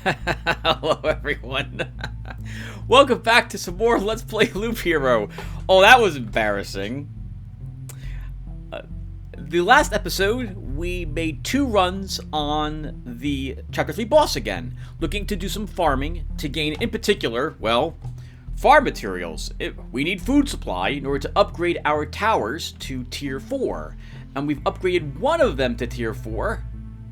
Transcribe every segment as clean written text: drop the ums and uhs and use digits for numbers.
Hello everyone. Welcome back to some more Let's Play Loop Hero. Oh, that was embarrassing. The last episode, we made 2 runs on the Chapter 3 boss again, looking to do some farming to gain, in particular, well, farm materials. We need food supply in order to upgrade our towers to Tier 4, and we've upgraded one of them to Tier 4,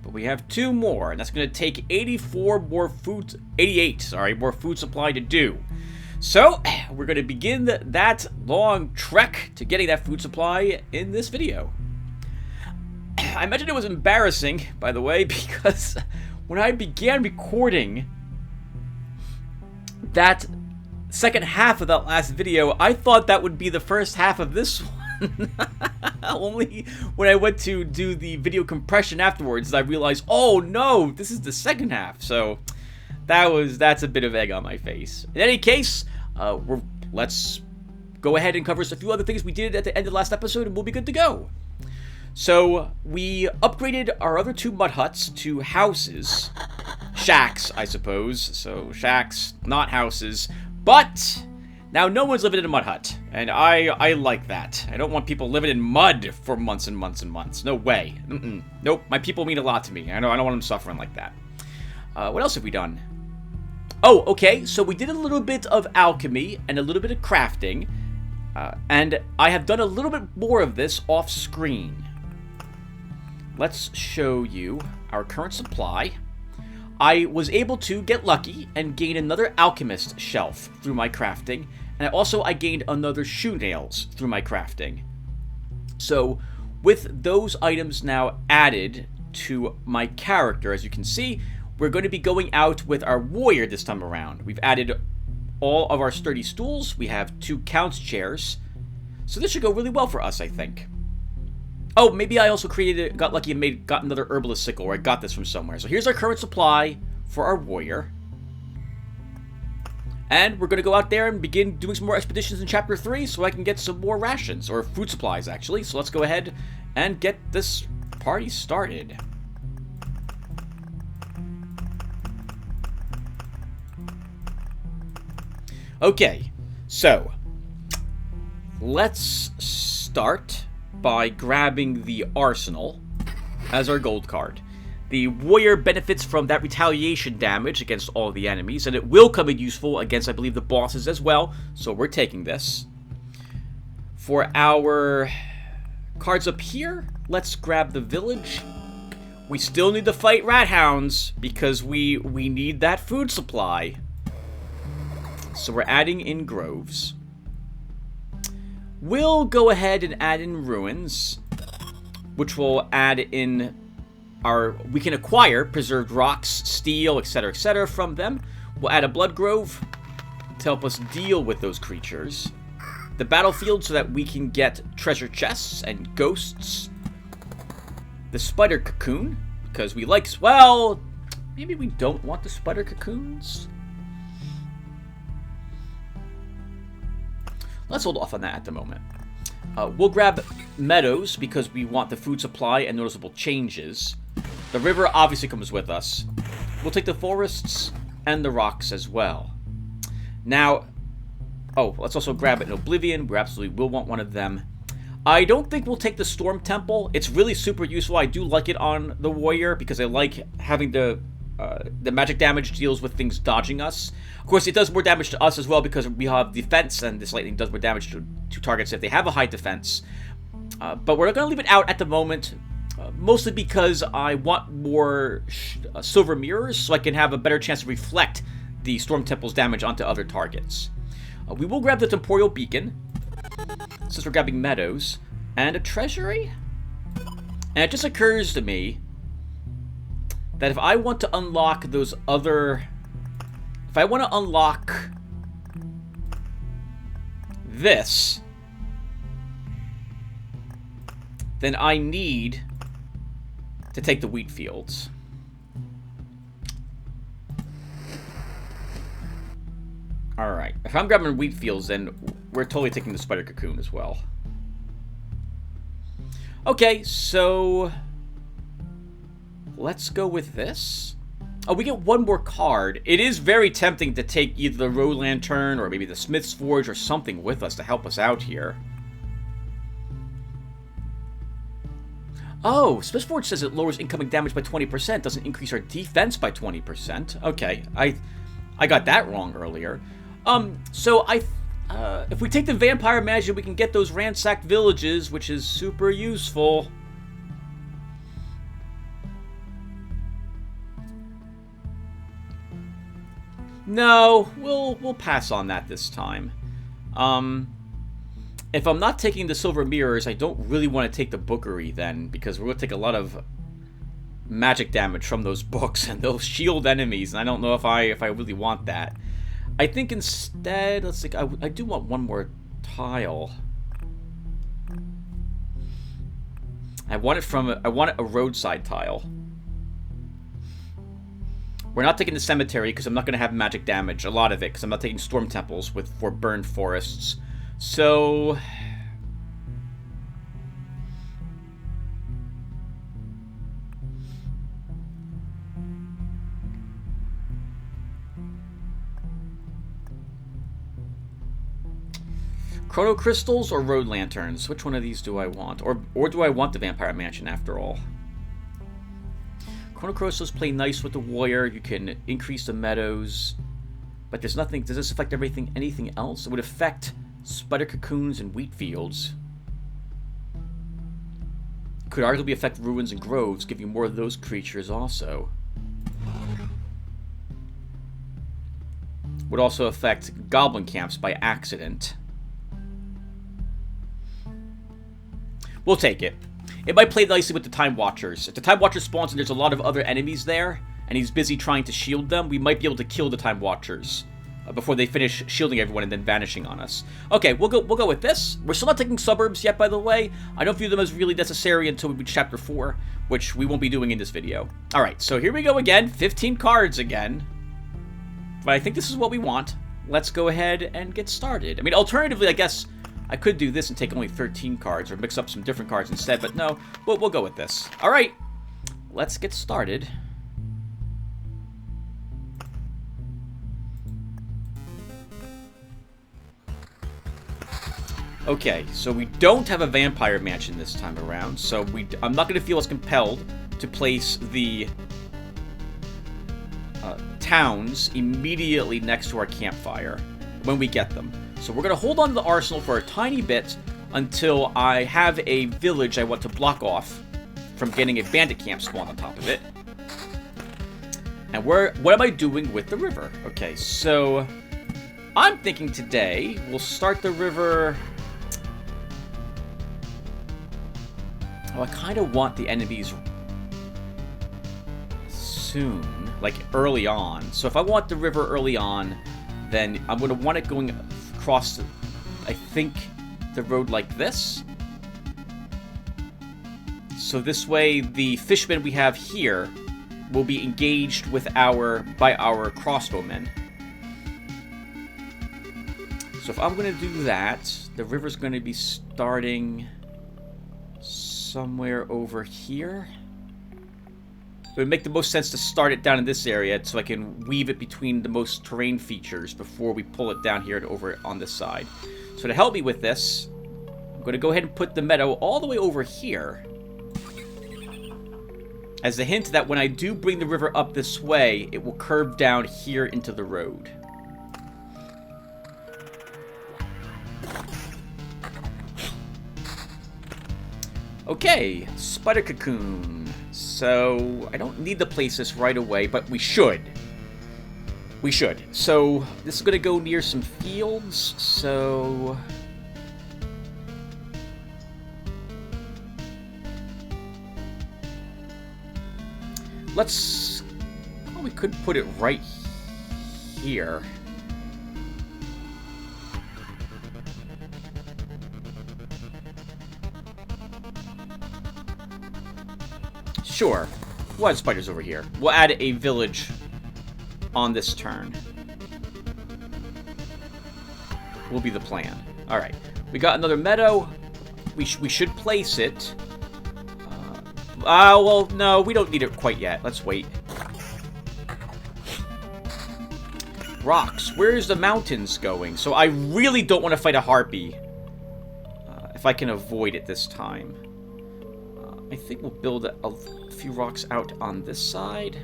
but we have 2 more, and that's going to take 88 more food supply to do. So, we're going to begin that long trek to getting that food supply in this video. I mentioned it was embarrassing, by the way, because when I began recording that second half of that last video, I thought that would be the first half of this one. Only when I went to do the video compression afterwards, I realized, oh no, this is the second half. So that's a bit of egg on my face. In any case, let's go ahead and cover a few other things we did at the end of the last episode, and we'll be good to go. So we upgraded our other 2 mud huts to houses. Shacks, I suppose. So shacks, not houses. But now no one's living in a mud hut, and I like that. I don't want people living in mud for months and months and months. No way. Nope, my people mean a lot to me. I don't want them suffering like that. What else have we done? Oh, okay, so we did a little bit of alchemy and a little bit of crafting, and I have done a little bit more of this off screen. Let's show you our current supply. I was able to get lucky and gain another alchemist shelf through my crafting, and I gained another shoe nails through my crafting. So with those items now added to my character, as you can see, we're going to be going out with our warrior this time around. We've added all of our sturdy stools. We have 2 couch chairs. So this should go really well for us, I think. Oh, maybe I also got lucky and got another herbalist sickle, or I got this from somewhere. So here's our current supply for our warrior. And we're going to go out there and begin doing some more expeditions in Chapter 3 so I can get some more rations, or food supplies, actually. So let's go ahead and get this party started. Okay, so let's start by grabbing the arsenal as our gold card. The warrior benefits from that retaliation damage against all the enemies, and it will come in useful against, I believe, the bosses as well, so we're taking this. For our cards up here, let's grab the village. We still need to fight rat hounds because we need that food supply. So we're adding in groves. We'll go ahead and add in ruins, which will add in we can acquire preserved rocks, steel, etc., from them. We'll add a blood grove to help us deal with those creatures. The battlefield so that we can get treasure chests and ghosts. The spider cocoon, because we like, well, maybe we don't want the spider cocoons. Let's hold off on that at the moment. We'll grab meadows because we want the food supply and noticeable changes. The river obviously comes with us. We'll take the forests and the rocks as well. Now, let's also grab an Oblivion. We absolutely will want one of them. I don't think we'll take the Storm Temple. It's really super useful. I do like it on the warrior because I like having the magic damage deals with things dodging us. Of course, it does more damage to us as well because we have defense, and this lightning does more damage to targets if they have a high defense. But we're not going to leave it out at the moment, mostly because I want more silver mirrors so I can have a better chance to reflect the Storm Temple's damage onto other targets. We will grab the Temporal Beacon, since we're grabbing meadows, and a treasury. And it just occurs to me that if I want to unlock those other... If I want to unlock this, then I need to take the wheat fields. Alright, if I'm grabbing wheat fields, then we're totally taking the spider cocoon as well. Okay, so let's go with this. Oh, we get one more card. It is very tempting to take either the Road Lantern or maybe the Smith's Forge or something with us to help us out here. Oh, Smith's Forge says it lowers incoming damage by 20%, doesn't increase our defense by 20%. Okay, I got that wrong earlier. So if we take the Vampire Mansion, we can get those ransacked villages, which is super useful. No, we'll pass on that this time. If I'm not taking the Silver Mirrors, I don't really want to take the Bookery then, because we're going to take a lot of magic damage from those books and those shield enemies, and I don't know if I really want that. I think instead, let's see, I do want one more tile. I want it a roadside tile. We're not taking the cemetery because I'm not going to have magic damage, a lot of it, because I'm not taking storm temples for burned forests. So Chrono Crystals or Road Lanterns? Which one of these do I want? Or do I want the Vampire Mansion after all? Chrono Crystals play nice with the warrior. You can increase the meadows. But there's nothing. Does this affect anything else? It would affect spider cocoons and wheat fields. Could arguably affect ruins and groves, giving more of those creatures also. Would also affect goblin camps by accident. We'll take it. It might play nicely with the Time Watchers. If the Time Watcher spawns and there's a lot of other enemies there, and he's busy trying to shield them, we might be able to kill the Time Watchers before they finish shielding everyone and then vanishing on us. Okay, we'll go with this. We're still not taking suburbs yet, by the way. I don't view them as really necessary until we reach Chapter 4, which we won't be doing in this video. Alright, so here we go again. 15 cards again. But I think this is what we want. Let's go ahead and get started. I mean, alternatively, I guess I could do this and take only 13 cards, or mix up some different cards instead, but no, we'll go with this. Alright, let's get started. Okay, so we don't have a Vampire Mansion this time around, so I'm not going to feel as compelled to place the towns immediately next to our campfire when we get them. So we're going to hold on to the arsenal for a tiny bit until I have a village I want to block off from getting a bandit camp spawn on top of it. And what am I doing with the river? Okay, so I'm thinking today we'll start the river. Oh, I kind of want the enemies soon, like early on. So if I want the river early on, then I'm going to want it going across, I think, the road like this. So this way, the fishmen we have here will be engaged with by our crossbowmen. So if I'm going to do that, the river's going to be starting somewhere over here. It would make the most sense to start it down in this area so I can weave it between the most terrain features before we pull it down here and over on this side. So to help me with this, I'm going to go ahead and put the meadow all the way over here as a hint that when I do bring the river up this way, it will curve down here into the road. Okay, spider cocoon. So I don't need to place this right away, but we should. We should. So this is going to go near some fields, so let's, well, we could put it right here. Sure. We'll add spiders over here. We'll add a village on this turn. Will be the plan. Alright. We got another meadow. We should place it. Well, no, we don't need it quite yet. Let's wait. rocks. Where's the mountains going? So I really don't want to fight a harpy. If I can avoid it this time. I think we'll build a few rocks out on this side.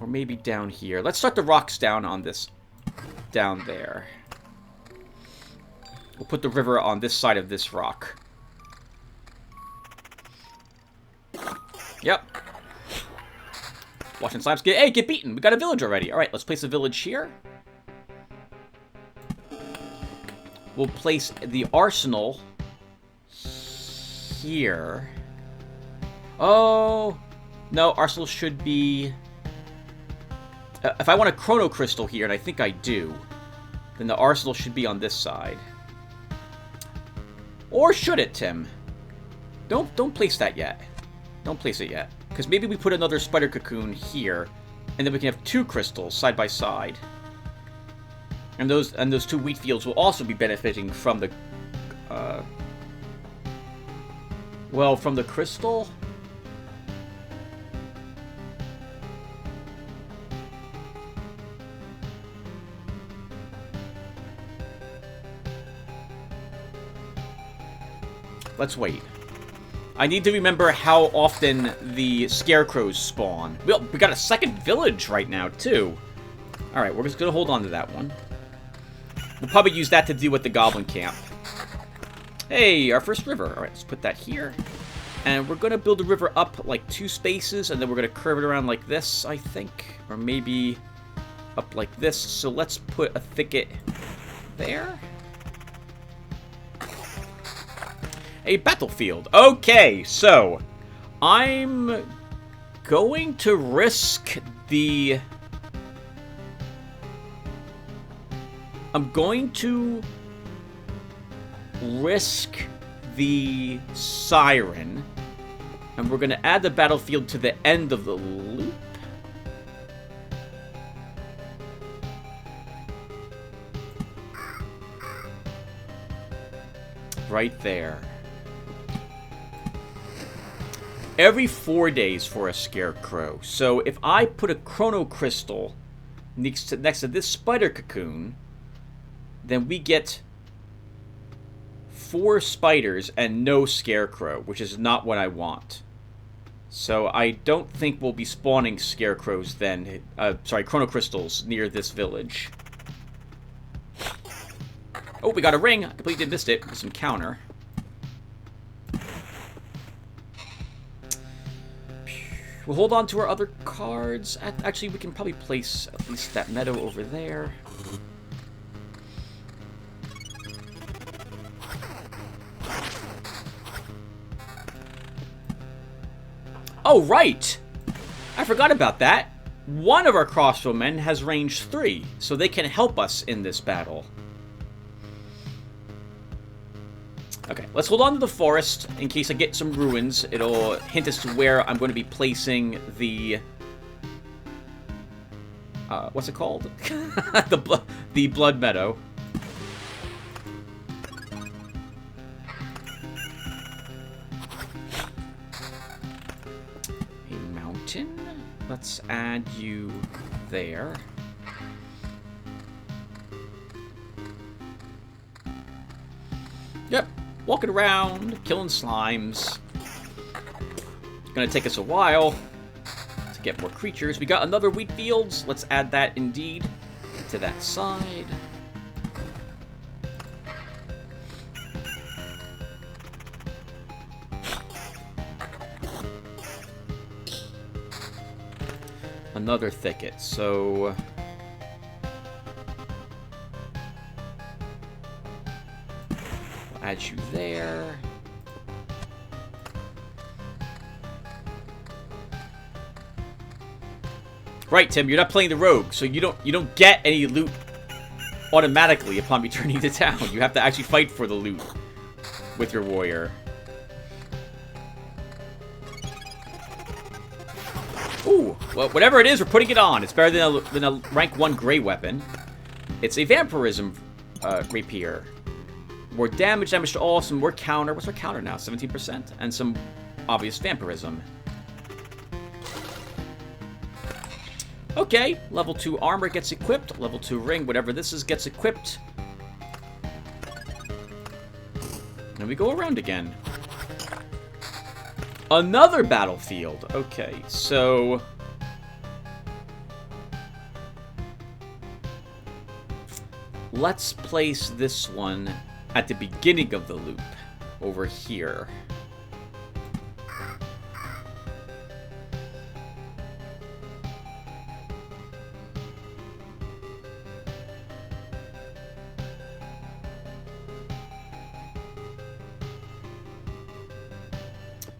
Or maybe down here. Let's start the rocks down on this. Down there. We'll put the river on this side of this rock. Yep. Watching Slabs get beaten. We got a village already. Alright, let's place a village here. We'll place the arsenal here. Oh, no, arsenal should be... if I want a chrono crystal here, and I think I do, then the arsenal should be on this side. Or should it, Tim? Don't place that yet. Don't place it yet. Because maybe we put another spider cocoon here, and then we can have 2 crystals side by side. And those 2 wheat fields will also be benefiting from the well, from the crystal. Let's wait. I need to remember how often the scarecrows spawn. Well, we got a second village right now, too. Alright, we're just gonna hold on to that one. We'll probably use that to deal with the goblin camp. Hey, our first river. Alright, let's put that here. And we're gonna build the river up like 2 spaces, and then we're gonna curve it around like this, I think. Or maybe up like this. So let's put a thicket there. A battlefield. Okay, so I'm going to risk the... siren, and we're going to add the battlefield to the end of the loop. Right there. Every 4 days for a scarecrow. So if I put a chrono crystal next to this spider cocoon, then we get 4 spiders and no scarecrow, which is not what I want. So I don't think we'll be spawning scarecrows then. Chrono crystals near this village. Oh, we got a ring. I completely missed it with some counter. We'll hold on to our other cards. Actually, we can probably place at least that meadow over there. Oh, right! I forgot about that. One of our crossbowmen has range 3, so they can help us in this battle. Okay, let's hold on to the forest in case I get some ruins. It'll hint as to where I'm going to be placing the... what's it called? the blood meadow. A mountain. Let's add you there. Yep. Walking around, killing slimes. It's gonna take us a while to get more creatures. We got another wheat fields. Let's add that indeed to that side. Another thicket, so... add you there. Right, Tim, you're not playing the rogue, so you don't get any loot automatically upon returning to town. You have to actually fight for the loot with your warrior. Ooh, well, whatever it is, we're putting it on. It's better than a rank 1 gray weapon. It's a vampirism rapier. More damage to all, some more counter. What's our counter now? 17%. And some obvious vampirism. Okay, level 2 armor gets equipped. Level 2 ring, whatever this is, gets equipped. And we go around again. Another battlefield. Okay, so... let's place this one at the beginning of the loop, over here.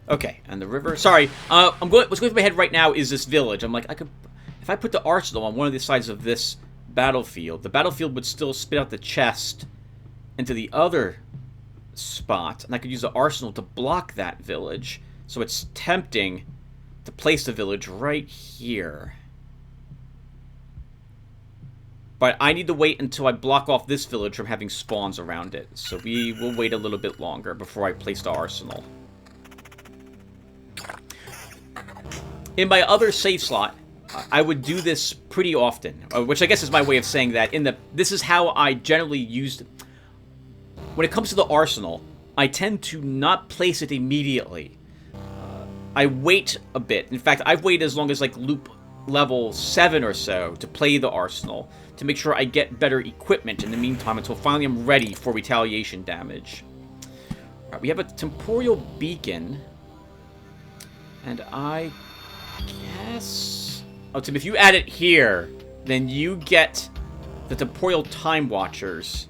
Okay, and the river. Sorry, what's going through my head right now is this village. I'm like, I could, if I put the arsenal on one of the sides of this battlefield, the battlefield would still spit out the chest into the other spot, and I could use the arsenal to block that village. So it's tempting to place the village right here. But I need to wait until I block off this village from having spawns around it. So we will wait a little bit longer before I place the arsenal. In my other save slot, I would do this pretty often, which I guess is my way of saying that. This is how I generally used. When it comes to the arsenal, I tend to not place it immediately. I wait a bit. In fact, I've waited as long as like loop level 7 or so to play the arsenal to make sure I get better equipment in the meantime until finally I'm ready for retaliation damage. All right, we have a temporal beacon, and I guess... oh, Tim, if you add it here, then you get the temporal time watchers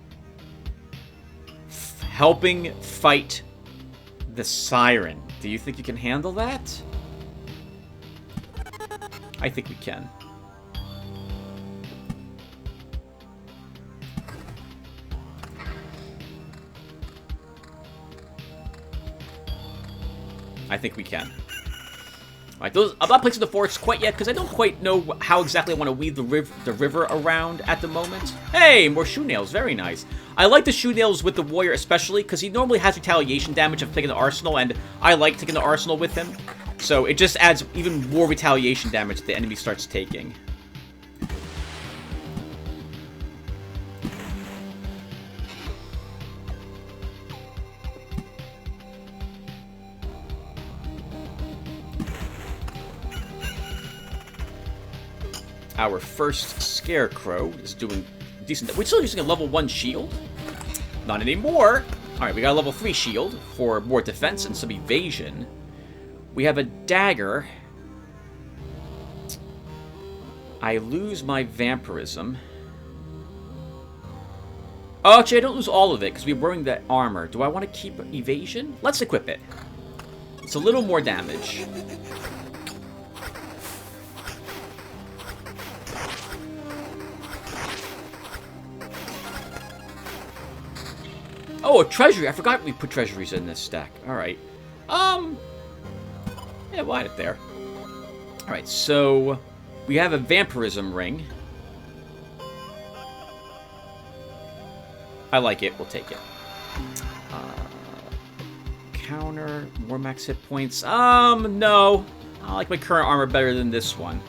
helping fight the siren. Do you think you can handle that? I think we can. I think we can. Alright, I'm not placing the forts quite yet because I don't quite know how exactly I want to weave the river around at the moment. Hey, more shoe nails. Very nice. I like the shoe nails with the warrior especially because he normally has retaliation damage of taking the arsenal, and I like taking the arsenal with him. So it just adds even more retaliation damage the enemy starts taking. Our first Scarecrow is doing decent. We're still using a level 1 shield? Not anymore. Alright, we got a level 3 shield for more defense and some evasion. We have a dagger. I lose my vampirism. Oh, actually, I don't lose all of it because we're wearing that armor. Do I want to keep evasion? Let's equip it. It's a little more damage. Oh, a treasury. I forgot we put treasuries in this stack. Alright. Yeah, we'll add it there. Alright, so we have a vampirism ring. I like it. We'll take it. Counter. More max hit points. No. I like my current armor better than this one.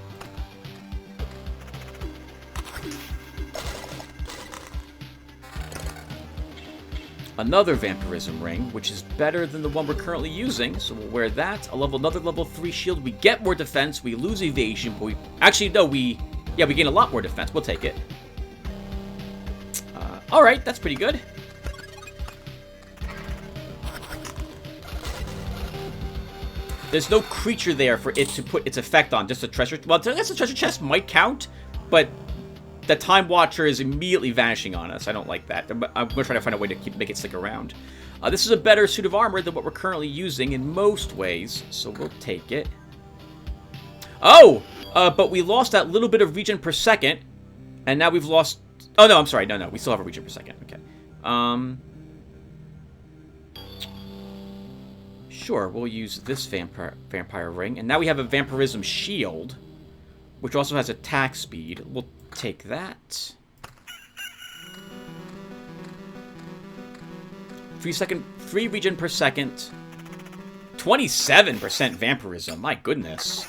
Another vampirism ring, which is better than the one we're currently using, so we'll wear that. Another level 3 shield. We get more defense, we lose evasion, but we... actually, no, we gain a lot more defense. We'll take it. Alright, that's pretty good. There's no creature there for it to put its effect on, just a treasure... well, I guess the treasure chest might count, but... the Time Watcher is immediately vanishing on us. I don't like that. I'm going to try to find a way to make it stick around. This is a better suit of armor than what we're currently using in most ways, so we'll take it. Oh! But we lost that little bit of regen per second, and now we've lost... oh, no, I'm sorry. No, we still have a regen per second. Okay. Sure, we'll use this vampire ring, and now we have a vampirism shield, which also has attack speed. We'll take that. 3 regen per second. 27% vampirism. My goodness.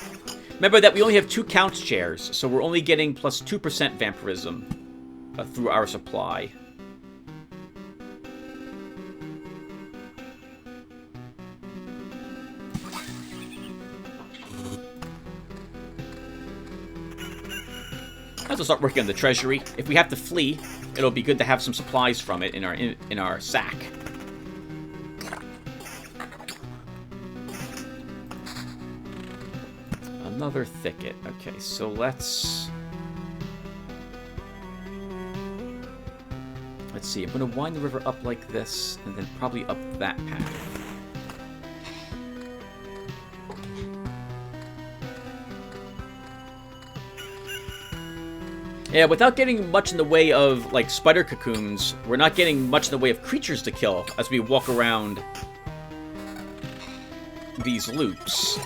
Remember that we only have 2 count chairs, so we're only getting plus 2% vampirism through our supply. Let's start working on the treasury. If we have to flee, it'll be good to have some supplies from it in our sack. Another thicket. Okay, so let's see. I'm gonna wind the river up like this, and then probably up that path. Yeah, without getting much in the way of, like, spider cocoons, we're not getting much in the way of creatures to kill as we walk around these loops.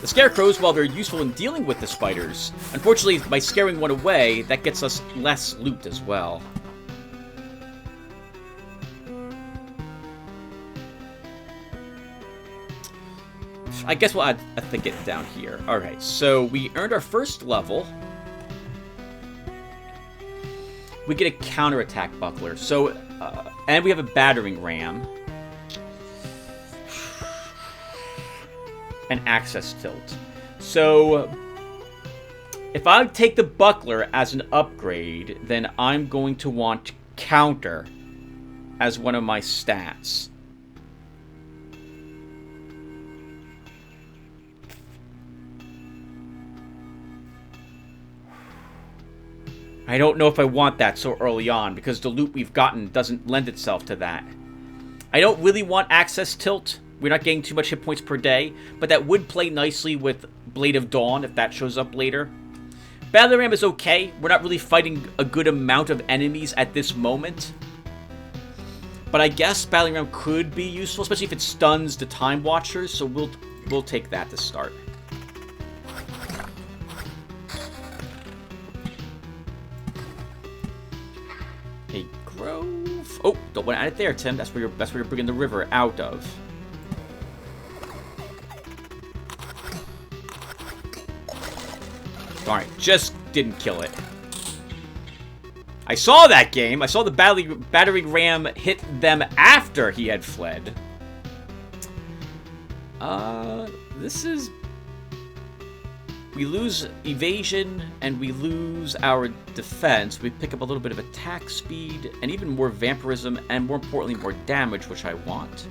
The scarecrows, while they're useful in dealing with the spiders, unfortunately, by scaring one away, that gets us less loot as well. I guess we'll add a thicket down here. Alright, so we earned our first level. We get a counterattack buckler. So, and we have a battering ram. An access tilt. So, if I take the buckler as an upgrade, then I'm going to want counter as one of my stats. I don't know if I want that so early on, because the loot we've gotten doesn't lend itself to that. I don't really want access tilt. We're not getting too much hit points per day, but that would play nicely with Blade of Dawn if that shows up later. Battle Ram is okay. We're not really fighting a good amount of enemies at this moment. But I guess Battle Ram could be useful, especially if it stuns the Time Watchers, so we'll take that to start. A grove. Oh, don't want to add it there, Tim. That's where you're bringing the river out of. Alright, just didn't kill it. I saw that game. I saw the battering ram hit them after he had fled. This is... We lose evasion, and we lose our defense. We pick up a little bit of attack speed, and even more vampirism, and more importantly, more damage, which I want.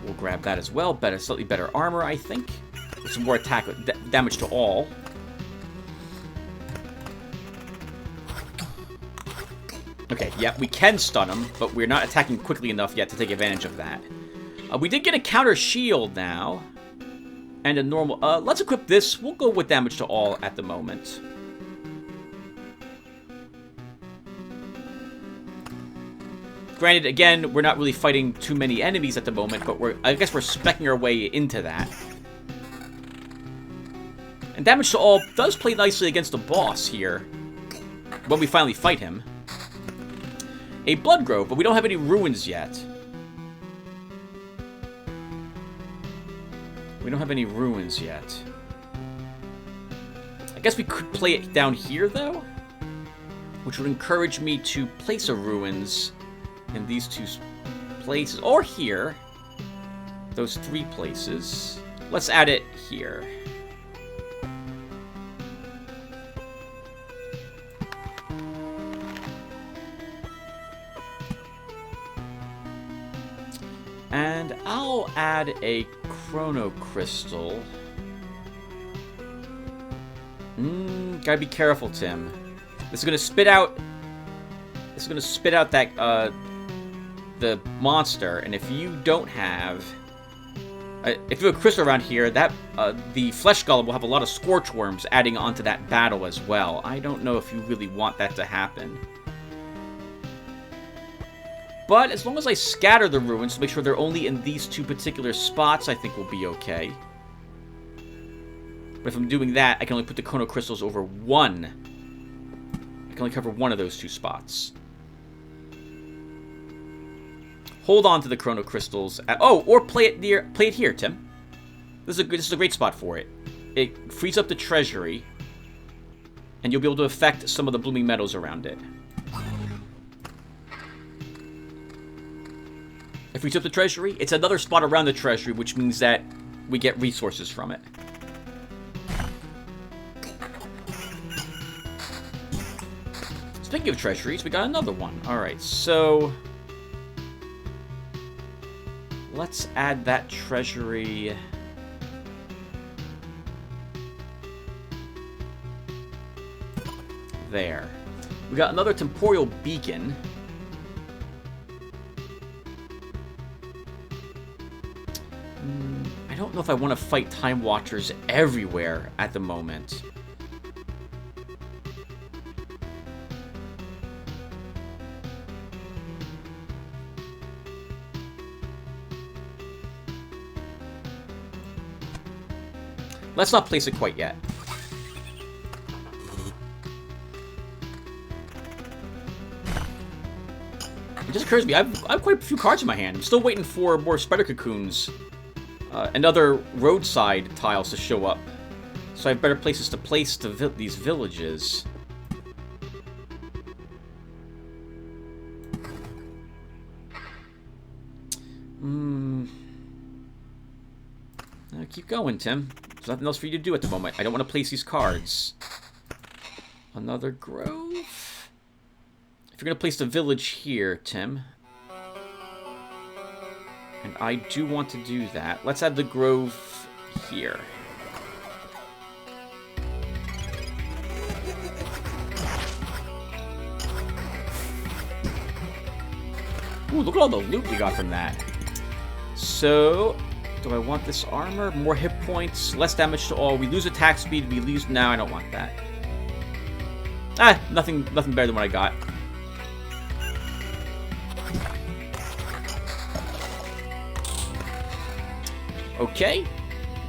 We'll grab that as well. Slightly better armor, I think. With some more attack damage to all. Okay, yeah, we can stun him, but we're not attacking quickly enough yet to take advantage of that. We did get a counter shield now. And a normal... let's equip this. We'll go with damage to all at the moment. Granted, again, we're not really fighting too many enemies at the moment, but I guess we're speccing our way into that. And damage to all does play nicely against the boss here, when we finally fight him. A blood grove, but we don't have any ruins yet. We don't have any ruins yet. I guess we could play it down here, though, which would encourage me to place a ruins in these 2 places, or here. Those 3 places. Let's add it here. And I'll add a chrono crystal. Gotta be careful, Tim. This is gonna spit out. This is gonna spit out that the monster. And if you don't have, if you have a crystal around here, that the flesh golem will have a lot of scorch worms adding onto that battle as well. I don't know if you really want that to happen. But as long as I scatter the ruins to make sure they're only in these 2 particular spots, I think we'll be okay. But if I'm doing that, I can only put the chrono crystals over 1. I can only cover 1 of those 2 spots. Hold on to the chrono crystals. Or play it here, Tim. This is a great spot for it. It frees up the treasury, and you'll be able to affect some of the blooming meadows around it. It frees up the treasury. It's another spot around the treasury, which means that we get resources from it. Speaking of treasuries, we got another one. Alright, so let's add that treasury. There. We got another temporal beacon. I don't know if I want to fight Time Watchers everywhere at the moment. Let's not place it quite yet. It just occurs to me, I have quite a few cards in my hand. I'm still waiting for more spider cocoons and other roadside tiles to show up. So I have better places to place these villages. Keep going, Tim. There's nothing else for you to do at the moment. I don't want to place these cards. Another grove. If you're going to place the village here, Tim. And I do want to do that. Let's add the grove here. Ooh, look at all the loot we got from that. So, do I want this armor? More hit points, less damage to all. We lose attack speed, we lose... No, I don't want that. Ah, nothing better than what I got. Okay,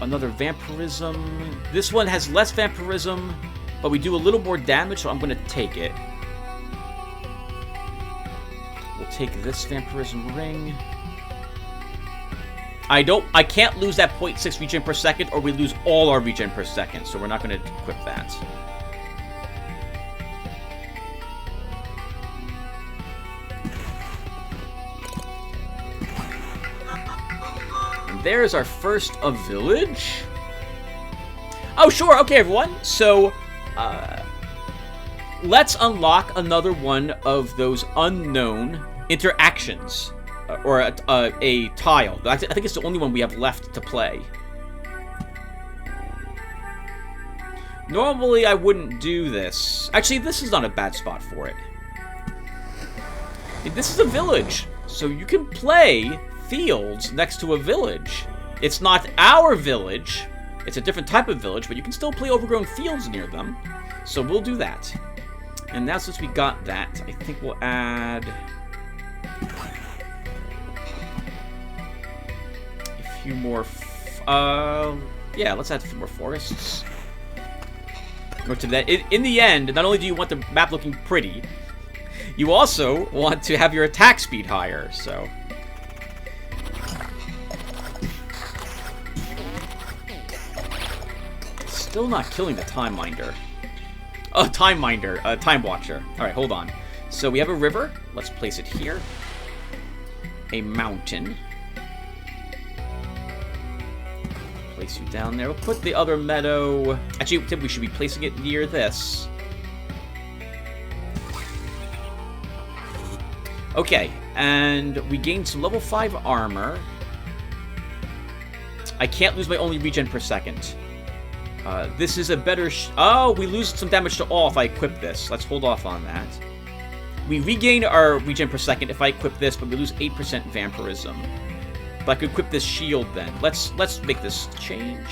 another vampirism. This one has less vampirism, but we do a little more damage, so I'm going to take it. We'll take this vampirism ring. I can't lose that 0.6 regen per second, or we lose all our regen per second, so we're not going to equip that. There's our first village. Oh, sure. Okay, everyone. So, let's unlock another one of those unknown interactions. Or a tile. I think it's the only one we have left to play. Normally, I wouldn't do this. Actually, this is not a bad spot for it. This is a village, so you can play fields next to a village. It's not our village. It's a different type of village, but you can still play overgrown fields near them. So we'll do that. And now since we got that, I think we'll add a few more... yeah, let's add a few more forests. Or to that. In the end, not only do you want the map looking pretty, you also want to have your attack speed higher, so... Still not killing the Time Minder. Oh, Time Minder. Time Watcher. Alright, hold on. So we have a river. Let's place it here. A mountain. Place you down there. We'll put the other meadow... Actually, we should be placing it near this. Okay, and we gained some level 5 armor. I can't lose my only regen per second. This is a better... oh, we lose some damage to all if I equip this. Let's hold off on that. We regain our regen per second if I equip this, but we lose 8% vampirism. But I could equip this shield then. Let's make this change.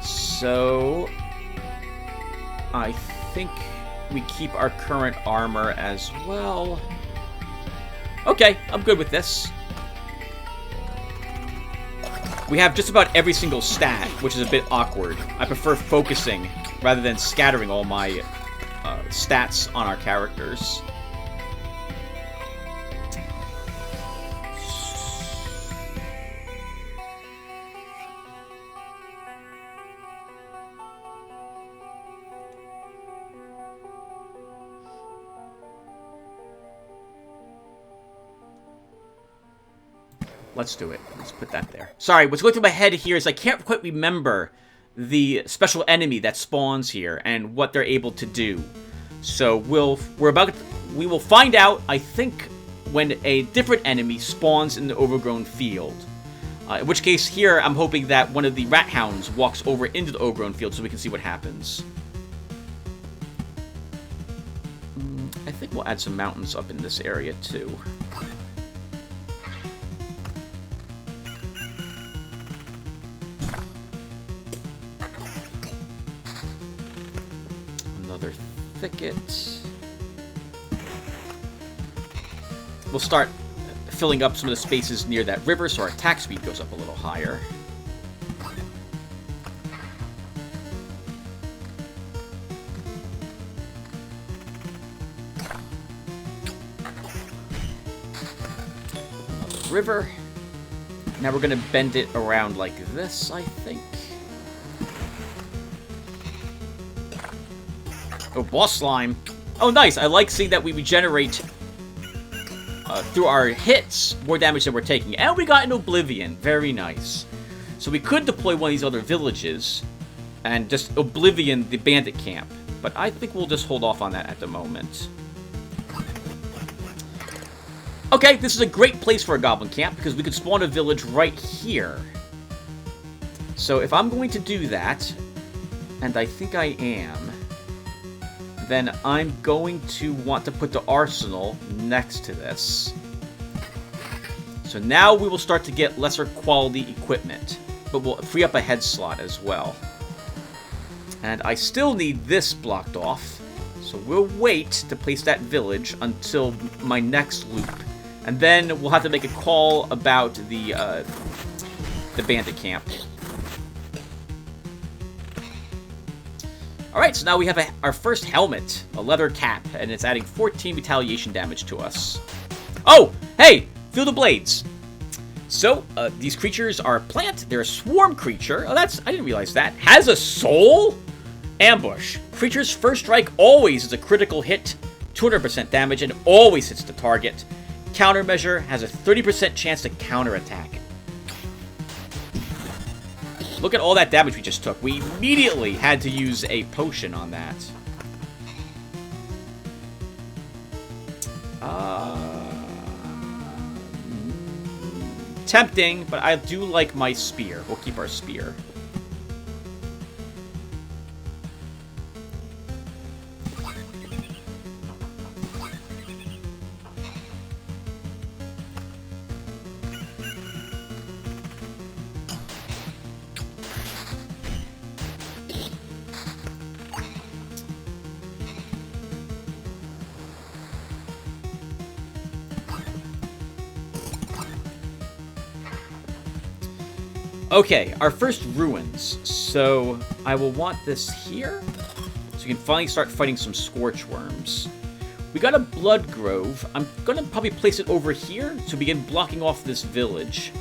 So... I think we keep our current armor as well. Okay, I'm good with this. We have just about every single stat, which is a bit awkward. I prefer focusing rather than scattering all my stats on our characters. Let's do it. Let's put that there. Sorry, what's going through my head here is I can't quite remember the special enemy that spawns here and what they're able to do. So we will find out, I think, when a different enemy spawns in the overgrown field. In which case, here, I'm hoping that one of the rat hounds walks over into the overgrown field so we can see what happens. I think we'll add some mountains up in this area, too. Another thicket. We'll start filling up some of the spaces near that river so our attack speed goes up a little higher. Another river. Now we're going to bend it around like this, I think. Oh, boss slime. Oh, nice. I like seeing that we regenerate through our hits more damage than we're taking. And we got an Oblivion. Very nice. So we could deploy one of these other villages and just Oblivion the bandit camp. But I think we'll just hold off on that at the moment. Okay, this is a great place for a goblin camp because we could spawn a village right here. So if I'm going to do that, and I think I am, then I'm going to want to put the arsenal next to this. So now we will start to get lesser quality equipment, but we'll free up a head slot as well. And I still need this blocked off, so we'll wait to place that village until my next loop. And then we'll have to make a call about the bandit camp. Alright, so now we have our first helmet, a leather cap, and it's adding 14 retaliation damage to us. Oh! Hey! Feel the blades! So, these creatures are a plant. They're a swarm creature. Oh, I didn't realize that. Has a soul? Ambush. Creature's first strike always is a critical hit, 200% damage, and always hits the target. Countermeasure has a 30% chance to counterattack. Look at all that damage we just took. We immediately had to use a potion on that. Tempting, but I do like my spear. We'll keep our spear. Okay, our first ruins. So I will want this here, so we can finally start fighting some scorch worms. We got a blood grove. I'm gonna probably place it over here to begin blocking off this village.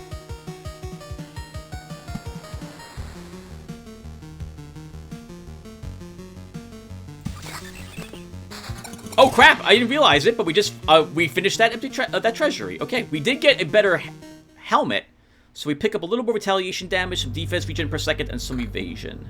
Oh crap! I didn't realize it, but we just we finished that empty that treasury. Okay, we did get a better helmet. So we pick up a little more retaliation damage, some defense regen per second, and some evasion.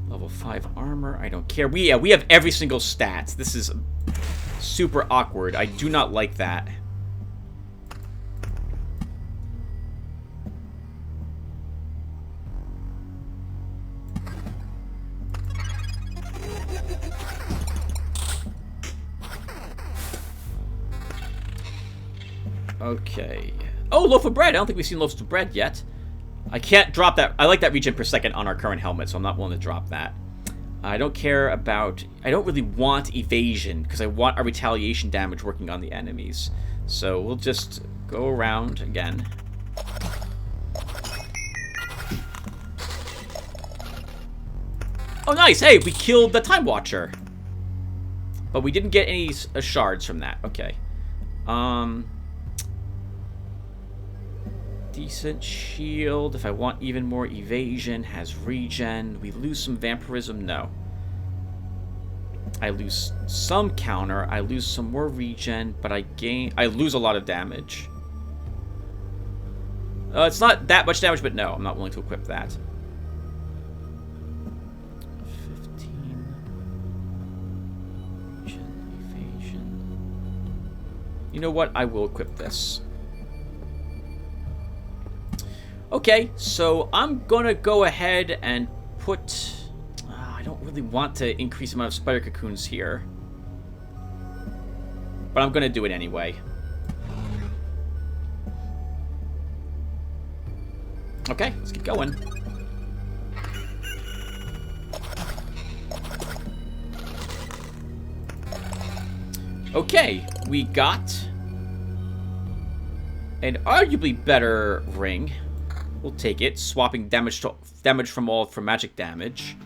Level 5 armor, I don't care. We have every single stat. This is super awkward. I do not like that. Okay. Oh, loaf of bread. I don't think we've seen loaves of bread yet. I can't drop that. I like that regen per second on our current helmet, so I'm not willing to drop that. I don't care about... I don't really want evasion, because I want our retaliation damage working on the enemies. So we'll just go around again. Oh, nice! Hey, we killed the Time Watcher. But we didn't get any shards from that. Okay. Decent shield. If I want even more evasion, has regen. We lose some vampirism? No. I lose some counter. I lose some more regen, but I lose a lot of damage. It's not that much damage, but no, I'm not willing to equip that. 15. Evasion. You know what? I will equip this. Okay, so I'm gonna go ahead and put... I don't really want to increase the amount of spider cocoons here. But I'm gonna do it anyway. Okay, let's keep going. Okay, we got an arguably better ring. We'll take it. Swapping damage from all for magic damage.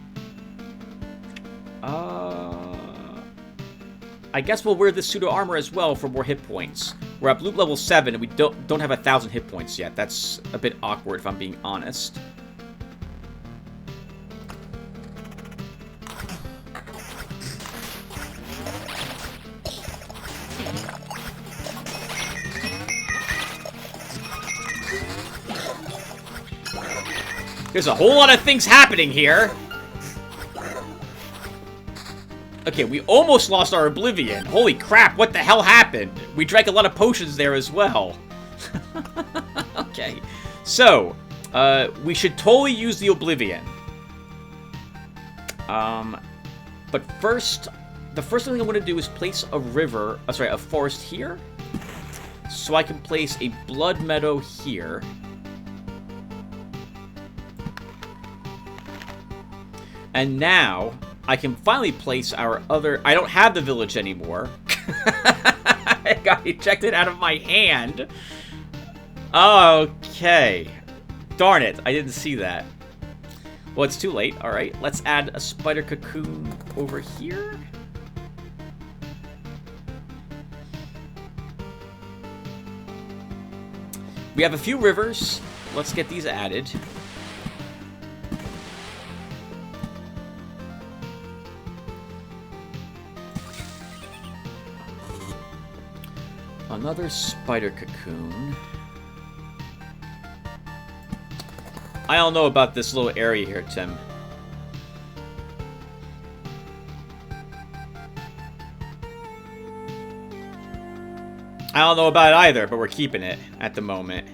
I guess we'll wear this pseudo armor as well for more hit points. We're at loot level 7 and we don't have 1,000 hit points yet. That's a bit awkward if I'm being honest. There's a whole lot of things happening here. Okay, we almost lost our Oblivion. Holy crap, what the hell happened? We drank a lot of potions there as well. Okay, so, we should totally use the Oblivion. But first, the first thing I want to do is place a forest here. So I can place a blood meadow here. And now, I can finally place our other... I don't have the village anymore. I got ejected out of my hand. Okay. Darn it, I didn't see that. Well, it's too late. Alright, let's add a spider cocoon over here. We have a few rivers. Let's get these added. Another spider cocoon. I don't know about this little area here, Tim. I don't know about it either, but we're keeping it at the moment.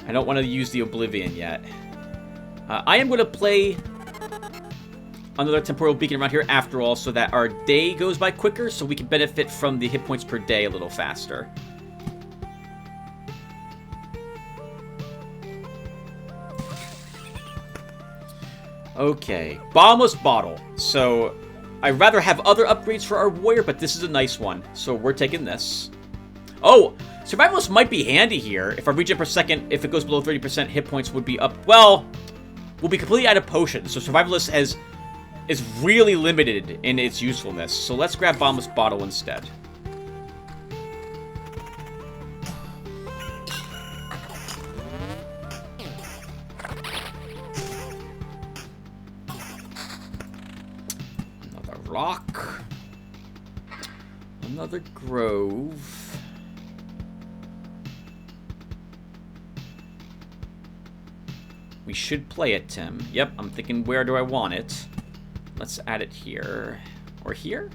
I don't want to use the Oblivion yet. I am going to play another temporal beacon around here after all, so that our day goes by quicker, so we can benefit from the hit points per day a little faster. Okay, bottomless bottle. So, I'd rather have other upgrades for our warrior, but this is a nice one, so we're taking this. Oh, survivalist might be handy here. If our regen per second, if it goes below 30%, hit points would be up. Well, we'll be completely out of potions, so survivalist is really limited in its usefulness. So let's grab bottomless bottle instead. Another rock. Another grove. We should play it, Tim. Yep, I'm thinking, where do I want it? Let's add it here. Or here?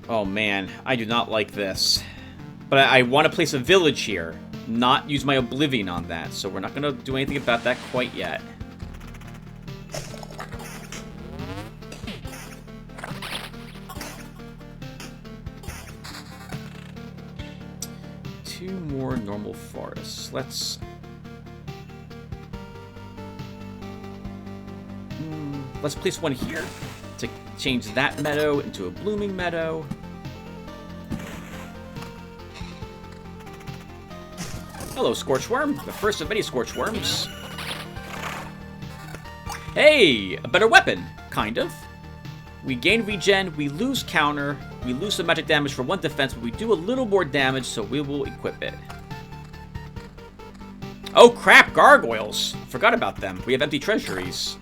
Oh man, I do not like this. But I want to place a village here, not use my Oblivion on that, so we're not going to do anything about that quite yet. Two more normal forests. Let's place one here to change that meadow into a blooming meadow. Hello, Scorchworm. The first of many Scorchworms. Hey, a better weapon, kind of. We gain regen, we lose counter, we lose some magic damage for 1 defense, but we do a little more damage, so we will equip it. Oh crap, gargoyles! Forgot about them. We have empty treasuries.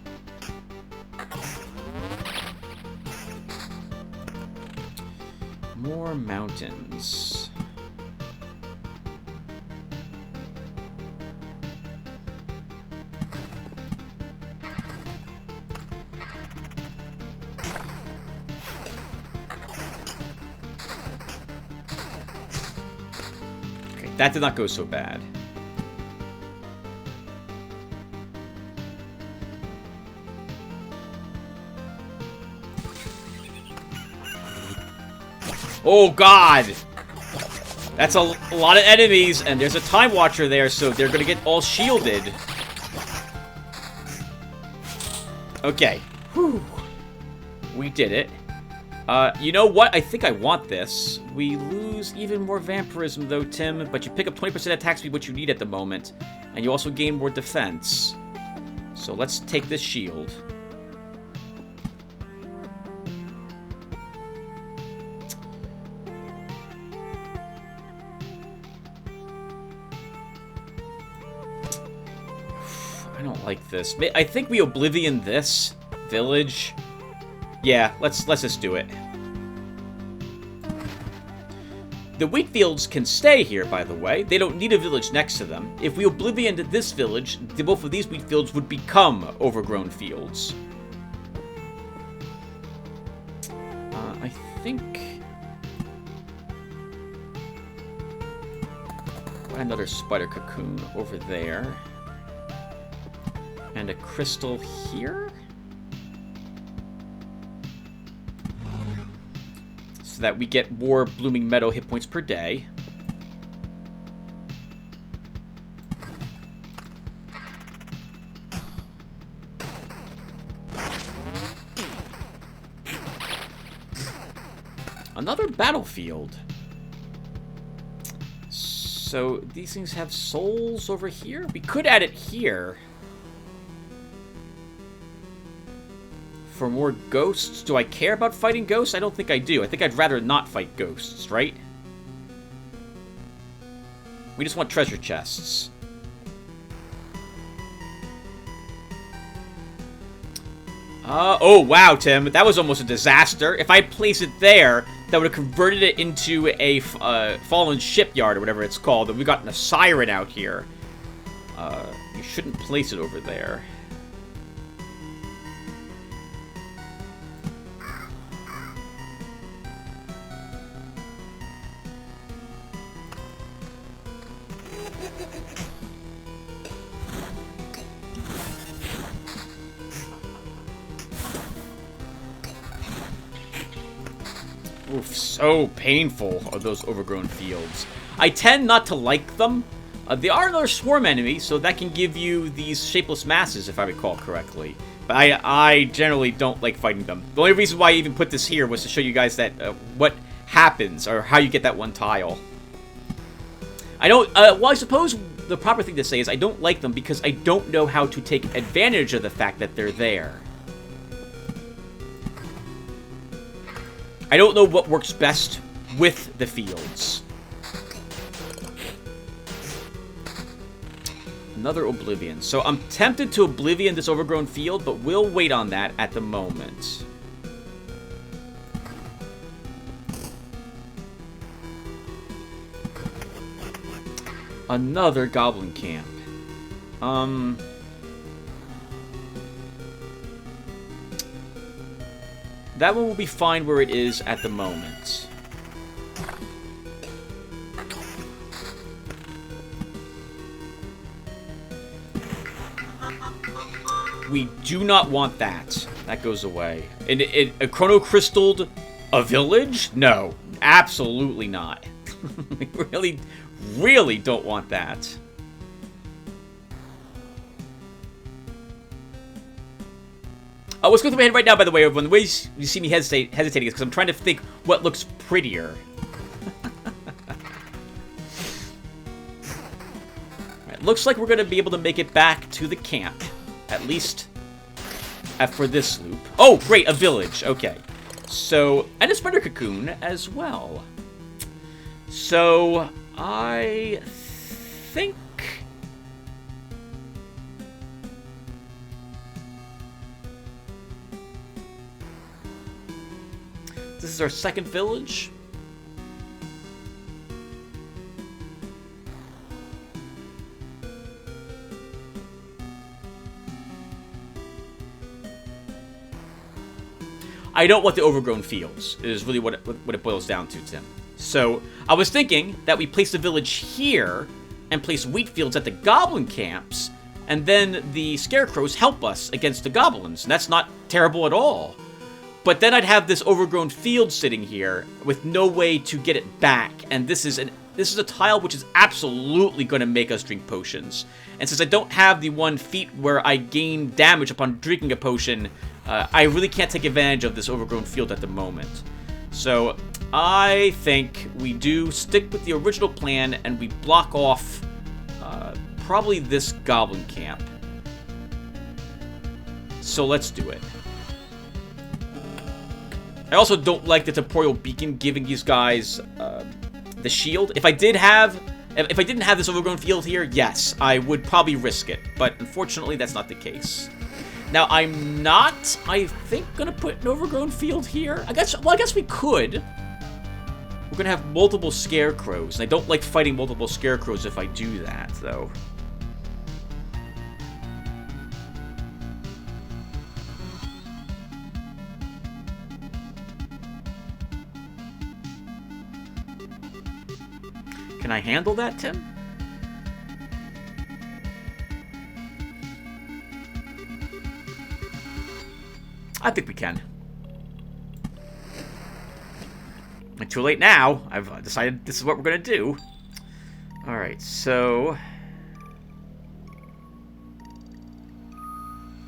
More mountains. Okay, that did not go so bad. Oh god! That's a lot of enemies, and there's a Time Watcher there, so they're gonna get all shielded. Okay. Whew. We did it. You know what? I think I want this. We lose even more vampirism, though, Tim, but you pick up 20% attack speed, which you need at the moment, and you also gain more defense. So let's take this shield. I don't like this. I think we Oblivion this village. Yeah, let's just do it. The wheat fields can stay here, by the way. They don't need a village next to them. If we Oblivioned this village, both of these wheat fields would become overgrown fields. I think... another spider cocoon over there. And a crystal here? So that we get more Blooming Meadow hit points per day. Another battlefield. So these things have souls over here? We could add it here. For more ghosts. Do I care about fighting ghosts? I don't think I do. I think I'd rather not fight ghosts, right? We just want treasure chests. Oh, wow, Tim. That was almost a disaster. If I place it there, that would have converted it into a fallen shipyard or whatever it's called. And we've gotten a siren out here. You shouldn't place it over there. Oof, so painful are those overgrown fields. I tend not to like them. They are another swarm enemy, so that can give you these shapeless masses, if I recall correctly. But I generally don't like fighting them. The only reason why I even put this here was to show you guys that what happens, or how you get that one tile. I don't, well, I suppose the proper thing to say is I don't like them because I don't know how to take advantage of the fact that they're there. I don't know what works best with the fields. Another Oblivion. So I'm tempted to Oblivion this overgrown field, but we'll wait on that at the moment. Another Goblin camp. That one will be fine where it is at the moment. We do not want that. That goes away. And a Chrono Crystalled a village? No, absolutely not. We really don't want that. What's going through my head right now, by the way, everyone, the way you see me hesitating is because I'm trying to think what looks prettier. Right, looks like we're going to be able to make it back to the camp. At least for this loop. Oh, great, a village. Okay. So, and a spider cocoon as well. So, I think... this is our second village. I don't want the overgrown fields, is really what it boils down to, Tim. So, I was thinking that we place the village here and place wheat fields at the goblin camps, and then the scarecrows help us against the goblins, and that's not terrible at all. But then I'd have this overgrown field sitting here with no way to get it back, and this is a tile which is absolutely going to make us drink potions. And since I don't have the one feat where I gain damage upon drinking a potion, I really can't take advantage of this overgrown field at the moment. So I think we do stick with the original plan and we block off probably this goblin camp. So let's do it. I also don't like the temporal beacon giving these guys the shield. If I didn't have this overgrown field here, yes, I would probably risk it. But unfortunately, that's not the case. Now, I'm not, I think, going to put an overgrown field here. I guess we could. We're going to have multiple scarecrows. And I don't like fighting multiple scarecrows if I do that, though. Can I handle that, Tim? I think we can. And too late now. I've decided this is what we're going to do. Alright, so...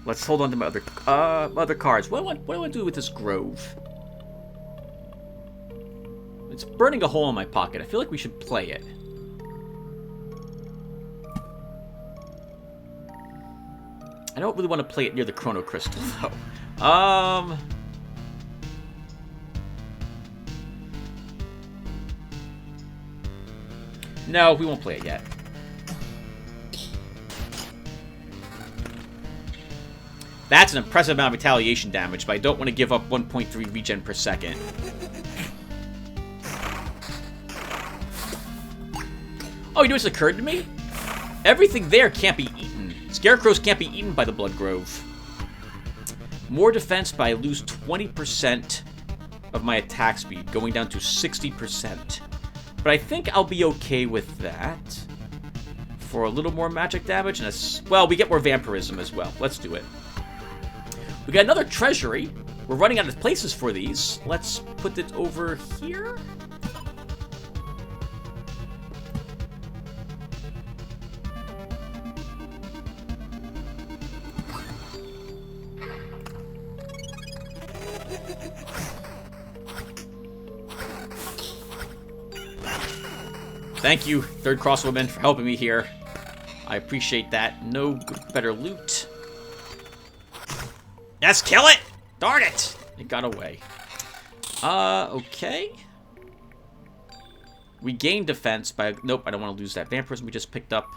let's hold on to my other cards. What do I want to do with this grove? It's burning a hole in my pocket. I feel like we should play it. I don't really want to play it near the Chrono Crystal, though. No, we won't play it yet. That's an impressive amount of retaliation damage, but I don't want to give up 1.3 regen per second. Oh, you know what's occurred to me? Everything there can't be eaten. Scarecrows can't be eaten by the Blood Grove. More defense, but I lose 20% of my attack speed, going down to 60%. But I think I'll be okay with that. For a little more magic damage, and well, we get more vampirism as well. Let's do it. We got another treasury. We're running out of places for these. Let's put it over here. Thank you, Third Crosswoman, for helping me here. I appreciate that. No better loot. Yes, kill it! Darn it! It got away. Okay. We gain defense by... nope, I don't want to lose that vampirism we just picked up.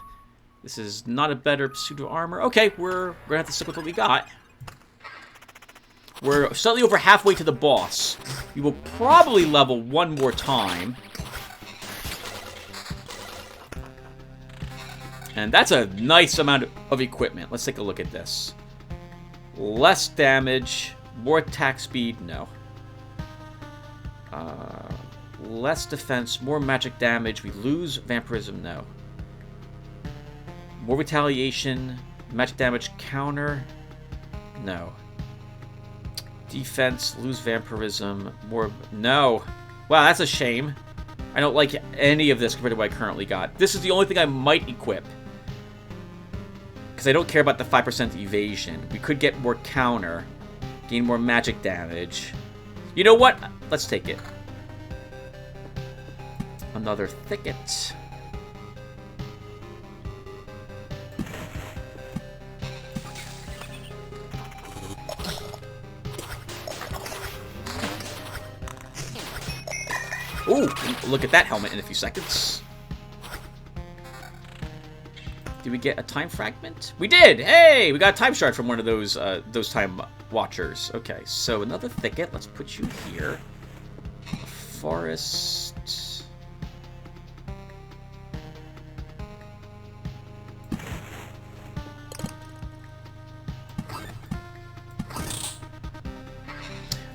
This is not a better pseudo armor. Okay, we're gonna have to stick with what we got. We're slightly over halfway to the boss. We will probably level one more time. And that's a nice amount of equipment. Let's take a look at this. Less damage, more attack speed, no. Less defense, more magic damage. We lose vampirism, no. More retaliation, magic damage counter, no. Defense, lose vampirism, more, no. Wow, that's a shame. I don't like any of this compared to what I currently got. This is the only thing I might equip. Because I don't care about the 5% evasion. We could get more counter. Gain more magic damage. You know what? Let's take it. Another thicket. Ooh, look at that helmet in a few seconds. Did we get a time fragment? We did! Hey! We got a time shard from one of those time watchers. Okay, so another thicket. Let's put you here. A forest.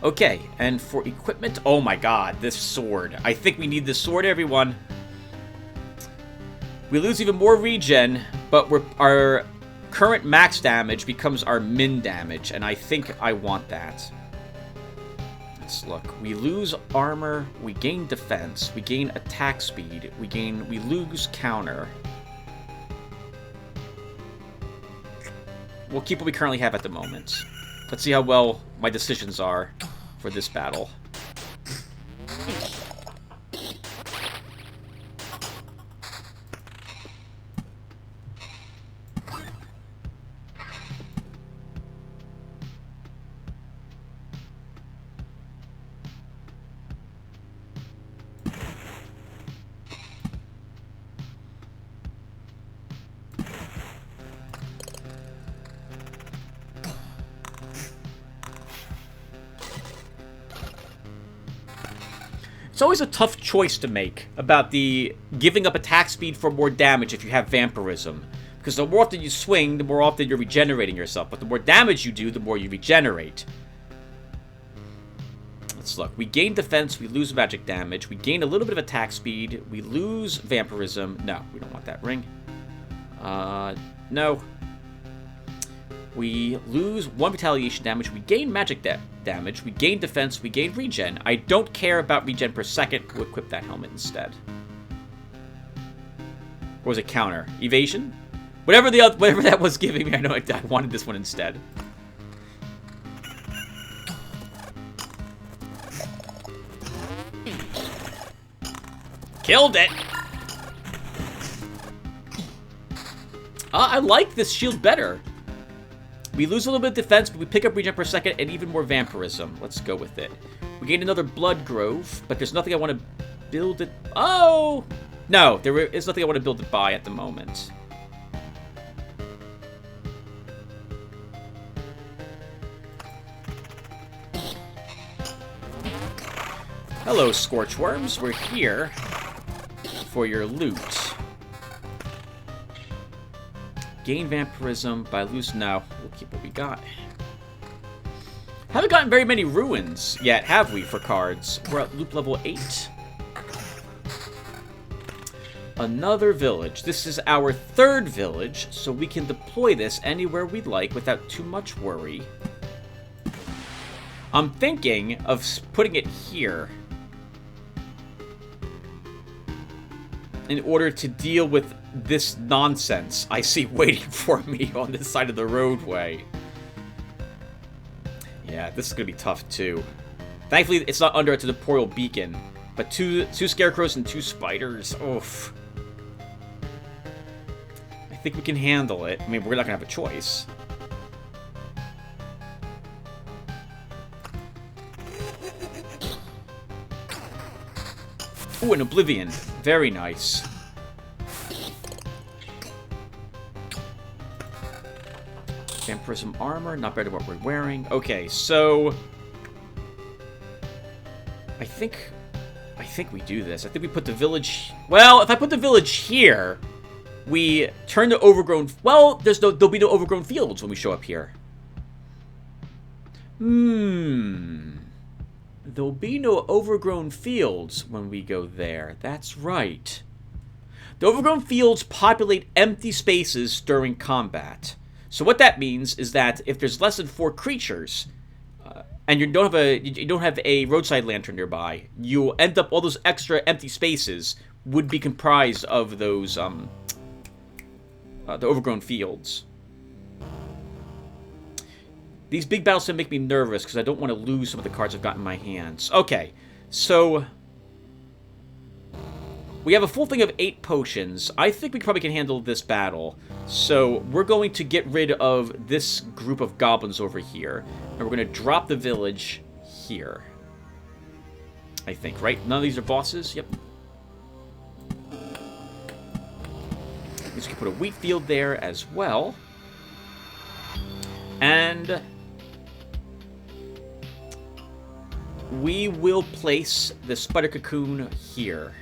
Okay, and for equipment... Oh my god, this sword. I think we need this sword, everyone. We lose even more regen, but our current max damage becomes our min damage, and I think I want that. Let's look. We lose armor, we gain defense, we gain attack speed, we lose counter. We'll keep what we currently have at the moment. Let's see how well my decisions are for this battle. It's always a tough choice to make about the giving up attack speed for more damage if you have vampirism. Because the more often you swing, the more often you're regenerating yourself. But the more damage you do, the more you regenerate. Let's look. We gain defense, we lose magic damage. We gain a little bit of attack speed. We lose vampirism. No, we don't want that ring. No. We lose 1 retaliation damage. We gain magic damage. We gain defense. We gain regen. I don't care about regen per second. We'll equip that helmet instead. Or was it counter? Evasion? Whatever that was giving me, I know I wanted this one instead. Killed it! I like this shield better. We lose a little bit of defense, but we pick up regen per second and even more vampirism. Let's go with it. We gain another blood grove, but there's nothing I want to build it... Oh! No, there is nothing I want to build it by at the moment. Hello, Scorchworms. We're here for your loot. Gain vampirism by lose. No, we'll keep what we got. Haven't gotten very many ruins yet, have we, for cards? We're at loop level 8. Another village. This is our 3rd village, so we can deploy this anywhere we'd like without too much worry. I'm thinking of putting it here in order to deal with this nonsense I see waiting for me on this side of the roadway. Yeah, this is gonna be tough too. Thankfully, it's not under a temporal beacon, but two scarecrows and 2 spiders. Oof. I think we can handle it. I mean, we're not gonna have a choice. Ooh, an Oblivion. Very nice. Vampirism armor, not better than what we're wearing. Okay, so... I think we do this. I think we put the village... Well, if I put the village here, we turn the overgrown... Well, there'll be no overgrown fields when we show up here. There'll be no overgrown fields when we go there. That's right. The overgrown fields populate empty spaces during combat. So what that means is that if there's less than 4 creatures, and you don't have a roadside lantern nearby, you'll end up all those extra empty spaces would be comprised of those the overgrown fields. These big battles tend to make me nervous because I don't want to lose some of the cards I've got in my hands. Okay, so we have a full thing of 8 potions. I think we probably can handle this battle. So we're going to get rid of this group of goblins over here, and we're going to drop the village here. I think, right? None of these are bosses? Yep. We can put a wheat field there as well. And we will place the spider cocoon here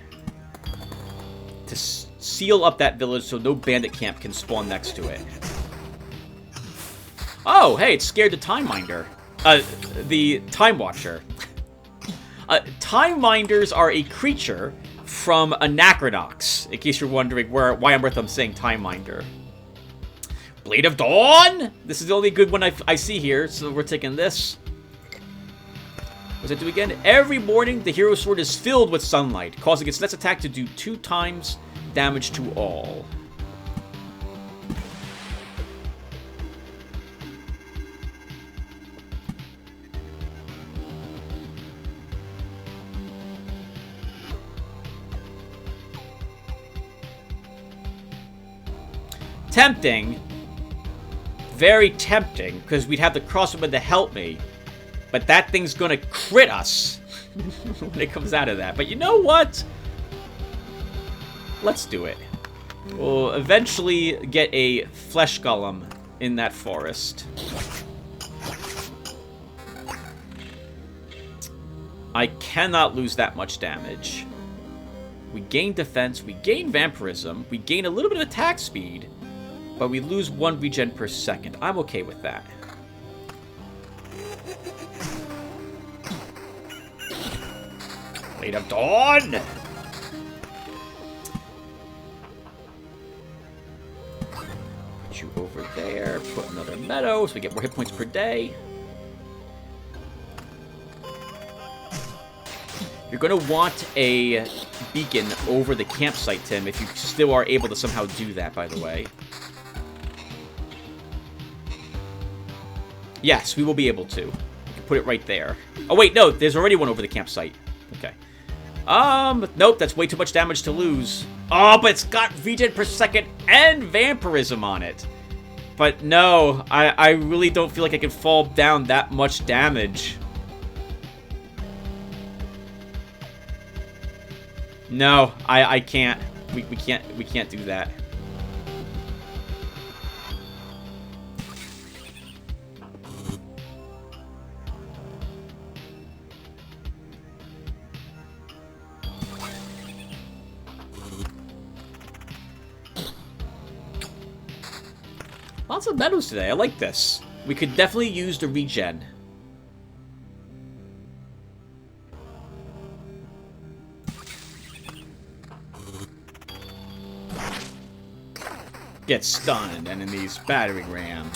to seal up that village so no bandit camp can spawn next to it. Oh, hey, it's scared the Time Minder. The Time Watcher. Time Minders are a creature from Anachronox, in case you're wondering why on earth I'm saying Time Minder. Blade of Dawn! This is the only good one I see here, so we're taking this. What does it do again? Every morning, the hero sword is filled with sunlight, causing its next attack to do 2 times damage to all. Tempting. Very tempting, because we'd have the crossbow to help me. But that thing's gonna crit us when it comes out of that. But you know what? Let's do it. We'll eventually get a flesh golem in that forest. I cannot lose that much damage. We gain defense, we gain vampirism, we gain a little bit of attack speed, but we lose 1 regen per second. I'm okay with that. Blade of Dawn! Put you over there. Put another meadow so we get more hit points per day. You're going to want a beacon over the campsite, Tim, if you still are able to somehow do that, by the way. Yes, we will be able to. We can put it right there. Oh, wait, no, there's already one over the campsite. Okay. Nope, that's way too much damage to lose. Oh, but it's got regen per second and vampirism on it. But no, I really don't feel like I can fall down that much damage. No, I can't. We can't do that. Lots of meadows today. I like this. We could definitely use the regen. Get stunned, enemies battering ram.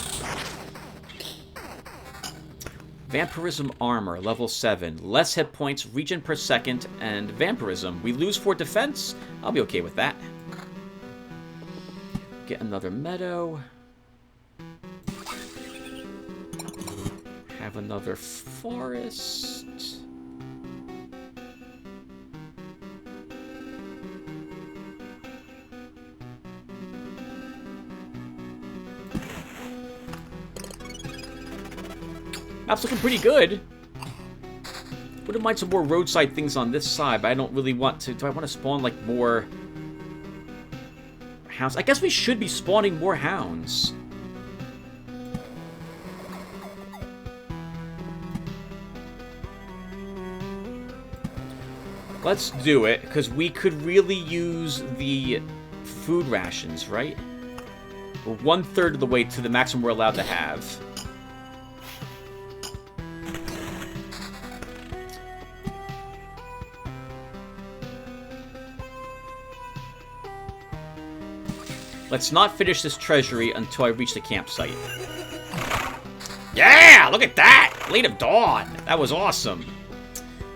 Vampirism armor, level 7. Less hit points, regen per second, and vampirism. We lose 4 defense. I'll be okay with that. Get another meadow. Have another forest. Map's looking pretty good. Wouldn't mind some more roadside things on this side, but I don't really want to. Do I want to spawn like more hounds? I guess we should be spawning more hounds. Let's do it, because we could really use the food rations, right? We're 1/3 of the way to the maximum we're allowed to have. Let's not finish this treasury until I reach the campsite. Yeah! Look at that! Blade of Dawn! That was awesome.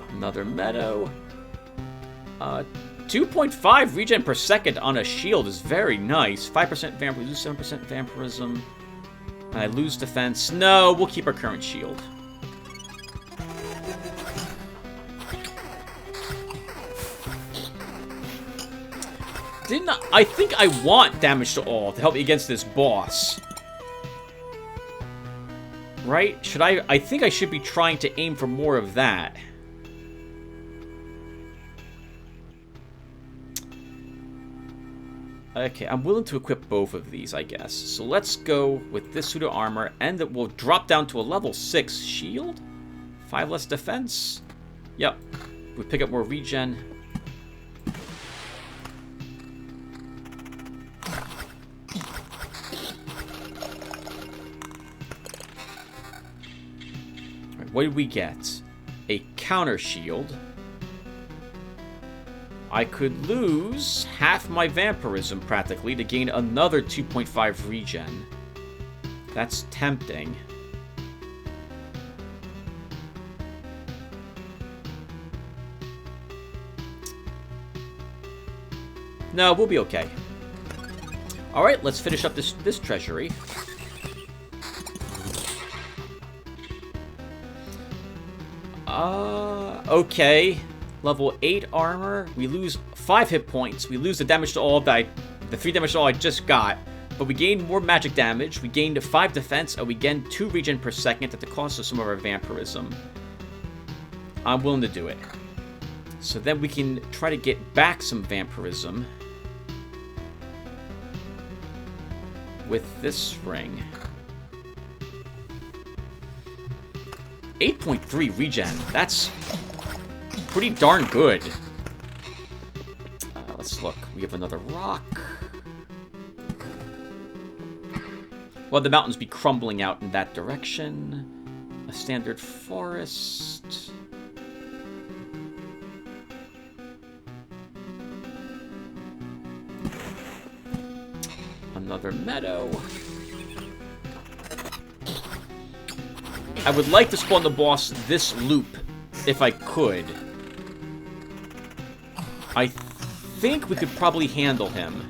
Another meadow. 2.5 regen per second on a shield is very nice. 5% vampirism, lose 7% vampirism. And I lose defense. No, we'll keep our current shield. I think I want damage to all to help me against this boss. Right? I think I should be trying to aim for more of that. Okay, I'm willing to equip both of these, I guess. So let's go with this suit of armor, and it will drop down to a level 6 shield. 5 less defense. Yep. We pick up more regen. Alright, what did we get? A counter shield. I could lose half my vampirism, practically, to gain another 2.5 regen. That's tempting. No, we'll be okay. Alright, let's finish up this treasury. Okay. Level 8 armor. We lose 5 hit points. We lose the damage to all the 3 damage to all I just got. But we gain more magic damage. We gained 5 defense, and we gain 2 regen per second at the cost of some of our vampirism. I'm willing to do it. So then we can try to get back some vampirism with this ring. 8.3 regen. That's pretty darn good. Let's look. We have another rock. Well, the mountains be crumbling out in that direction. A standard forest. Another meadow. I would like to spawn the boss this loop if I could. I think we could probably handle him.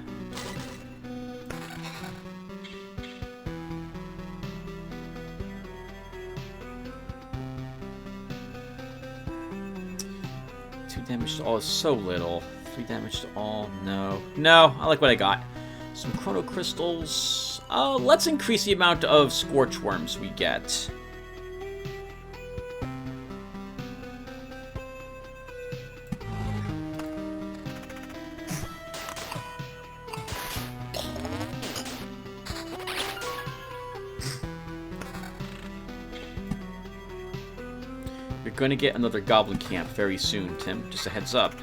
Damage to all is so little. 3 damage to all. No. No, I like what I got. Some chrono crystals. Let's increase the amount of scorch worms we get. Going to get another goblin camp very soon, Tim. Just a heads up.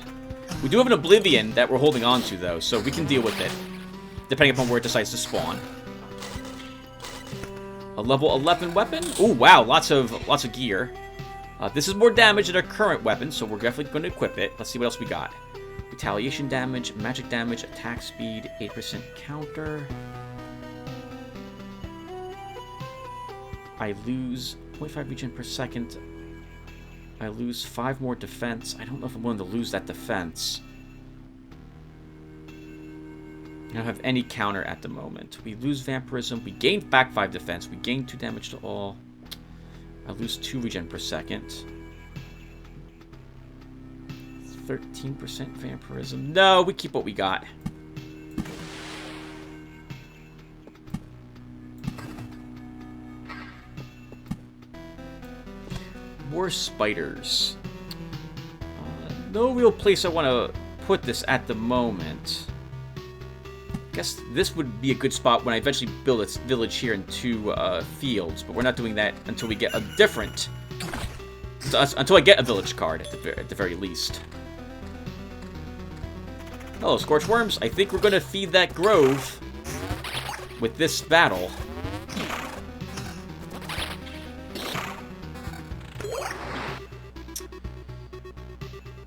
We do have an Oblivion that we're holding on to, though, so we can deal with it, depending upon where it decides to spawn. A level 11 weapon? Oh, wow, lots of gear. This is more damage than our current weapon, so we're definitely going to equip it. Let's see what else we got. Retaliation damage, magic damage, attack speed, 8% counter. I lose 0.5 regen per second. I lose 5 more defense. I don't know if I'm willing to lose that defense. I don't have any counter at the moment. We lose vampirism. We gain back 5 defense. We gain 2 damage to all. I lose 2 regen per second. 13% vampirism. No, we keep what we got. More spiders. No real place I want to put this at the moment. Guess this would be a good spot when I eventually build a village here in 2 fields, but we're not doing that until we get a different... until I get a village card, at the very least. Hello, Scorch Worms. I think we're going to feed that grove with this battle.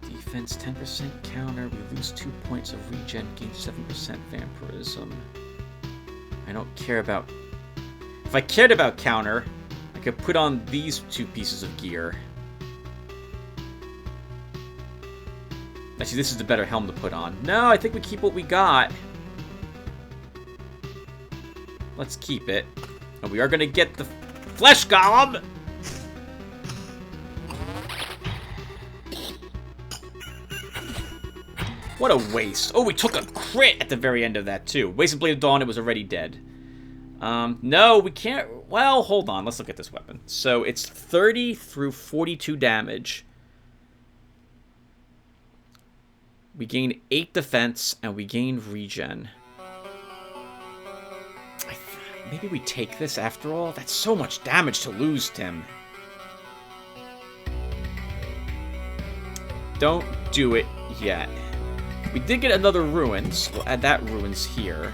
Defense 10% counter. We lose 2 points of regen, gain 7% vampirism. I don't care about... If I cared about counter, I could put on these 2 pieces of gear. Actually, this is the better helm to put on. No, I think we keep what we got. Let's keep it. And we are going to get the flesh golem! What a waste. Oh, we took a crit at the very end of that, too. Wasted Blade of Dawn, it was already dead. No, we can't... Well, hold on. Let's look at this weapon. So, it's 30 through 42 damage. We gain 8 defense, and we gain regen. Maybe we take this after all? That's so much damage to lose, Tim. Don't do it yet. We did get another ruins. We'll add that ruins here.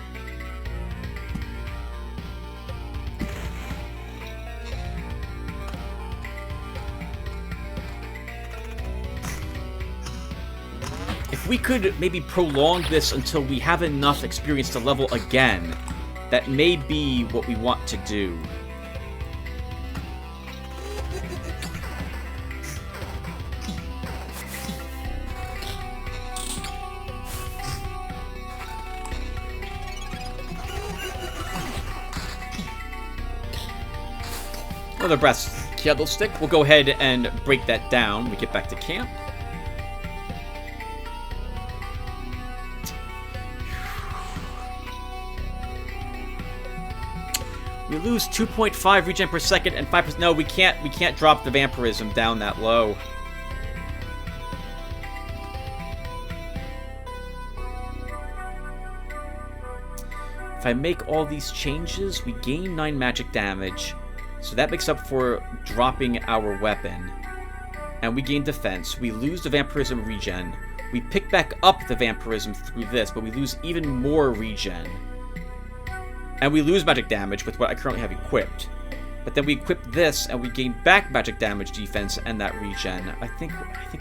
If we could maybe prolong this until we have enough experience to level again, that may be what we want to do. Another brass candlestick. We'll go ahead and break that down when we get back to camp. We lose 2.5 regen per second and 5%. No, we can't drop the vampirism down that low. If I make all these changes, we gain 9 magic damage. So that makes up for dropping our weapon. And we gain defense. We lose the vampirism regen. We pick back up the vampirism through this, but we lose even more regen. And we lose magic damage with what I currently have equipped. But then we equip this, and we gain back magic damage, defense, and that regen. I think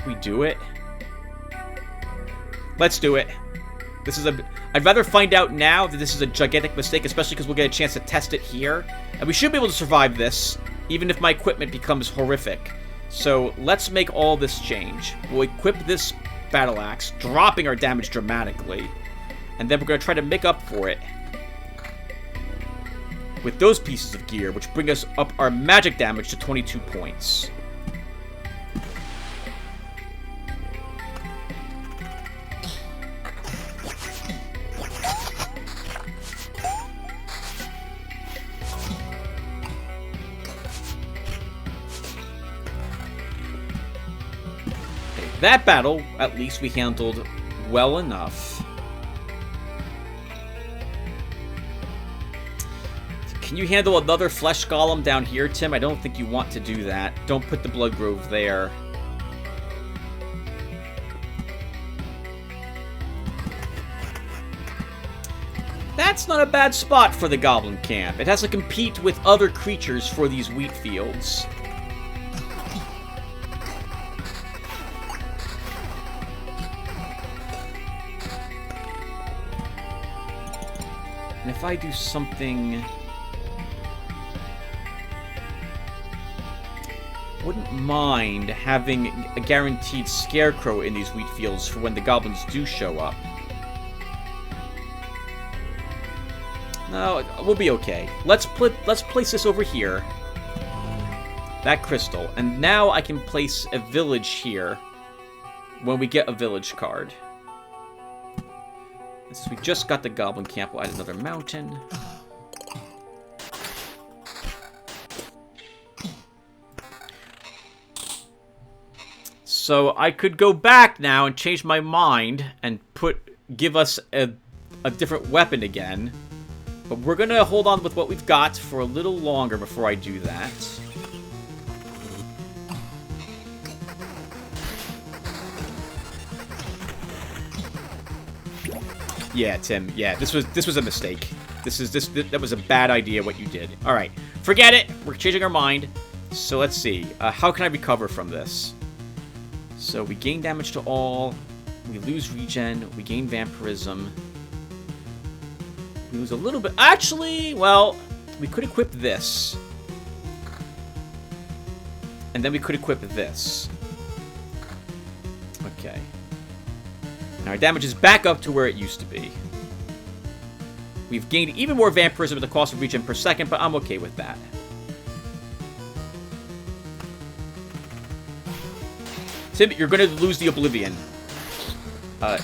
we do it. Let's do it. I'd rather find out now that this is a gigantic mistake, especially because we'll get a chance to test it here. And we should be able to survive this, even if my equipment becomes horrific. So let's make all this change. We'll equip this battle axe, dropping our damage dramatically. And then we're going to try to make up for it with those pieces of gear, which bring us up our magic damage to 22 points. That battle, at least we handled well enough. Can you handle another flesh golem down here, Tim? I don't think you want to do that. Don't put the blood grove there. That's not a bad spot for the goblin camp. It has to compete with other creatures for these wheat fields. And if I do something... wouldn't mind having a guaranteed scarecrow in these wheat fields for when the goblins do show up. No, we'll be okay. Let's place this over here. That crystal. And now I can place a village here when we get a village card. Since we just got the goblin camp, we'll add another mountain. So I could go back now and change my mind and give us a different weapon again. But we're going to hold on with what we've got for a little longer before I do that. Yeah, Tim. Yeah, this was a mistake. That was a bad idea what you did. All right, forget it. We're changing our mind. So let's see. How can I recover from this? So we gain damage to all. We lose regen. We gain vampirism. We lose a little bit. Actually, well, we could equip this. And then we could equip this. Okay. Now our damage is back up to where it used to be. We've gained even more vampirism at the cost of regen per second, but I'm okay with that. Tim, you're going to lose the Oblivion.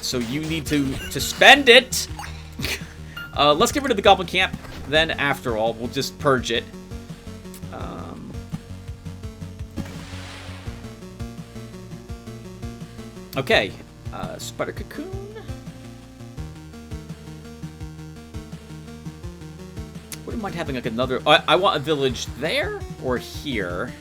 So you need to spend it. Let's get rid of the Goblin Camp. Then, after all, we'll just purge it. Okay. Spider Cocoon. Wouldn't mind having like another... I want a village there or here.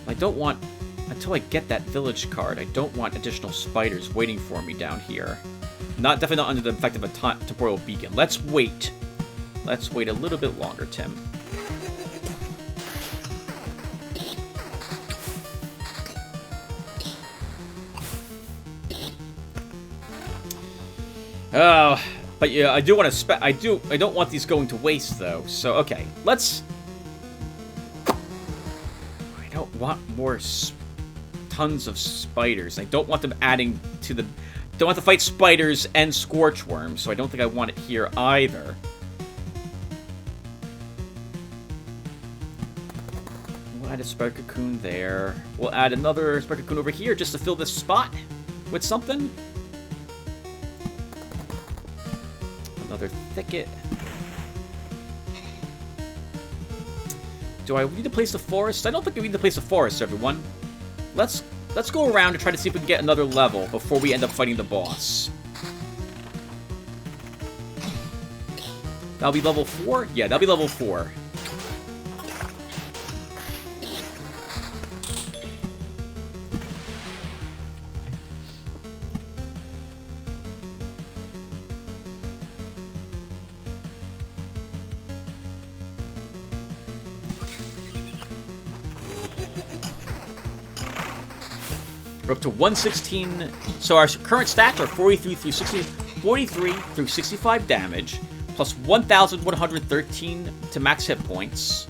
I don't want... Until I get that village card, I don't want additional spiders waiting for me down here. Definitely not under the effect of a temporal beacon. Let's wait. Let's wait a little bit longer, Tim. Oh, but yeah, I do want to I don't want these going to waste though. So okay, let's. I don't want more tons of spiders. I don't want them adding to the. Don't want to fight spiders and scorch worms, so I don't think I want it here either. We'll add a spider cocoon there. We'll add another spider cocoon over here just to fill this spot with something. Another thicket. Do I need to place the forest? I don't think we need to place the forest, everyone. Let's go around and try to see if we can get another level before we end up fighting the boss. That'll be level 4? Yeah, that'll be level 4. We're up to 116. So our current stats are 43 through 65 damage, plus 1,113 to max hit points.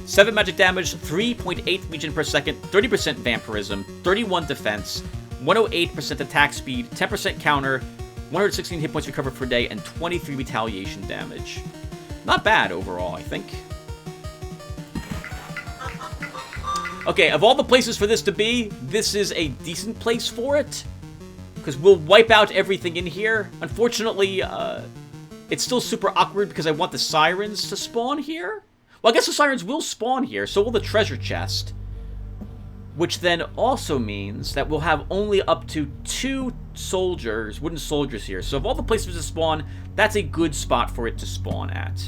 7 magic damage, 3.8 regen per second, 30% vampirism, 31 defense, 108% attack speed, 10% counter, 116 hit points recovered per day, and 23 retaliation damage. Not bad overall, I think. Okay, of all the places for this to be, this is a decent place for it. Because we'll wipe out everything in here. Unfortunately, it's still super awkward because I want the sirens to spawn here. Well, I guess the sirens will spawn here, so will the treasure chest. Which then also means that we'll have only up to 2 soldiers, wooden soldiers here. So of all the places to spawn, that's a good spot for it to spawn at.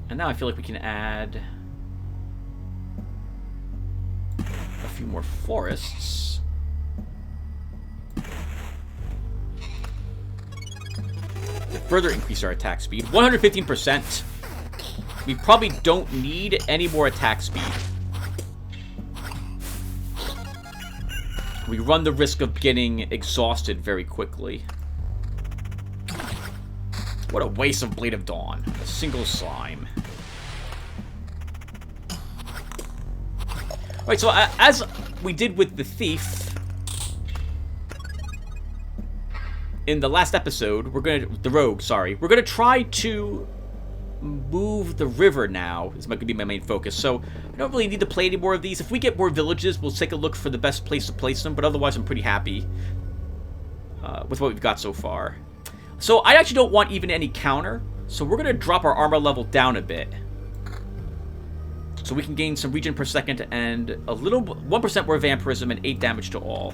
And now I feel like we can add a few more forests. To further increase our attack speed. 115%. We probably don't need any more attack speed. We run the risk of getting exhausted very quickly. What a waste of Blade of Dawn. A single slime. Alright, so as we did with the Thief in the last episode, the Rogue, sorry. We're gonna try to move the river now. This might be my main focus. So I don't really need to play any more of these. If we get more villages, we'll take a look for the best place to place them. But otherwise, I'm pretty happy with what we've got so far. So I actually don't want even any counter. So we're going to drop our armor level down a bit. So we can gain some regen per second and a little 1% more vampirism and 8 damage to all.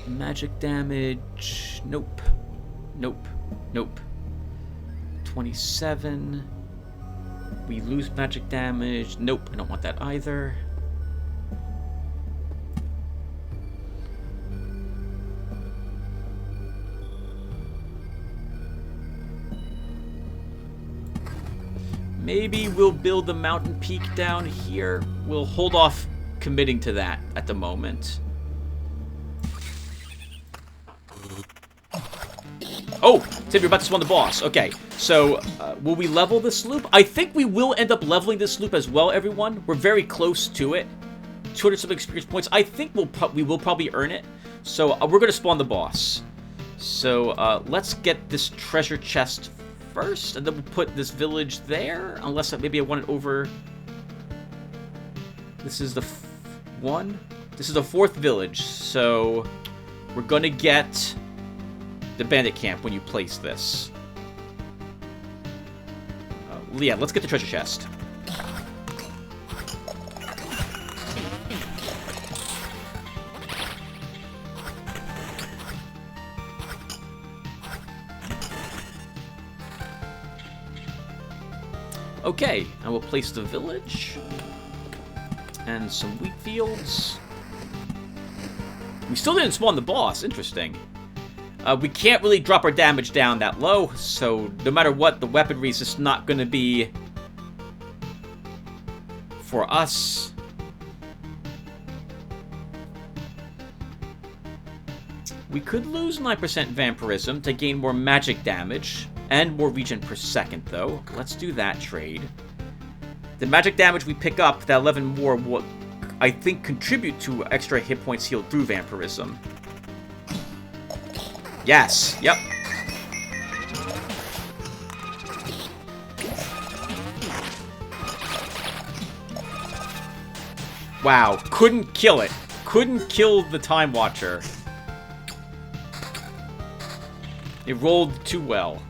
Magic damage. Nope. Nope. Nope. 27. We lose magic damage. Nope, I don't want that either. Maybe we'll build the mountain peak down here. We'll hold off committing to that at the moment. Oh, Tim, you're about to spawn the boss. Okay, so will we level this loop? I think we will end up leveling this loop as well, everyone. We're very close to it. 200 something experience points. I think we will probably earn it. So we're going to spawn the boss. So let's get this treasure chest first, and then we'll put this village there. Unless maybe I want it over. This is the one. This is the 4th village. So we're gonna get the bandit camp when you place this. Yeah, let's get the treasure chest. Okay, I will place the village and some wheat fields. We still didn't spawn the boss. Interesting. We can't really drop our damage down that low, so no matter what, the weaponry is just not going to be for us. We could lose 9% vampirism to gain more magic damage and more regen per second, though. Let's do that trade. The magic damage we pick up, that 11 more, will, I think, contribute to extra hit points healed through vampirism. Yes, yep. Wow, couldn't kill it. Couldn't kill the Time Watcher. It rolled too well.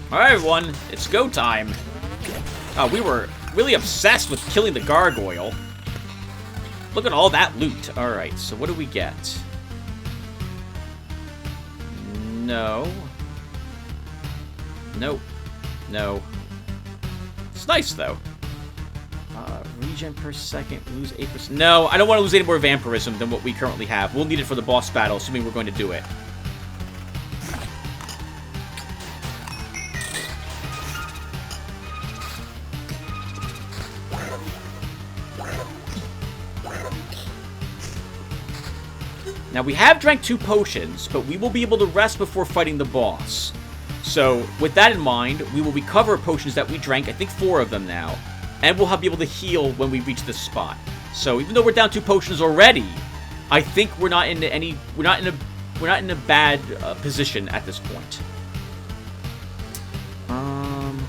Alright, everyone, it's go time. Oh, we were really obsessed with killing the gargoyle. Look at all that loot. Alright, so what do we get? No. Nope. No. It's nice, though. Regen per second, lose 8%. No, I don't want to lose any more vampirism than what we currently have. We'll need it for the boss battle, assuming we're going to do it. Now, we have drank 2 potions, but we will be able to rest before fighting the boss. So, with that in mind, we will recover potions that we drank, I think 4 of them now, and we'll be able to heal when we reach this spot. So, even though we're down 2 potions already, I think we're not in a bad position at this point.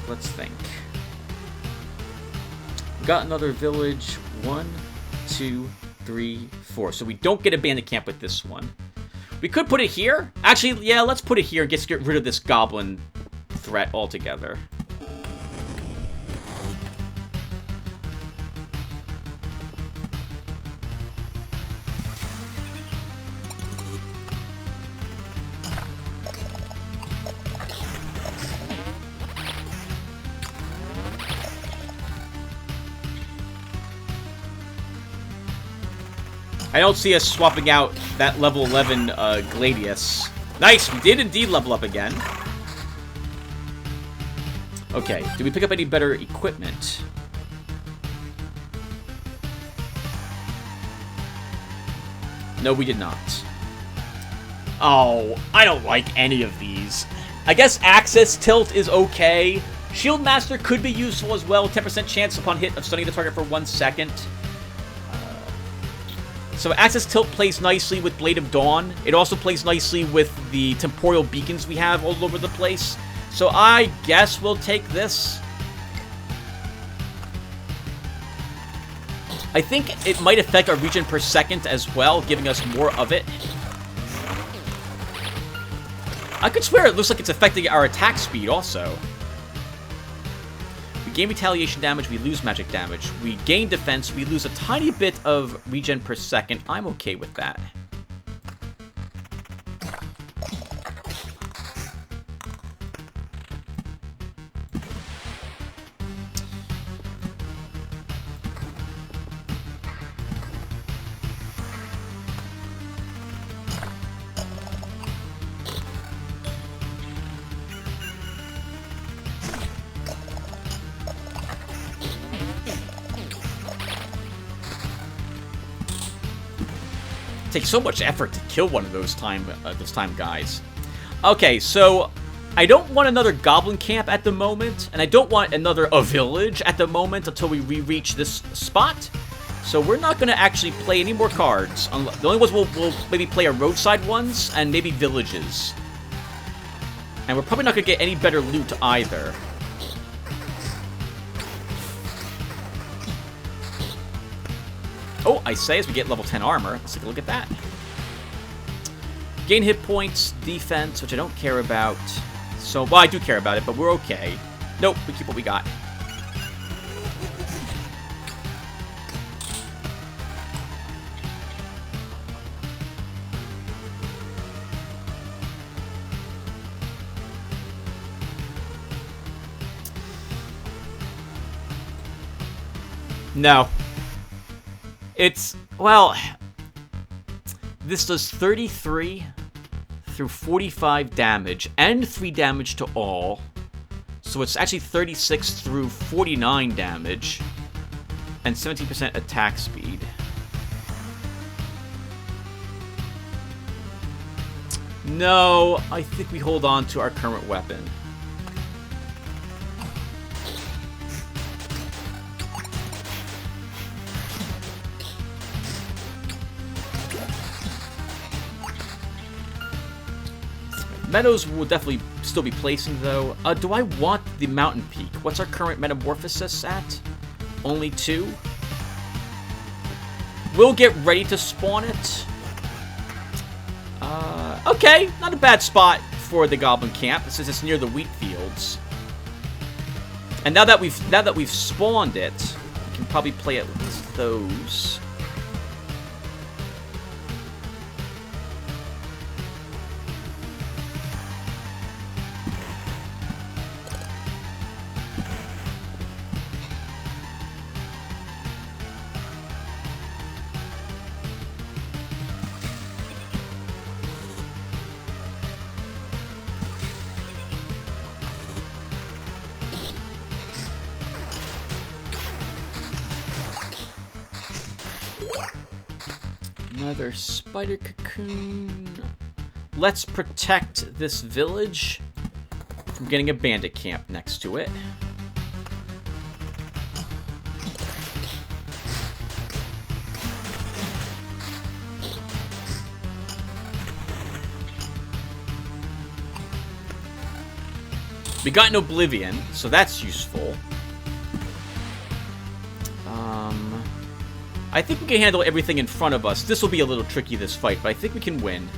Let's think. We got another village. 1, 2, 3, 4. So we don't get a bandit camp with this one. We could put it here. Actually, yeah, let's put it here and get rid of this goblin threat altogether. I don't see us swapping out that level 11 Gladius. Nice, we did indeed level up again. Okay, did we pick up any better equipment? No, we did not. Oh, I don't like any of these. I guess Access Tilt is okay. Shield Master could be useful as well. 10% chance upon hit of stunning the target for 1 second. So Access Tilt plays nicely with Blade of Dawn. It also plays nicely with the temporal beacons we have all over the place. So I guess we'll take this. I think it might affect our regen per second as well, giving us more of it. I could swear it looks like it's affecting our attack speed also. We gain retaliation damage, we lose magic damage. We gain defense, we lose a tiny bit of regen per second. I'm okay with that. Takes so much effort to kill one of those time guys. Okay, so I don't want another goblin camp at the moment, and I don't want another village at the moment until we re-reach this spot. So we're not going to actually play any more cards. The only ones we'll maybe play are roadside ones and maybe villages. And we're probably not going to get any better loot either. Oh, I say as we get level 10 armor. Let's take a look at that. Gain hit points, defense, which I don't care about. So, well, I do care about it, but we're okay. Nope, we keep what we got. No. It's, well, this does 33 through 45 damage and 3 damage to all. So it's actually 36 through 49 damage and 17% attack speed. No, I think we hold on to our current weapon. Meadows will definitely still be placing, though. Do I want the mountain peak? What's our current metamorphosis at? Only 2? We'll get ready to spawn it. Okay, not a bad spot for the goblin camp, since it's near the wheat fields. And now that we've spawned it, we can probably play it with those. Another spider cocoon. Let's protect this village from getting a bandit camp next to it. We got an Oblivion, so that's useful. I think we can handle everything in front of us. This will be a little tricky, this fight, but I think we can win.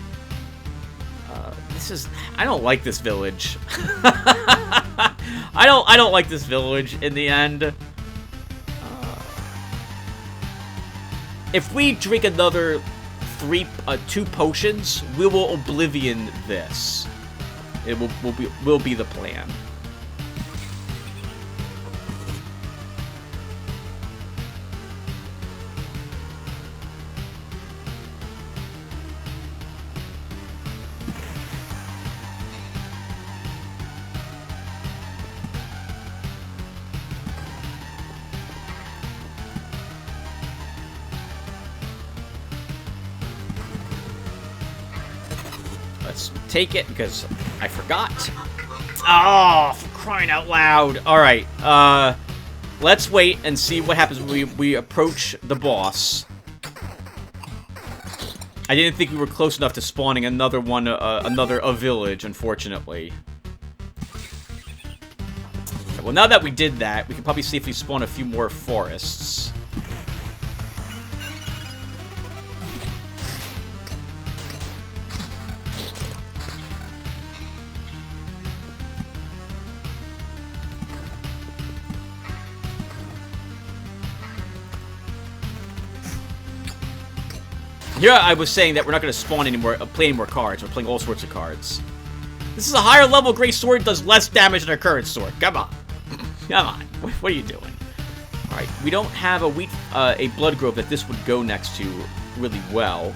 I don't like this village. I don't like this village in the end. If we drink another 2 potions, we will Oblivion this. It will be the plan. Let's take it because I forgot. Oh, for crying out loud. Alright, let's wait and see what happens when we approach the boss. I didn't think we were close enough to spawning another village, unfortunately. Okay, well, now that we did that, we can probably safely spawn a few more forests. Here I was saying that we're not going to spawn anymore, play any more cards. We're playing all sorts of cards. This is a higher level Grey Sword, does less damage than our current sword. Come on. Come on. What are you doing? Alright, we don't have a Blood Grove that this would go next to really well.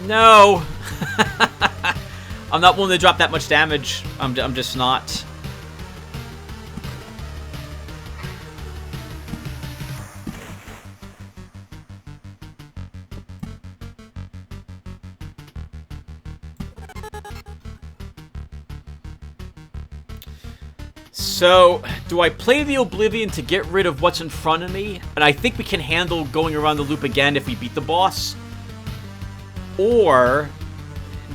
No! I'm not willing to drop that much damage. I'm just not. So, do I play the Oblivion to get rid of what's in front of me? And I think we can handle going around the loop again if we beat the boss. Or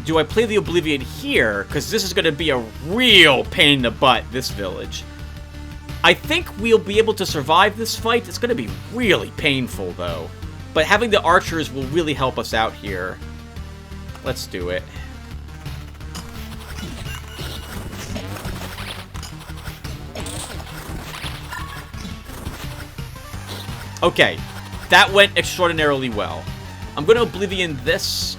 do I play the Oblivion here? Because this is going to be a real pain in the butt, this village. I think we'll be able to survive this fight. It's going to be really painful, though. But having the archers will really help us out here. Let's do it. Okay, that went extraordinarily well. I'm going to Oblivion this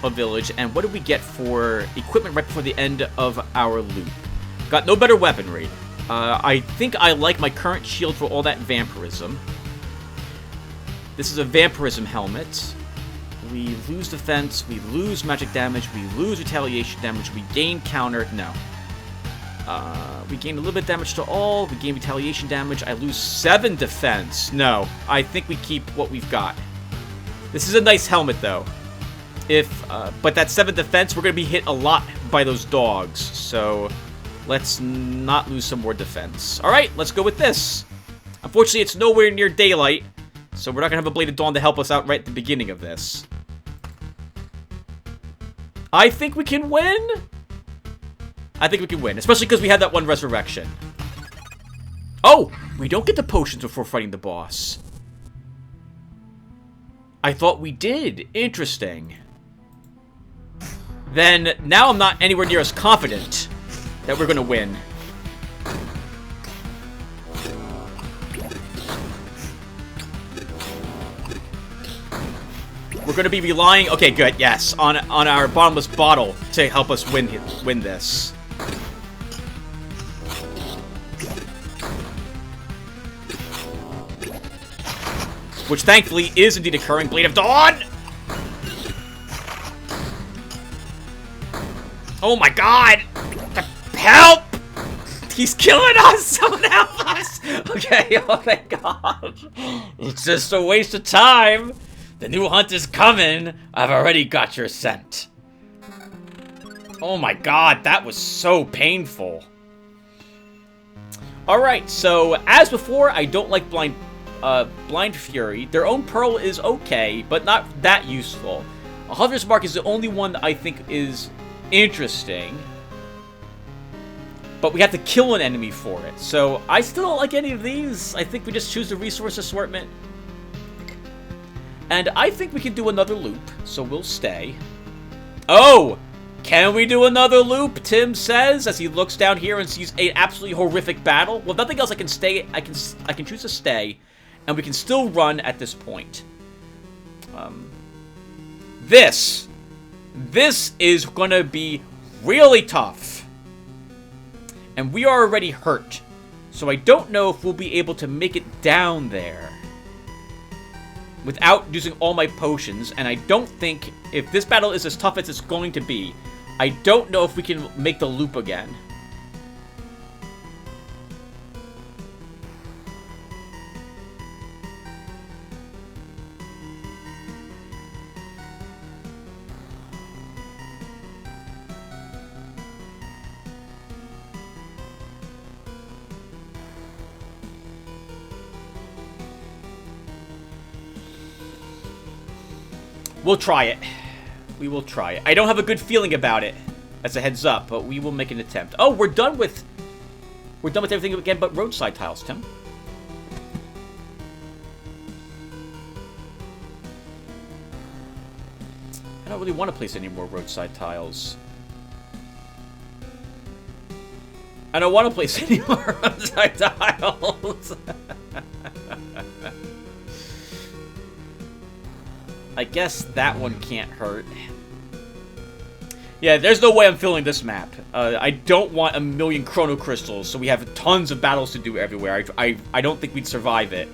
village, and what do we get for equipment right before the end of our loop? Got no better weaponry. I think I like my current shield for all that vampirism. This is a vampirism helmet. We lose defense, we lose magic damage, we lose retaliation damage, we gain counter. No. We gain a little bit of damage to all. We gain retaliation damage. I lose 7 defense. No, I think we keep what we've got. This is a nice helmet, though. But that 7 defense, we're going to be hit a lot by those dogs. So, let's not lose some more defense. Alright, let's go with this. Unfortunately, it's nowhere near daylight. So we're not going to have a Blade of Dawn to help us out right at the beginning of this. I think we can win. I think we can win, especially because we had that one resurrection. Oh, we don't get the potions before fighting the boss. I thought we did. Interesting. Then, now I'm not anywhere near as confident that we're going to win. We're going to be relying, okay, good, yes, on our bottomless bottle to help us win this. Which thankfully is indeed occurring. Blade of Dawn! Oh my god! Help! He's killing us! Someone help us! Okay, oh thank god. It's just a waste of time. The new hunt is coming. I've already got your scent. Oh my god, that was so painful. Alright, so as before, I don't like Blind Fury. Their own pearl is okay, but not that useful. A Hunter's Mark is the only one that I think is interesting. But we have to kill an enemy for it. So, I still don't like any of these. I think we just choose the resource assortment. And I think we can do another loop, so we'll stay. Oh! Can we do another loop, Tim says, as he looks down here and sees an absolutely horrific battle. Well, nothing else I can stay. I can choose to stay. And we can still run at this point. This is going to be really tough. And we are already hurt. So I don't know if we'll be able to make it down there without using all my potions. And I don't think, if this battle is as tough as it's going to be, I don't know if we can make the loop again. We'll try it. We will try it. I don't have a good feeling about it, as a heads up, but we will make an attempt. Oh, we're done with everything again but roadside tiles, Tim. I don't really want to place any more roadside tiles. I don't want to place any more roadside tiles. I guess that one can't hurt. Yeah, there's no way I'm filling this map. I don't want a million chrono crystals, so we have tons of battles to do everywhere. I don't think we'd survive it.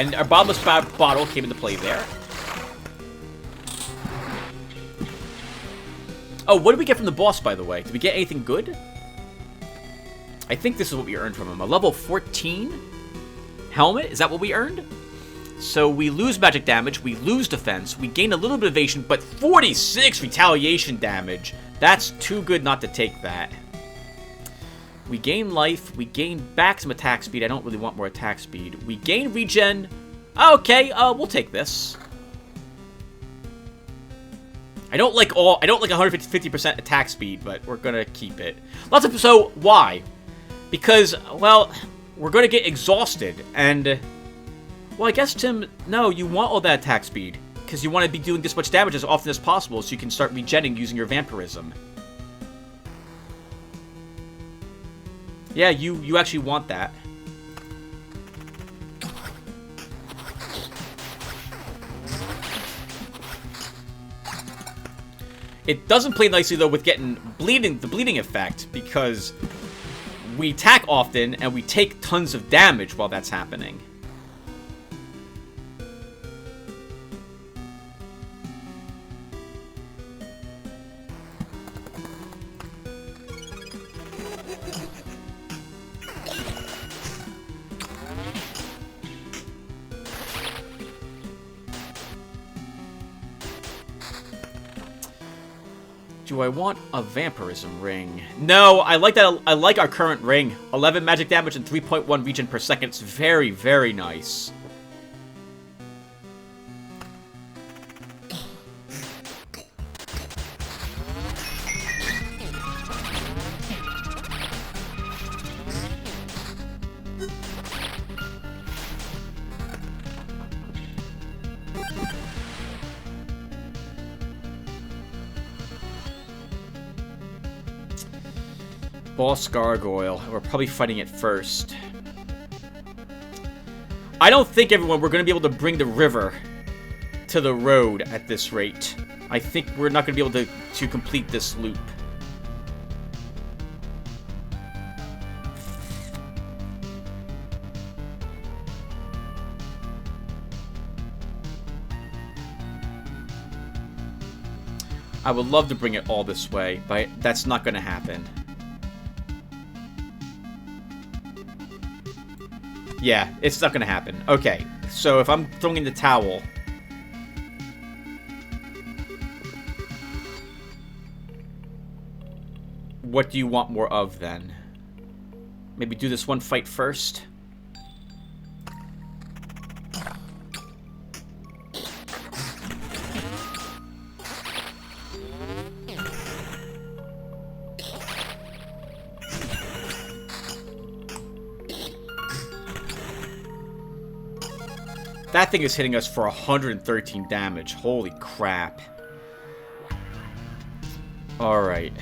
And our bottomless bottle came into play there. Oh, what did we get from the boss, by the way? Did we get anything good? I think this is what we earned from him. A level 14 helmet? Is that what we earned? So we lose magic damage, we lose defense, we gain a little bit of evasion, but 46 retaliation damage. That's too good not to take that. We gain life, we gain back some attack speed. I don't really want more attack speed. We gain regen. Okay, we'll take this. I don't like 150% attack speed, but we're gonna keep it. So why? Because, well, we're gonna get exhausted, and well, I guess, Tim, no, you want all that attack speed because you want to be doing this much damage as often as possible so you can start regenning using your vampirism. Yeah, you actually want that. It doesn't play nicely, though, with getting the bleeding effect, because we attack often and we take tons of damage while that's happening. Do I want a vampirism ring? No, I like that. I like our current ring. 11 magic damage and 3.1 regen per second. It's very, very nice. Boss Gargoyle. We're probably fighting it first. I don't think, everyone, we're going to be able to bring the river to the road at this rate. I think we're not going to be able to complete this loop. I would love to bring it all this way, but that's not going to happen. Yeah, it's not gonna happen. Okay, so if I'm throwing in the towel... What do you want more of, then? Maybe do this one fight first? That thing is hitting us for 113 damage. Holy crap. Alright.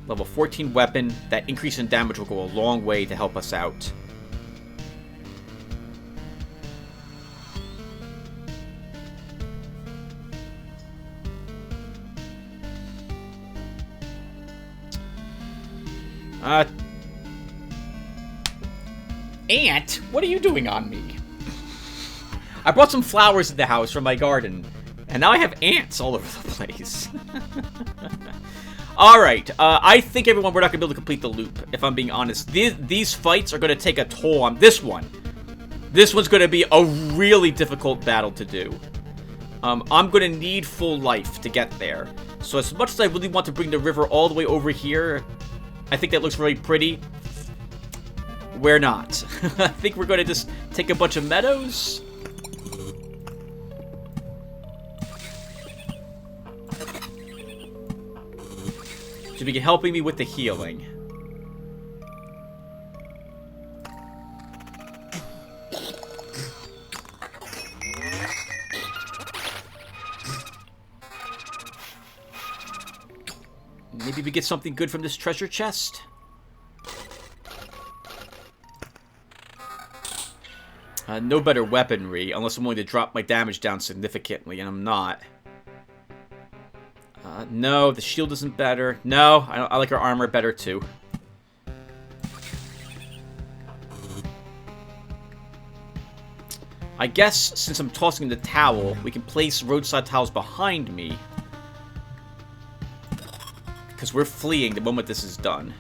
Level 14 weapon. That increase in damage will go a long way to help us out. Ant? What are you doing on me? I brought some flowers to the house from my garden, and now I have ants all over the place. Alright, I think, everyone, we're not going to be able to complete the loop, if I'm being honest. These fights are going to take a toll on this one. This one's going to be a really difficult battle to do. I'm going to need full life to get there. So as much as I really want to bring the river all the way over here, I think that looks really pretty. We're not. I think we're going to just take a bunch of meadows. To be helping me with the healing. Maybe we get something good from this treasure chest? No better weaponry, unless I'm willing to drop my damage down significantly, and I'm not. No, the shield isn't better. No, I like our armor better, too. I guess since I'm tossing the towel, we can place roadside towels behind me. Because we're fleeing the moment this is done.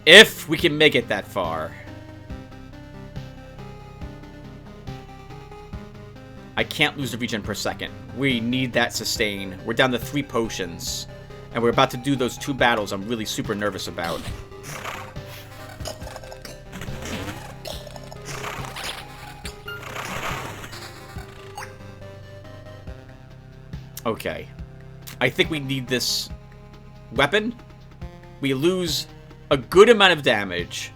If we can make it that far. I can't lose the regen per second. We need that sustain. We're down to 3 potions. And we're about to do those 2 battles I'm really super nervous about. Okay. I think we need this weapon. We lose a good amount of damage,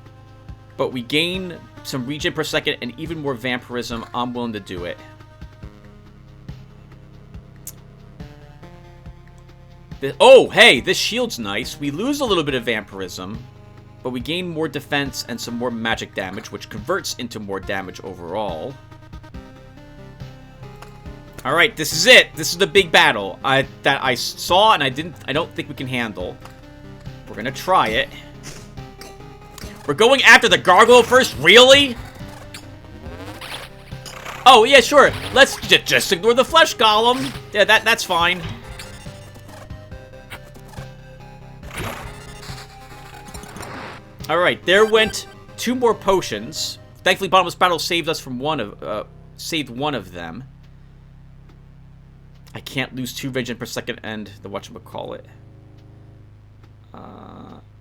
but we gain some regen per second and even more vampirism. I'm willing to do it. Oh, hey, this shield's nice. We lose a little bit of vampirism, but we gain more defense and some more magic damage, which converts into more damage overall. Alright, this is it. This is the big battle that I saw and I don't think we can handle. We're gonna try it. We're going after the gargoyle first? Really? Oh, yeah, sure. Let's just ignore the flesh golem. Yeah, that's fine. Alright, there went 2 more potions. Thankfully, Bottomless Battle saved us from saved one of them. I can't lose 2 regen per second and the whatchamacallit.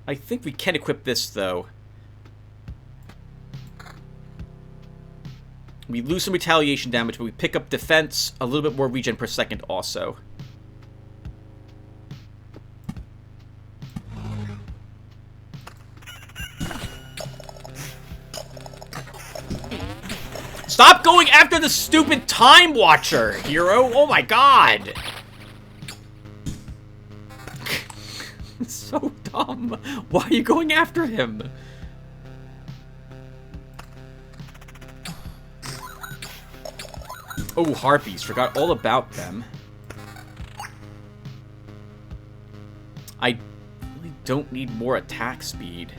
I think we can equip this, though. We lose some retaliation damage, but we pick up defense, a little bit more regen per second also. Stop going after the stupid Time Watcher, hero! Oh my god! It's so dumb. Why are you going after him? Oh, harpies. Forgot all about them. I really don't need more attack speed.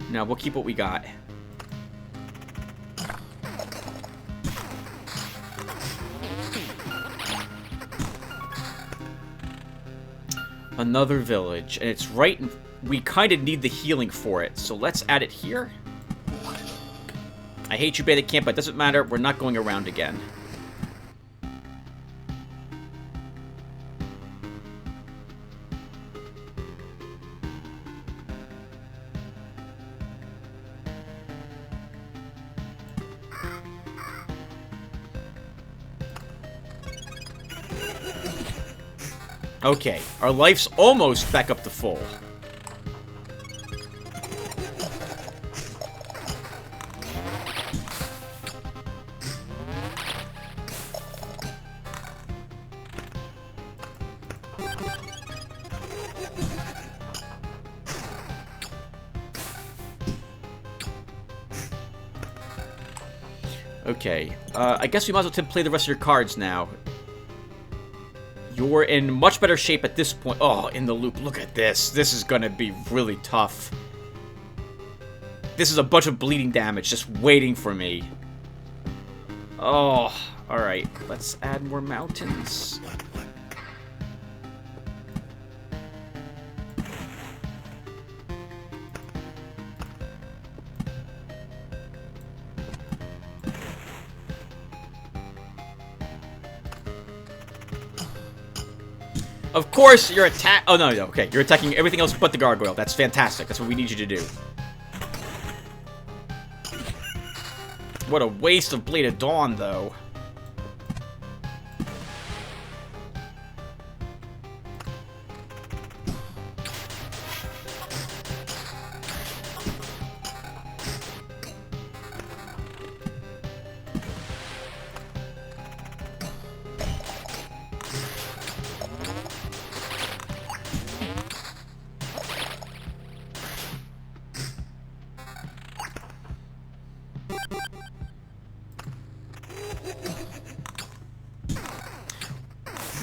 No, we'll keep what we got. Another village, and it's right in, we kind of need the healing for it, so let's add it here. I hate you, Bandit Camp, but it doesn't matter. We're not going around again. Okay, our life's almost back up to full. Okay, I guess we might as well play the rest of your cards now. You're in much better shape at this point. Oh, in the loop. Look at this. This is gonna be really tough. This is a bunch of bleeding damage just waiting for me. Oh, alright. Let's add more mountains. Of course, you're attack. Oh, no, okay. You're attacking everything else but the gargoyle. That's fantastic. That's what we need you to do. What a waste of Blade of Dawn, though.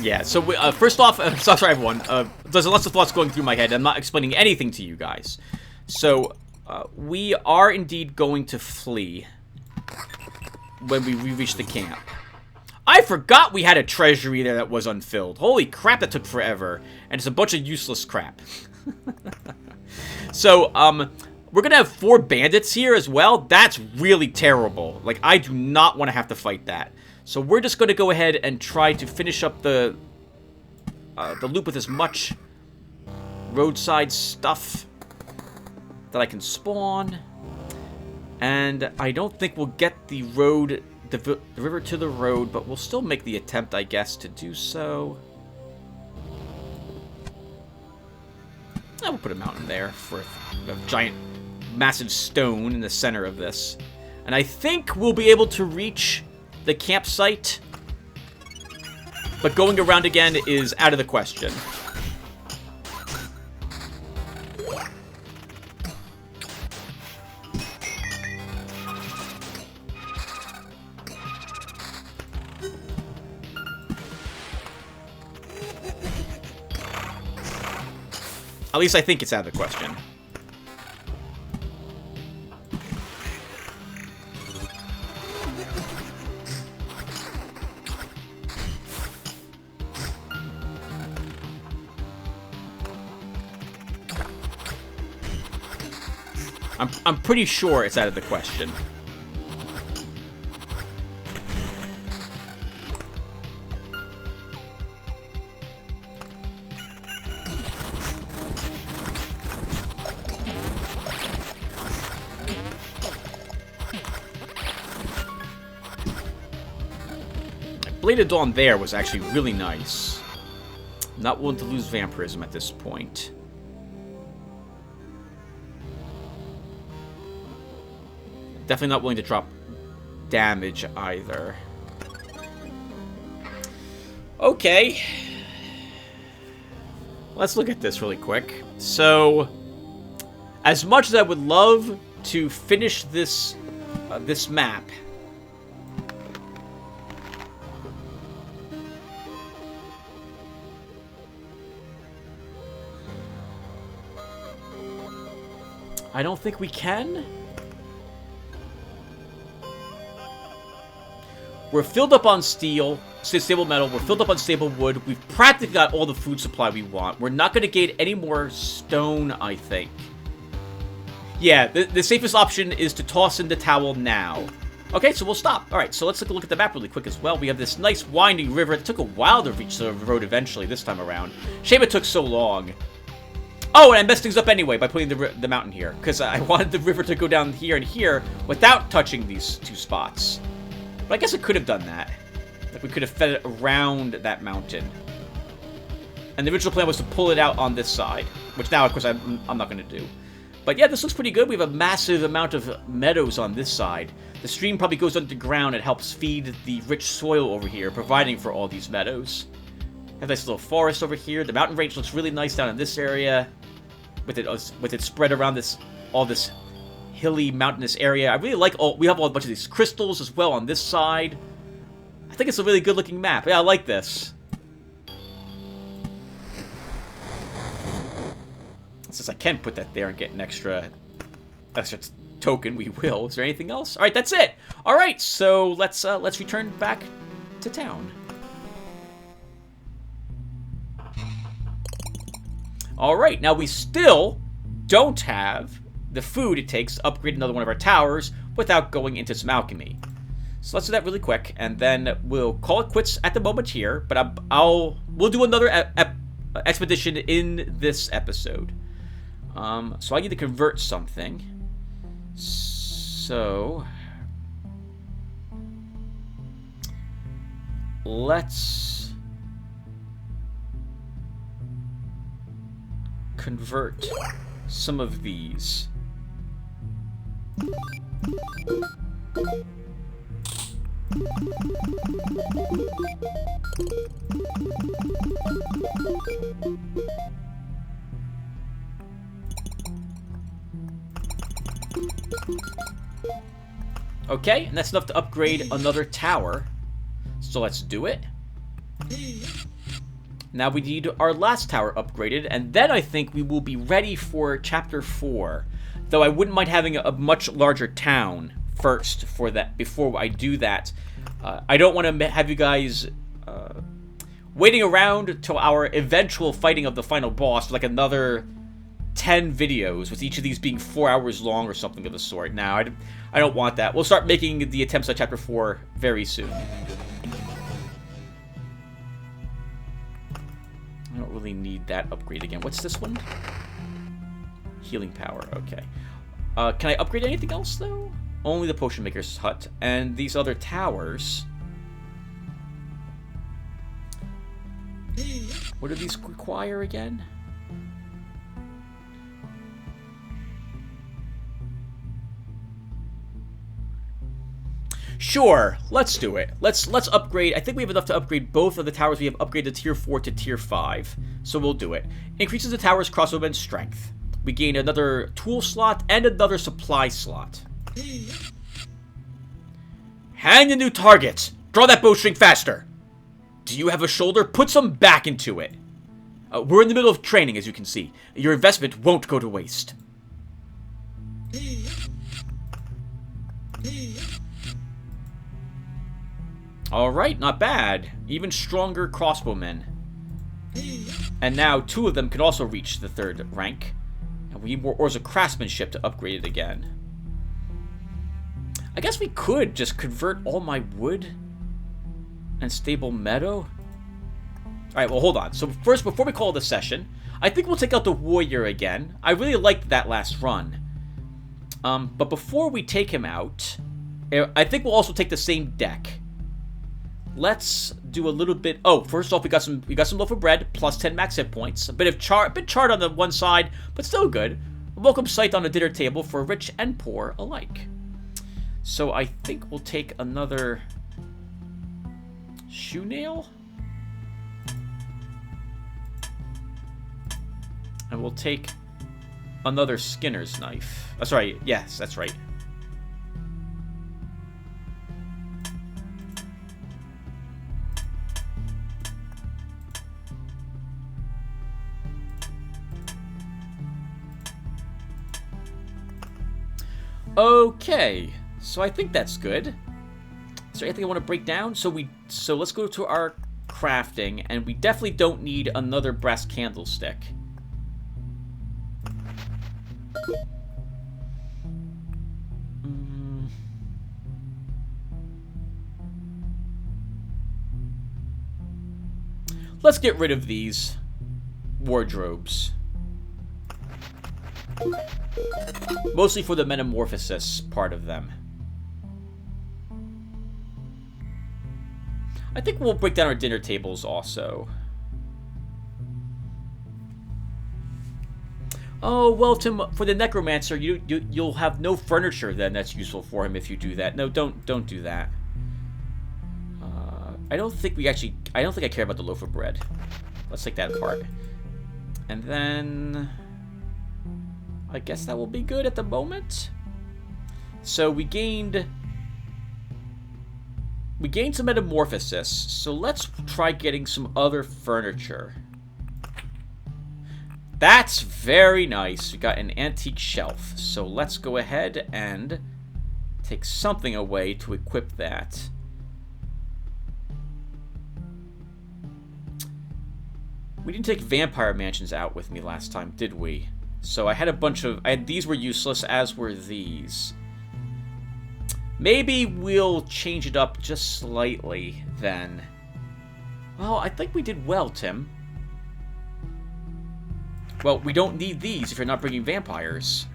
Yeah, so first off, sorry everyone, there's lots of thoughts going through my head. I'm not explaining anything to you guys. So, we are indeed going to flee when we reach the camp. I forgot we had a treasury there that was unfilled. Holy crap, that took forever. And it's a bunch of useless crap. So, we're gonna have 4 bandits here as well. That's really terrible. Like, I do not want to have to fight that. So we're just gonna go ahead and try to finish up the loop with as much roadside stuff that I can spawn. And I don't think we'll get the road, the river to the road, but we'll still make the attempt, I guess, to do so. And we'll put a mountain there for a giant, massive stone in the center of this. And I think we'll be able to reach the campsite, but going around again is out of the question. At least I think it's out of the question. I'm pretty sure it's out of the question. Blade of Dawn there was actually really nice. Not willing to lose vampirism at this point. Definitely not willing to drop damage either. Okay. Let's look at this really quick. So, as much as I would love to finish this this map, I don't think we can. We're filled up on steel, stable metal. We're filled up on stable wood. We've practically got all the food supply we want. We're not going to get any more stone, I think. Yeah, the safest option is to toss in the towel now. Okay, so we'll stop. All right, so let's take a look at the map really quick as well. We have this nice winding river. It took a while to reach the road eventually this time around. Shame it took so long. Oh, and I messed things up anyway by putting the mountain here, because I wanted the river to go down here and here without touching these 2 spots. But I guess I could have done that. Like, we could have fed it around that mountain. And the original plan was to pull it out on this side, which now, of course, I'm not going to do. But yeah, this looks pretty good. We have a massive amount of meadows on this side. The stream probably goes underground. It helps feed the rich soil over here, providing for all these meadows. Have a nice little forest over here. The mountain range looks really nice down in this area, with it spread around all this hilly mountainous area. I really like we have a bunch of these crystals as well on this side. I think it's a really good looking map. Yeah, I like this. Since I can put that there and get an extra token, we will. Is there anything else? All right, that's it. All right, so let's return back to town. All right, now we still don't have the food it takes to upgrade another one of our towers without going into some alchemy. So let's do that really quick, and then we'll call it quits at the moment here. But we'll do another expedition in this episode. So I need to convert something. So let's convert some of these. Okay, and that's enough to upgrade another tower. So let's do it. Now we need our last tower upgraded, and then I think we will be ready for Chapter 4. Though I wouldn't mind having a much larger town first for that, before I do that. I don't want to have you guys waiting around till our eventual fighting of the final boss for like another 10 videos, with each of these being 4 hours long or something of the sort. Now, I don't want that. We'll start making the attempts at Chapter 4 very soon. I don't really need that upgrade again. What's this one? Healing power, okay. Can I upgrade anything else, though? Only the Potion Maker's Hut. And these other towers... What do these require again? Sure, let's do it. Let's upgrade. I think we have enough to upgrade both of the towers we have upgraded Tier 4 to Tier 5. So we'll do it. Increases the tower's crossbowman's strength. We gain another tool slot and another supply slot. Hang the new targets. Draw that bowstring faster. Do you have a shoulder? Put some back into it. We're in the middle of training, as you can see. Your investment won't go to waste. Alright, not bad. Even stronger crossbowmen. And now 2 of them can also reach the 3rd rank. And we need more Ores of Craftsmanship to upgrade it again. I guess we could just convert all my wood and stable meadow. Alright, well, hold on. So first, before we call it a session, I think we'll take out the warrior again. I really liked that last run. But before we take him out, I think we'll also take the same deck. Let's do a little bit. Oh, first off, we got some loaf of bread, plus 10 max hit points. A bit charred on the one side, but still good. A welcome sight on the dinner table for rich and poor alike. So I think we'll take another shoe nail. And we'll take another Skinner's knife. Oh, sorry, yes, that's right. Okay, so I think that's good. Is there anything I want to break down? So let's go to our crafting, and we definitely don't need another brass candlestick. Let's get rid of these wardrobes. Mostly for the metamorphosis part of them. I think we'll break down our dinner tables also. Oh, well, Tim, for the necromancer, you'll have no furniture then that's useful for him if you do that. No, don't do that. I don't think I care about the loaf of bread. Let's take that apart. And then I guess that will be good at the moment. So we gained some metamorphosis. So let's try getting some other furniture. That's very nice. We got an antique shelf. So let's go ahead and take something away to equip that. We didn't take vampire mansions out with me last time, did we? So I had a bunch of... these were useless, as were these. Maybe we'll change it up just slightly, then. Well, I think we did well, Tim. Well, we don't need these if you're not bringing vampires.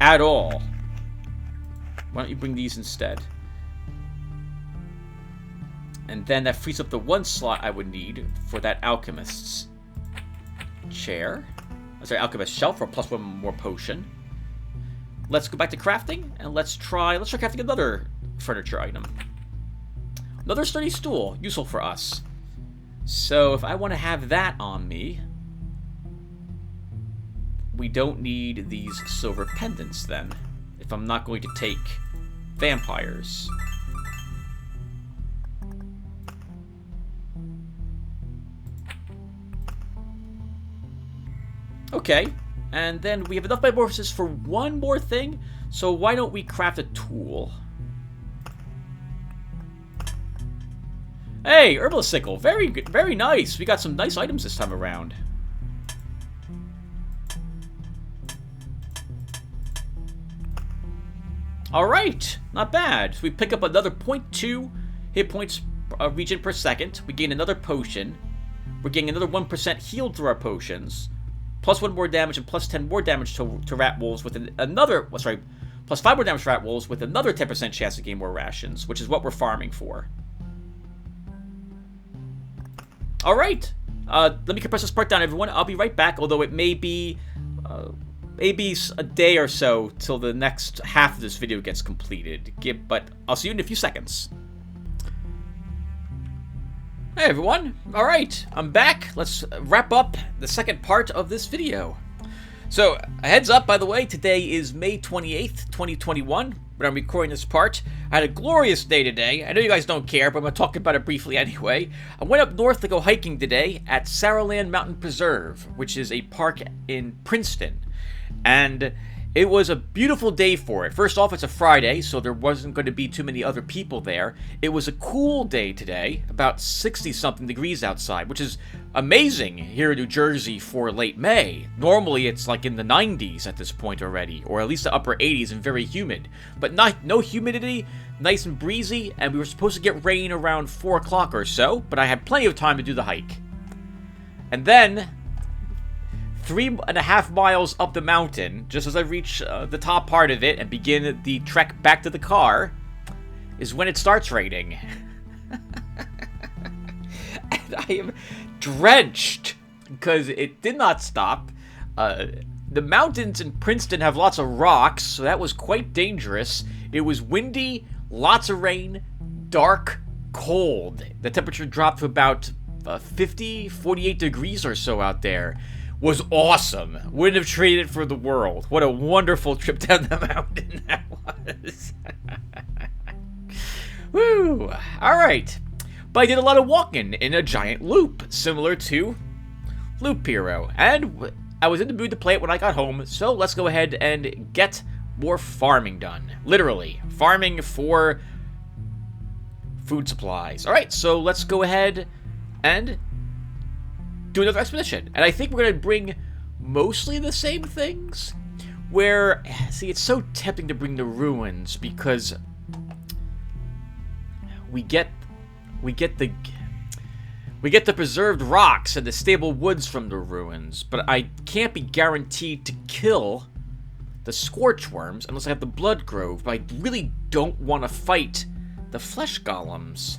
At all. Why don't you bring these instead? And then that frees up the one slot I would need for that alchemist's chair. Sorry, alchemist shelf for +1 more potion. Let's go back to crafting and let's try crafting another furniture item. Another sturdy stool, useful for us. So if I want to have that on me, we don't need these silver pendants then. If I'm not going to take vampires. Okay, and then we have enough metamorphosis for one more thing, so why don't we craft a tool? Hey, herbalist sickle, very good, very nice. We got some nice items this time around. Alright, not bad. So we pick up another 0.2 hit points regen per second. We gain another potion. We're getting another 1% healed through our potions. Plus 1 more damage and plus 10 more damage to rat wolves with another... sorry, plus 5 more damage to rat wolves with another 10% chance to gain more rations, which is what we're farming for. Alright, let me compress this part down, everyone. I'll be right back, although it may be... maybe a day or so till the next half of this video gets completed. But I'll see you in a few seconds. Hey everyone, alright, I'm back. Let's wrap up the second part of this video. So, a heads up, by the way, today is May 28th, 2021, when I'm recording this part. I had a glorious day today. I know you guys don't care, but I'm going to talk about it briefly anyway. I went up north to go hiking today at Saraland Mountain Preserve, which is a park in Princeton. And it was a beautiful day for it. First off, it's a Friday, so there wasn't going to be too many other people there. It was a cool day today, about 60-something degrees outside, which is amazing here in New Jersey for late May. Normally, it's like in the 90s at this point already, or at least the upper 80s and very humid. But no humidity, nice and breezy, and we were supposed to get rain around 4 o'clock or so, but I had plenty of time to do the hike. And then... 3.5 miles up the mountain, just as I reach the top part of it and begin the trek back to the car, is when it starts raining. And I am drenched because it did not stop. The mountains in Princeton have lots of rocks, so that was quite dangerous. It was windy, lots of rain, dark, cold. The temperature dropped to about 48 degrees or so out there. Was awesome. Wouldn't have traded it for the world. What a wonderful trip down the mountain that was. Woo! Alright. But I did a lot of walking in a giant loop, similar to Loop Hero. And I was in the mood to play it when I got home, so let's go ahead and get more farming done. Literally. Farming for food supplies. Alright, so let's go ahead and do another expedition. And I think we're going to bring mostly the same things. Where, see, it's so tempting to bring the ruins because we get the preserved rocks and the stable woods from the ruins, but I can't be guaranteed to kill the scorch worms unless I have the blood grove. But I really don't want to fight the flesh golems.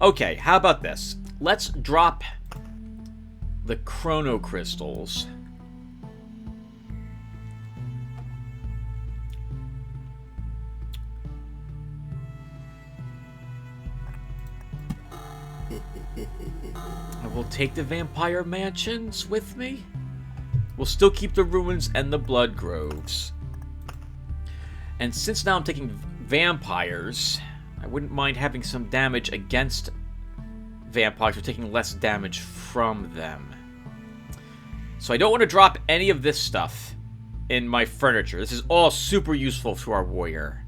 Okay, how about this? Let's drop the chrono crystals. I will take the vampire mansions with me. We'll still keep the ruins and the blood groves. And since now I'm taking vampires, I wouldn't mind having some damage against vampires or taking less damage from them. So I don't want to drop any of this stuff in my furniture. This is all super useful to our warrior.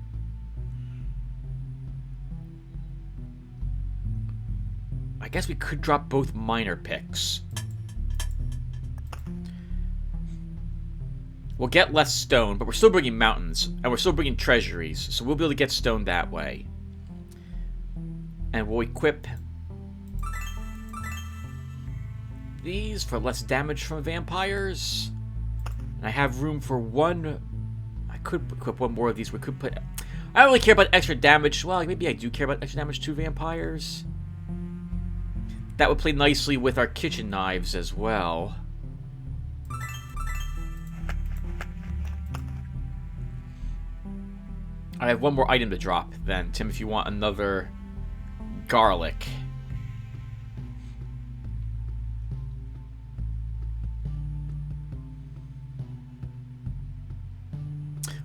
I guess we could drop both minor picks. We'll get less stone, but we're still bringing mountains, and we're still bringing treasuries, so we'll be able to get stone that way. And we'll equip these for less damage from vampires. And I have room for one. I could equip one more of these. We could put... I don't really care about extra damage. Well, maybe I do care about extra damage to vampires. That would play nicely with our kitchen knives as well. I have one more item to drop then, Tim, if you want another garlic.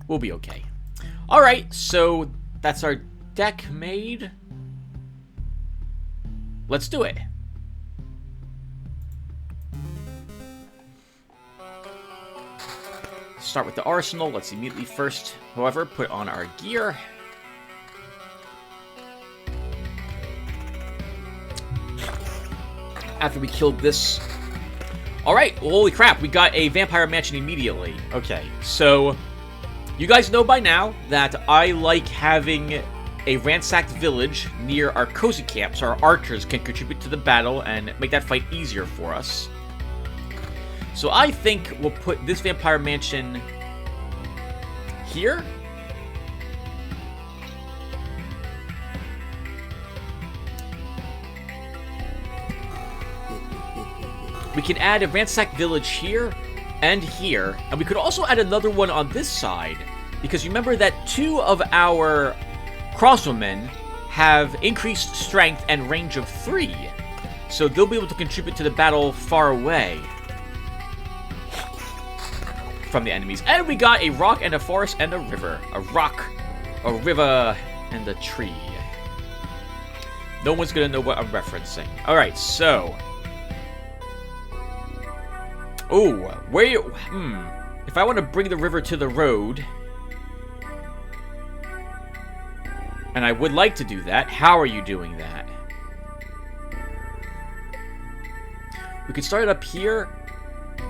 We'll be okay. Alright, so that's our deck made. Let's do it. Start with the arsenal. Let's immediately first, however, put on our gear. After we killed this. Alright, holy crap, we got a vampire mansion immediately. Okay, so you guys know by now that I like having a ransacked village near our cozy camp so our archers can contribute to the battle and make that fight easier for us. So I think we'll put this vampire mansion here. We can add a ransacked village here and here, and we could also add another one on this side, because remember that 2 of our crossbowmen have increased strength and range of 3, so they'll be able to contribute to the battle far away from the enemies. And we got a rock and a forest and a river. A rock, a river, and a tree. No one's gonna know what I'm referencing. Alright, so oh, where... If I want to bring the river to the road... And I would like to do that. How are you doing that? We could start it up here.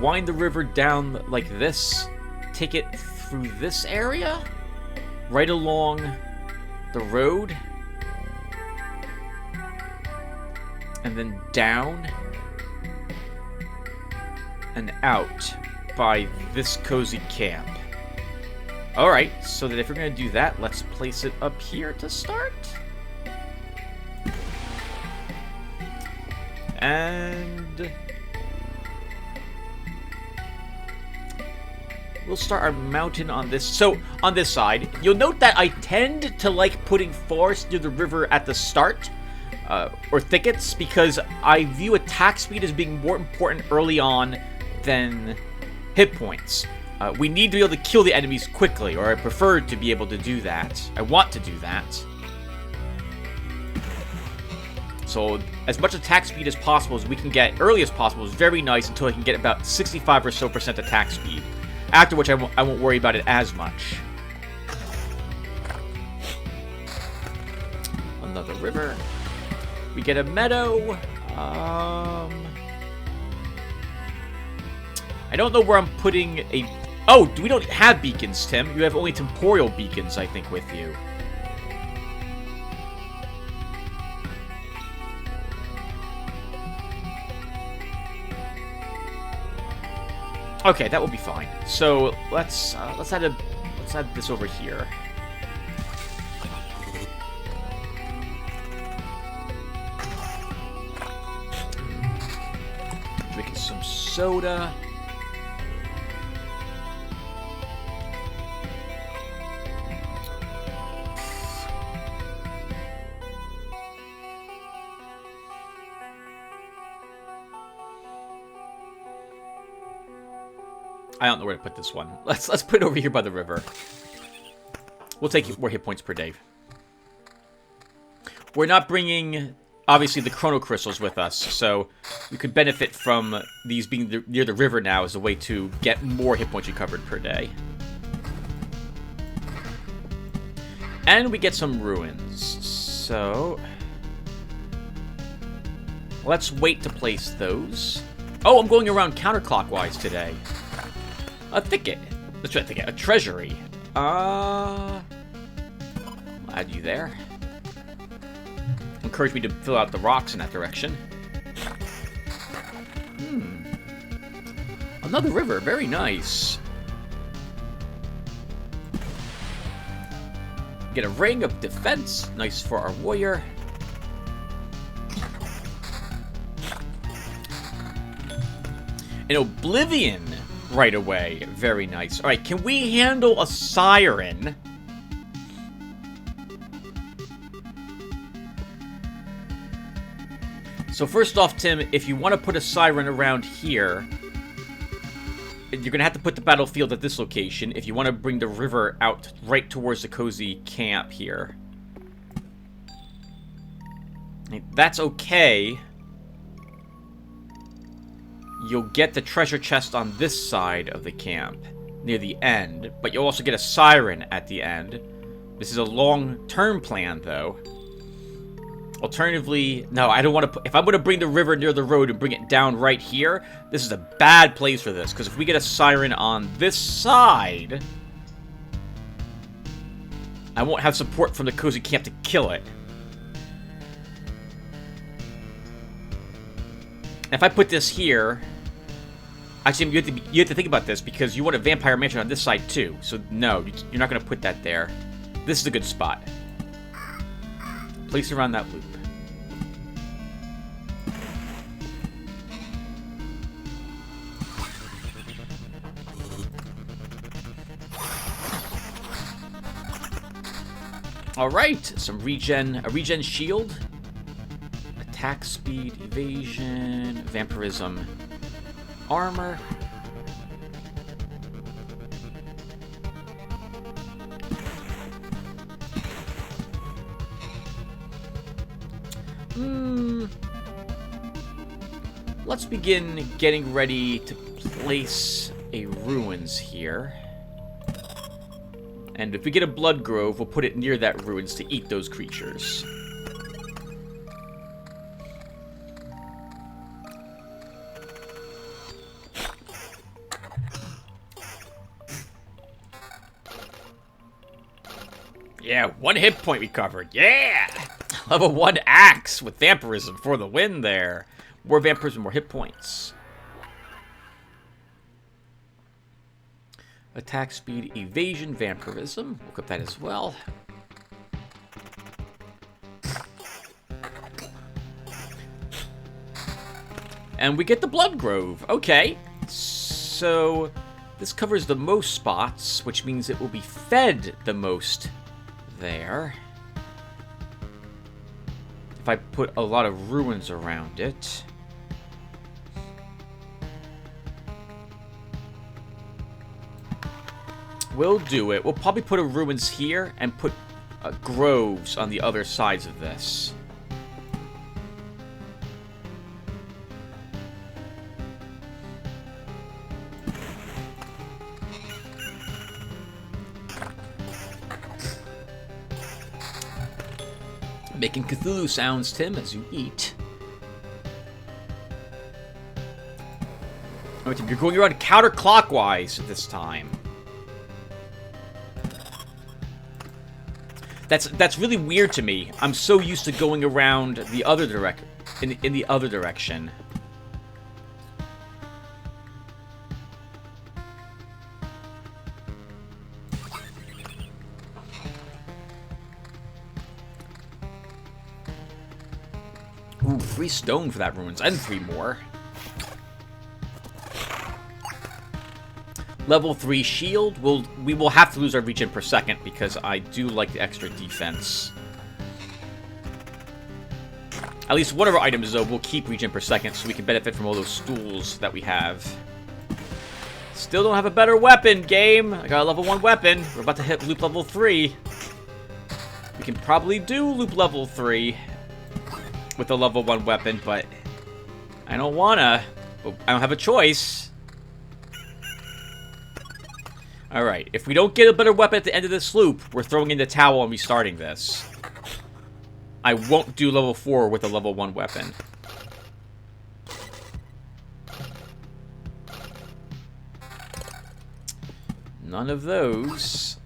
Wind the river down like this. Take it through this area. Right along the road. And then down. And out by this cozy camp. Alright, so that if we're going to do that, let's place it up here to start. And we'll start our mountain on this. So, on this side, you'll note that I tend to like putting forest near the river at the start. Or thickets, because I view attack speed as being more important early on than hit points. We need to be able to kill the enemies quickly, or I prefer to be able to do that. I want to do that. So, as much attack speed as possible as we can get, early as possible, is very nice until I can get about 65 or so % attack speed. After which I won't worry about it as much. Another river. We get a meadow. I don't know where I'm putting a... Oh, we don't have beacons, Tim. You have only temporal beacons, I think, with you. Okay, that will be fine. So let's add this over here. Drinking some soda. I don't know where to put this one. Let's put it over here by the river. We'll take more hit points per day. We're not bringing, obviously, the chrono crystals with us, so we could benefit from these being near the river now as a way to get more hit points recovered per day. And we get some ruins. So let's wait to place those. Oh, I'm going around counterclockwise today. A thicket. Let's try a thicket. A treasury. I'll add you there. Encourage me to fill out the rocks in that direction. Another river. Very nice. Get a ring of defense. Nice for our warrior. An oblivion right away. Very nice. Alright, can we handle a siren? So first off, Tim, if you want to put a siren around here, you're gonna have to put the battlefield at this location if you want to bring the river out right towards the cozy camp here. That's okay. You'll get the treasure chest on this side of the camp, near the end, but you'll also get a siren at the end. This is a long-term plan, though. Alternatively, no, I don't want to... If I'm going to bring the river near the road and bring it down right here, this is a bad place for this, because if we get a siren on this side, I won't have support from the cozy camp to kill it. If I put this here... Actually, you have to think about this, because you want a vampire mansion on this side, too. So, no, you're not going to put that there. This is a good spot. Place around that loop. Alright, some regen, a regen shield. Attack speed, evasion, vampirism, armor. Let's begin getting ready to place a ruins here. And if we get a blood grove, we'll put it near that ruins to eat those creatures. Yeah, 1 hit point recovered. Yeah! Level 1 axe with vampirism for the win there. More vampirism, more hit points. Attack speed, evasion, vampirism. We'll equip that as well. And we get the blood grove. Okay. So this covers the most spots, which means it will be fed the most there. If I put a lot of ruins around it. We'll do it. We'll probably put a ruins here and put groves on the other sides of this. Making Cthulhu sounds, Tim, as you eat. Oh, Tim, you're going around counterclockwise this time. That's really weird to me. I'm so used to going around the other in the other direction. Ooh, 3 stone for that ruins, and 3 more. Level 3 shield. We will have to lose our regen per second because I do like the extra defense. At least one of our items, though, will keep regen per second so we can benefit from all those stools that we have. Still don't have a better weapon, game. I got a level 1 weapon. We're about to hit loop level 3. We can probably do loop level 3 with a level 1 weapon, but I don't wanna. I don't have a choice. Alright, if we don't get a better weapon at the end of this loop, we're throwing in the towel and restarting this. I won't do level 4 with a level 1 weapon. None of those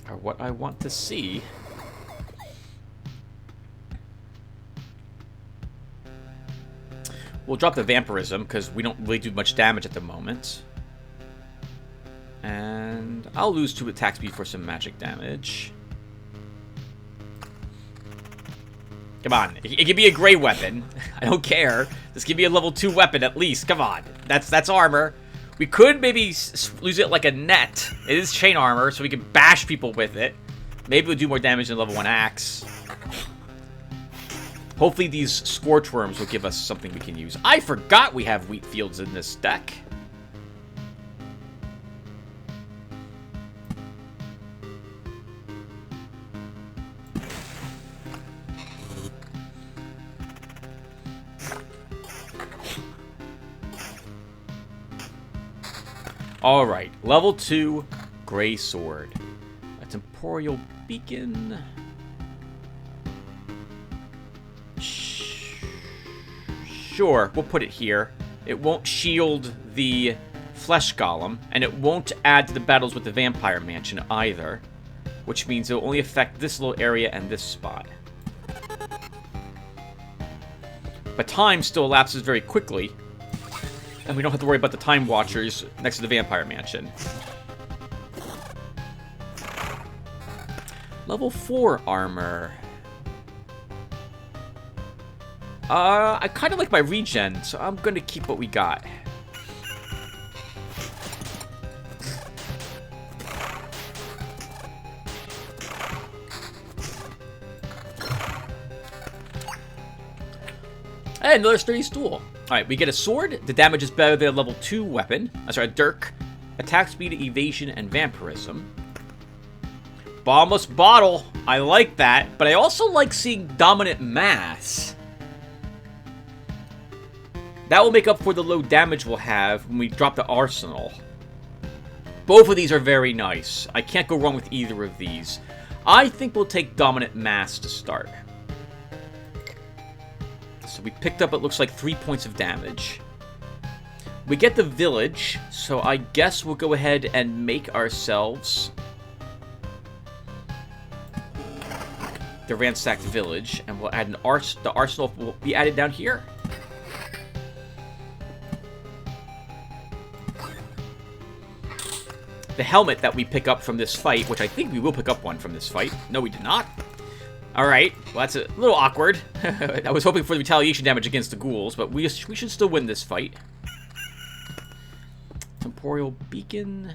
are what I want to see. We'll drop the vampirism, because we don't really do much damage at the moment. And I'll lose 2 attack speed for some magic damage. Come on, it can be a gray weapon. I don't care. Just give me a level 2 weapon at least. Come on, that's armor. We could maybe lose it like a net. It is chain armor, so we can bash people with it. Maybe we'll do more damage than level 1 axe. Hopefully these scorch worms will give us something we can use. I forgot we have wheat fields in this deck. Alright, level 2, Gray Sword. A temporal beacon. Sure, we'll put it here. It won't shield the flesh golem, and it won't add to the battles with the vampire mansion either. Which means it'll only affect this little area and this spot. But time still elapses very quickly. And we don't have to worry about the Time Watchers next to the Vampire Mansion. Level 4 armor. I kind of like my regen, so I'm going to keep what we got. And another sturdy stool. Alright, we get a sword. The damage is better than a level 2 weapon. Sorry, a dirk. Attack speed, evasion, and vampirism. Bombless bottle. I like that. But I also like seeing dominant mass. That will make up for the low damage we'll have when we drop the arsenal. Both of these are very nice. I can't go wrong with either of these. I think we'll take dominant mass to start. So we picked up, it looks like 3 points of damage. We get the village, so I guess we'll go ahead and make ourselves the ransacked village, and we'll add the arsenal will be added down here. The helmet that we pick up from this fight, which I think we will pick up one from this fight. No, we did not. Alright, well that's a little awkward. I was hoping for the retaliation damage against the ghouls, but we should still win this fight. Temporal beacon.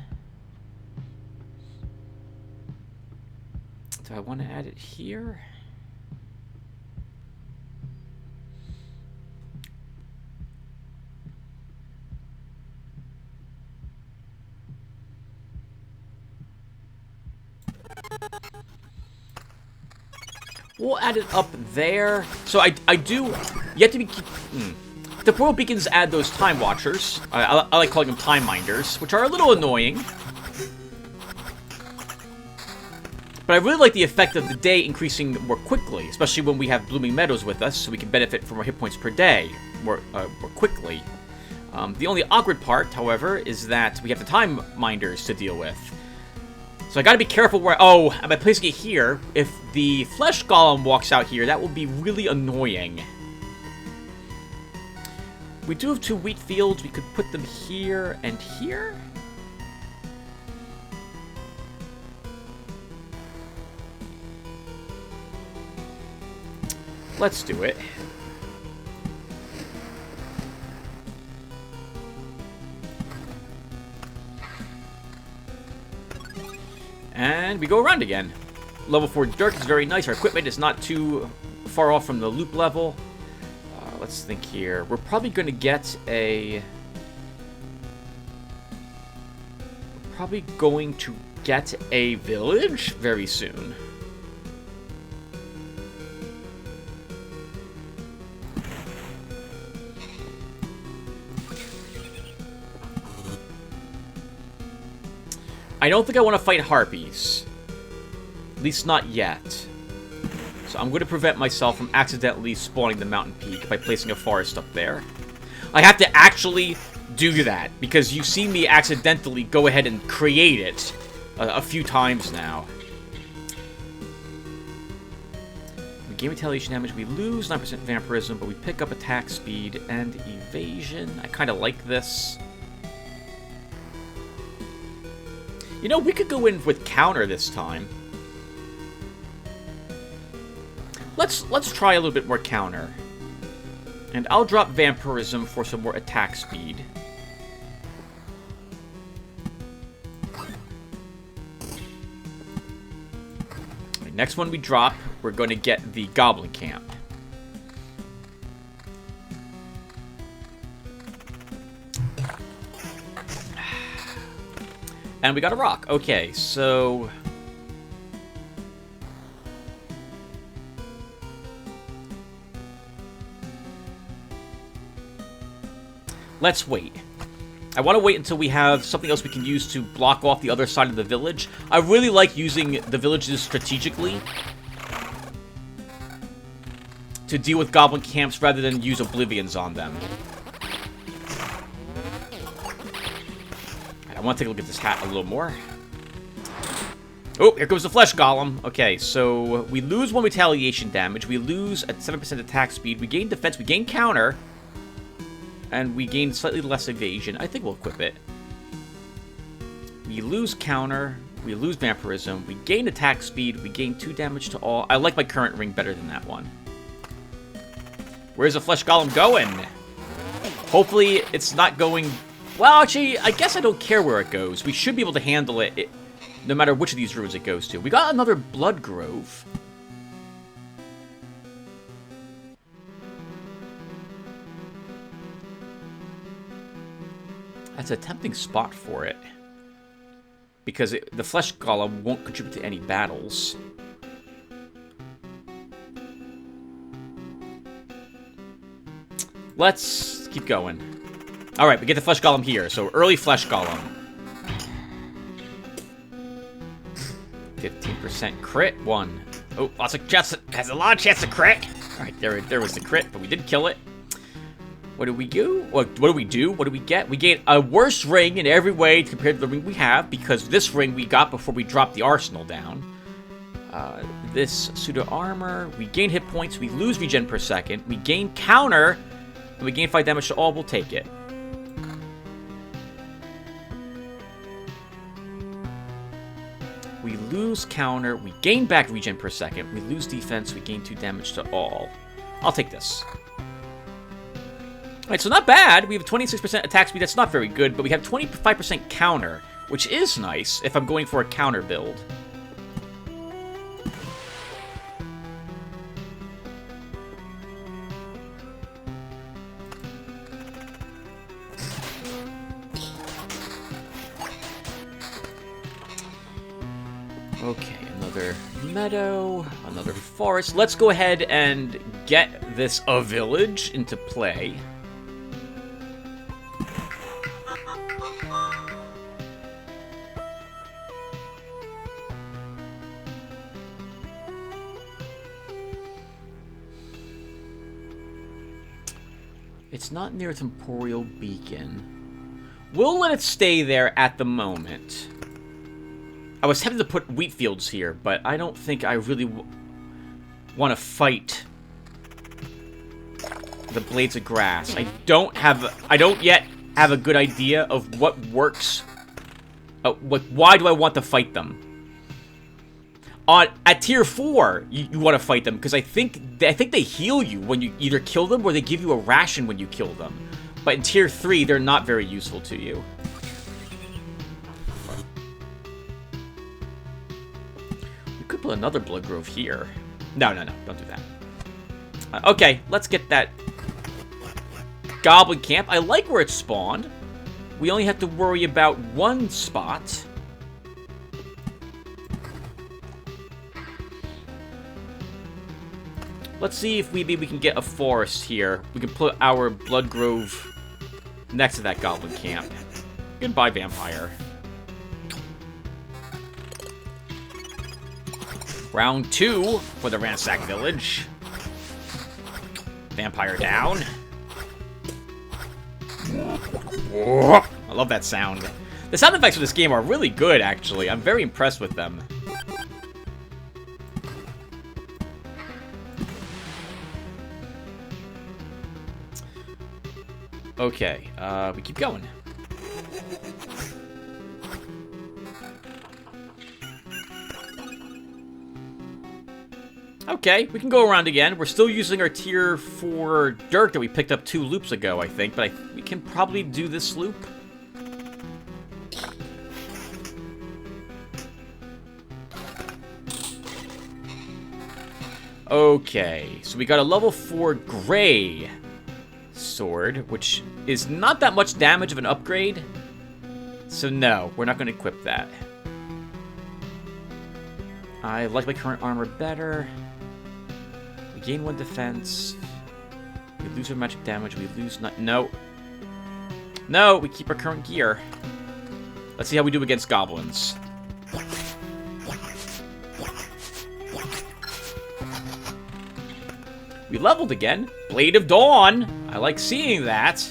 Do I want to add it here? We'll add it up there. So I do... You have to be... The Temporal Beacons add those Time Watchers. I like calling them Time Minders, which are a little annoying. But I really like the effect of the day increasing more quickly, especially when we have Blooming Meadows with us, so we can benefit from our hit points per day more quickly. The only awkward part, however, is that we have the Time Minders to deal with. So I gotta be careful where... Oh, am I placing it here? If the Flesh Golem walks out here, that will be really annoying. We do have 2 wheat fields. We could put them here and here. Let's do it. And we go around again. Level 4 Dirk is very nice. Our equipment is not too far off from the loop level. Let's think here. We're probably going to get a... Probably going to get a village very soon. I don't think I want to fight harpies. At least not yet. So I'm going to prevent myself from accidentally spawning the mountain peak by placing a forest up there. I have to actually do that, because you've seen me accidentally go ahead and create it a few times now. We gain retaliation damage, we lose 9% vampirism, but we pick up attack speed and evasion. I kind of like this. You know, we could go in with counter this time. Let's try a little bit more counter. And I'll drop vampirism for some more attack speed. Okay, next one we drop, we're going to get the Goblin Camp. And we got a rock. Okay, so... Let's wait. I want to wait until we have something else we can use to block off the other side of the village. I really like using the villages strategically to deal with goblin camps rather than use oblivions on them. I want to take a look at this hat a little more. Oh, here comes the flesh golem. Okay, so we lose 1 retaliation damage. We lose at 7% attack speed. We gain defense. We gain counter. And we gain slightly less evasion. I think we'll equip it. We lose counter. We lose vampirism. We gain attack speed. We gain 2 damage to all. I like my current ring better than that one. Where's the flesh golem going? Hopefully it's not going... Well, actually, I guess I don't care where it goes. We should be able to handle it no matter which of these rooms it goes to. We got another blood grove. That's a tempting spot for it. Because the flesh golem won't contribute to any battles. Let's keep going. Alright, we get the flesh golem here. So early flesh golem. 15% crit. 1. Oh, lots of chance. Has a lot of chance to crit. Alright, there was the crit, but we did kill it. What do we do? What do we do? What do we get? We get a worse ring in every way compared to the ring we have, because this ring we got before we dropped the arsenal down. This pseudo armor. We gain hit points. We lose regen per second. We gain counter. And we gain 5 damage to all. We'll take it. We lose counter. We gain back regen per second. We lose defense. We gain 2 damage to all. I'll take this. Alright, so not bad. We have 26% attack speed. That's not very good, but we have 25% counter, which is nice if I'm going for a counter build. Okay, another meadow, another forest. Let's go ahead and get this village into play. It's not near a temporal beacon. We'll let it stay there at the moment. I was tempted to put wheat fields here, but I don't think I really want to fight the blades of grass. I don't yet have a good idea of what works. Why do I want to fight them? At tier 4, you want to fight them because I think they heal you when you either kill them or they give you a ration when you kill them. But in tier 3, they're not very useful to you. We could put another blood grove here. No, don't do that. Okay, let's get that goblin camp. I like where it's spawned. We only have to worry about one spot. Let's see if maybe we can get a forest here. We can put our blood grove next to that goblin camp. Goodbye, vampire. Round 2 for the ransack village. Vampire down. Whoa. I love that sound. The sound effects for this game are really good, actually. I'm very impressed with them. Okay, we keep going. Okay, we can go around again. We're still using our tier 4 dirt that we picked up 2 loops ago, I think, but we can probably do this loop. Okay, so we got a level 4 gray sword, which is not that much damage of an upgrade. So no, we're not going to equip that. I like my current armor better. We gain 1 defense. We lose our magic damage. We lose no. No, we keep our current gear. Let's see how we do against goblins. We leveled again. Blade of Dawn. I like seeing that.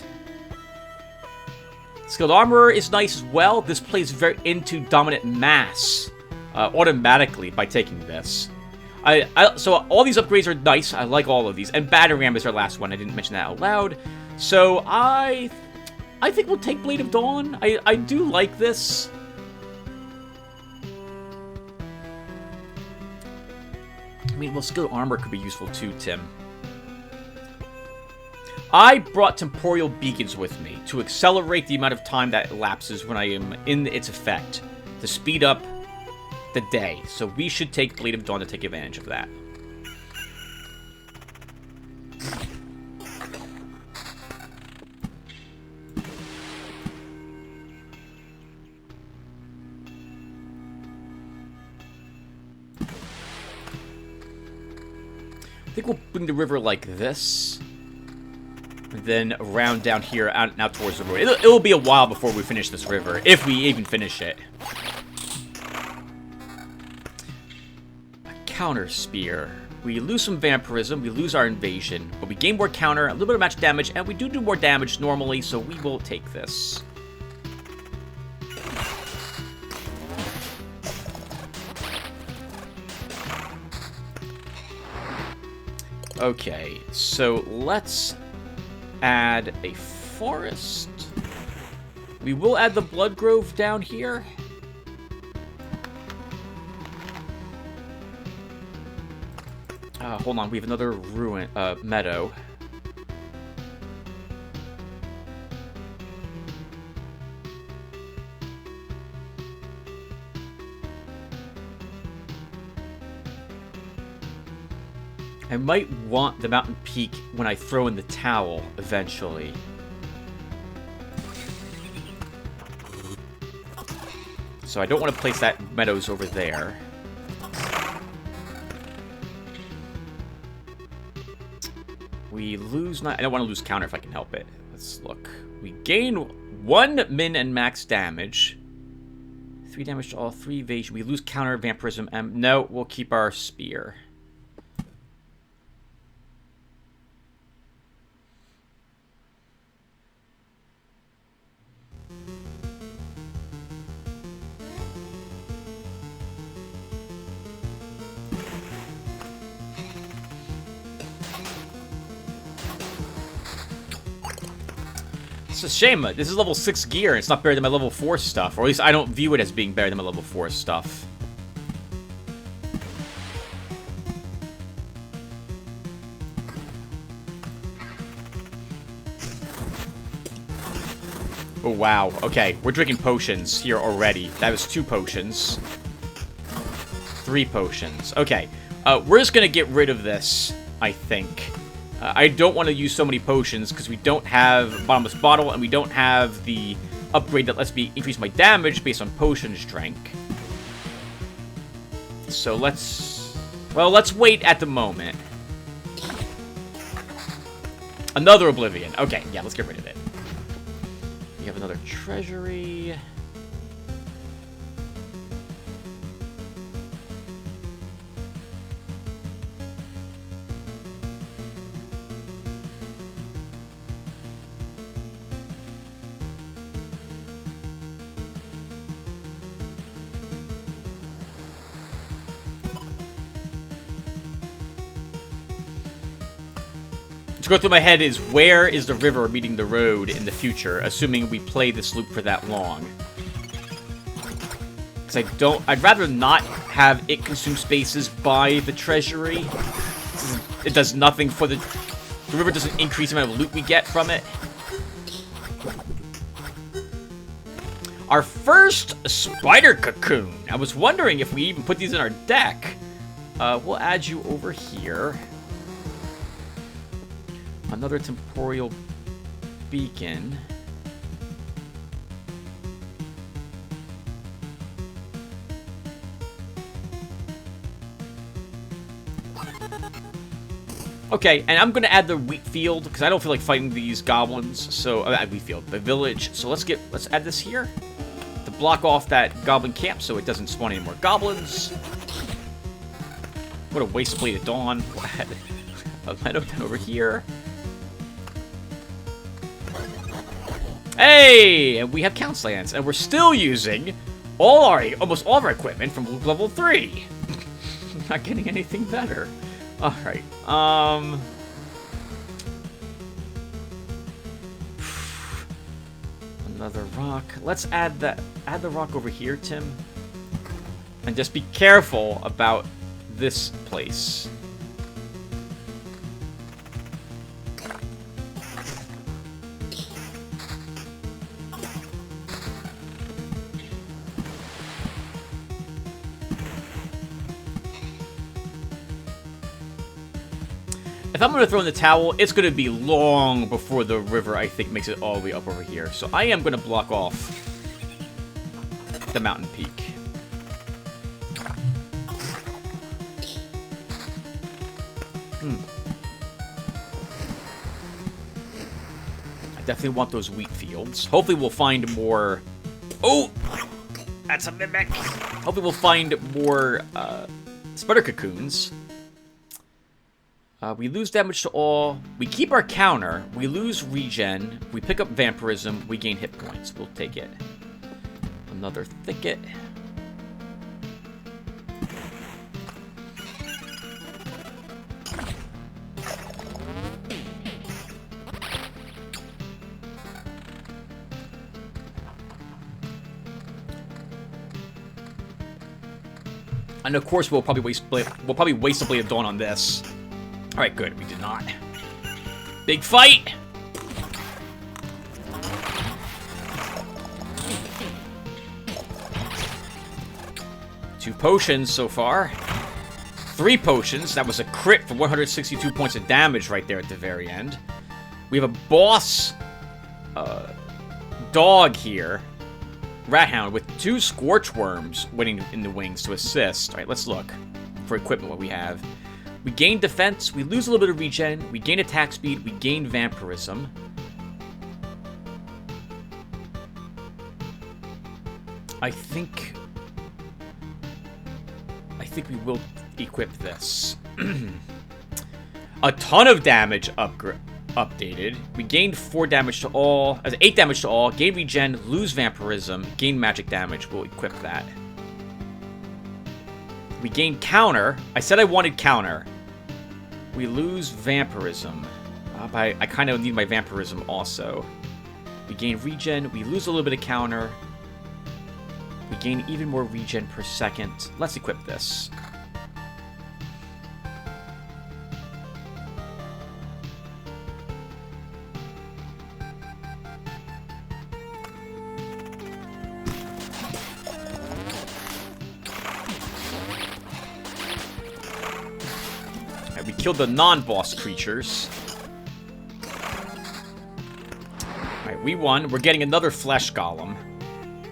Skilled Armorer is nice as well. This plays very into Dominant Mass automatically by taking this. So all these upgrades are nice. I like all of these. And Battering Ram is our last one. I didn't mention that out loud. So I think we'll take Blade of Dawn. I do like this. I mean, well, Skilled Armor could be useful too, Tim. I brought Temporal Beacons with me to accelerate the amount of time that elapses when I am in its effect, to speed up the day. So we should take Blade of Dawn to take advantage of that. I think we'll bring the river like this. And then around down here, out towards the road. It'll be a while before we finish this river, if we even finish it. A counter spear. We lose some vampirism, we lose our invasion, but we gain more counter, a little bit of match damage, and we do more damage normally, so we will take this. Okay, so let's add a forest. We will add the Blood Grove down here. Hold on, we have another ruin meadow. I might want the mountain peak when I throw in the towel, eventually. So I don't want to place that meadows over there. We lose... I don't want to lose counter if I can help it. Let's look. We gain 1 min and max damage. 3 damage to all, 3 evasion. We lose counter, vampirism, and... No, we'll keep our spear. It's a shame. This is level 6 gear. It's not better than my level 4 stuff. Or at least I don't view it as being better than my level 4 stuff. Oh, wow. Okay, we're drinking potions here already. That was 2 potions. 3 potions. Okay, we're just gonna get rid of this, I think. I don't want to use so many potions because we don't have Bottomless Bottle and we don't have the upgrade that lets me increase my damage based on potions drank. So let's wait at the moment. Another Oblivion. Okay, yeah, let's get rid of it. We have another treasury. What's going through my head is, where is the river meeting the road in the future, assuming we play this loop for that long? Because I'd rather not have it consume spaces by the treasury. It does nothing for the river doesn't increase the amount of loot we get from it. Our first spider cocoon. I was wondering if we even put these in our deck. We'll add you over here. Another temporal beacon. Okay, and I'm gonna add the wheat field because I don't feel like fighting these goblins. So wheat field, the village. So let's add this here to block off that goblin camp so it doesn't spawn any more goblins. What a waste of Blade of Dawn. We'll add a meadow down over here. Hey, and we have council lands, and we're still using almost all of our equipment from level 3. Not getting anything better. All right. Another rock. Let's add the rock over here, Tim. And just be careful about this place. If I'm going to throw in the towel, it's going to be long before the river, I think, makes it all the way up over here. So I am going to block off the mountain peak. I definitely want those wheat fields. Hopefully we'll find more... Oh! That's a mimic! Hopefully we'll find more spider cocoons. We lose damage to all. We keep our counter. We lose regen. We pick up vampirism. We gain hit points. We'll take it. Another thicket. And of course, we'll probably waste a Blade of Dawn on this. All right, good. We did not. Big fight. Two potions so far. 3 potions. That was a crit for 162 points of damage right there at the very end. We have a boss dog here. Rat Hound with 2 Scorch Worms waiting in the wings to assist. All right, let's look for equipment what we have. We gain defense, we lose a little bit of regen, we gain attack speed, we gain vampirism. I think we will equip this. A ton of damage updated. We gained 4 damage to all, 8 damage to all, gain regen, lose vampirism, gain magic damage. We'll equip that. We gain counter. I said I wanted counter. We lose vampirism. I kind of need my vampirism also. We gain regen. We lose a little bit of counter. We gain even more regen per second. Let's equip this. We killed the non-boss creatures. Alright, we won. We're getting another flesh golem.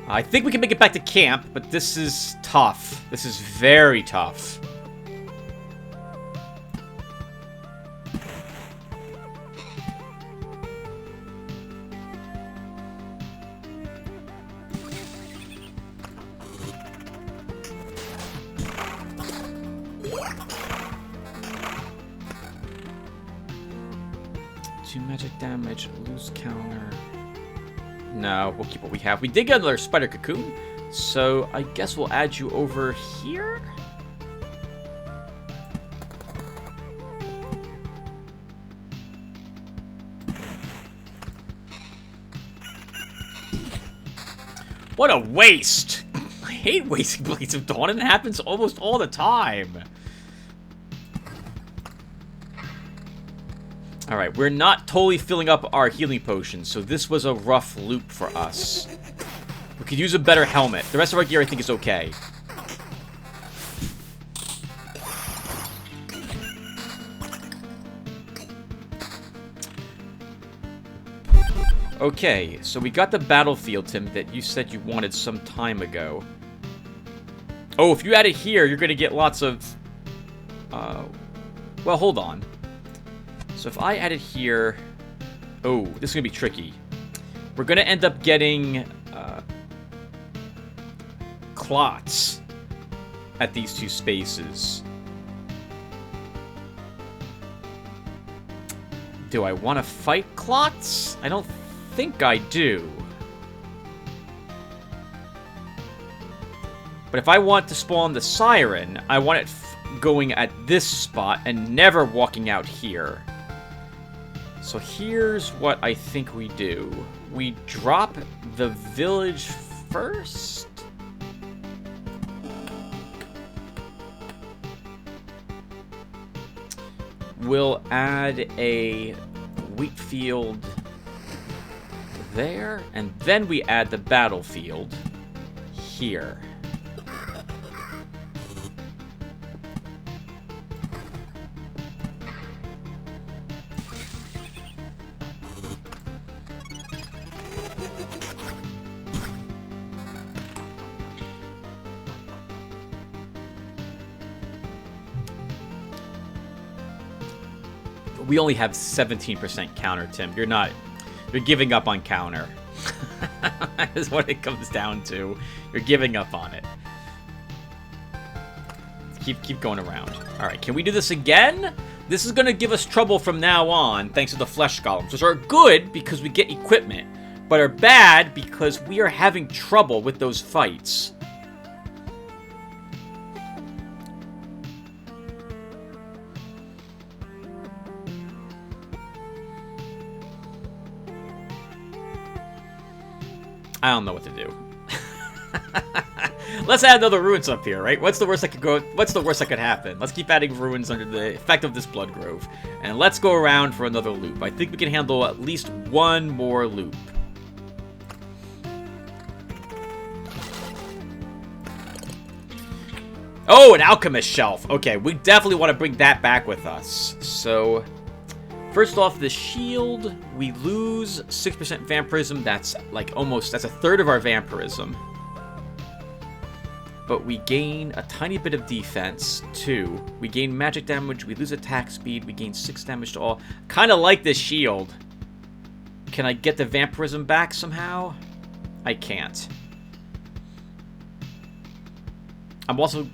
I think we can make it back to camp, but this is tough. This is very tough. Magic damage, lose counter. No, we'll keep what we have. We did get another spider cocoon, so I guess we'll add you over here. What a waste! I hate wasting Blades of Dawn, and it happens almost all the time. Alright, we're not totally filling up our healing potions, so this was a rough loop for us. We could use a better helmet. The rest of our gear, I think, is okay. Okay, so we got the battlefield, Tim, that you said you wanted some time ago. Oh, if you add it here, you're going to get lots of... well, hold on. So if I add it here... Oh, this is going to be tricky. We're going to end up getting clots at these two spaces. Do I want to fight clots? I don't think I do. But if I want to spawn the siren, I want it going at this spot and never walking out here. So here's what I think we do. We drop the village first? We'll add a wheat field there, and then we add the battlefield here. We only have 17% counter, Tim. You're giving up on counter. That is what it comes down to. You're giving up on it. Keep going around. Alright, can we do this again? This is going to give us trouble from now on, thanks to the flesh golems, which are good because we get equipment, but are bad because we are having trouble with those fights. I don't know what to do. Let's add another ruins up here, right? What's the worst that could happen? Let's keep adding ruins under the effect of this blood grove. And let's go around for another loop. I think we can handle at least one more loop. Oh, an alchemist shelf. Okay, we definitely want to bring that back with us. So, first off, the shield, we lose 6% vampirism. That's like that's a third of our vampirism. But we gain a tiny bit of defense, too. We gain magic damage, we lose attack speed, we gain 6 damage to all. Kind of like this shield. Can I get the vampirism back somehow? I can't. I'm also...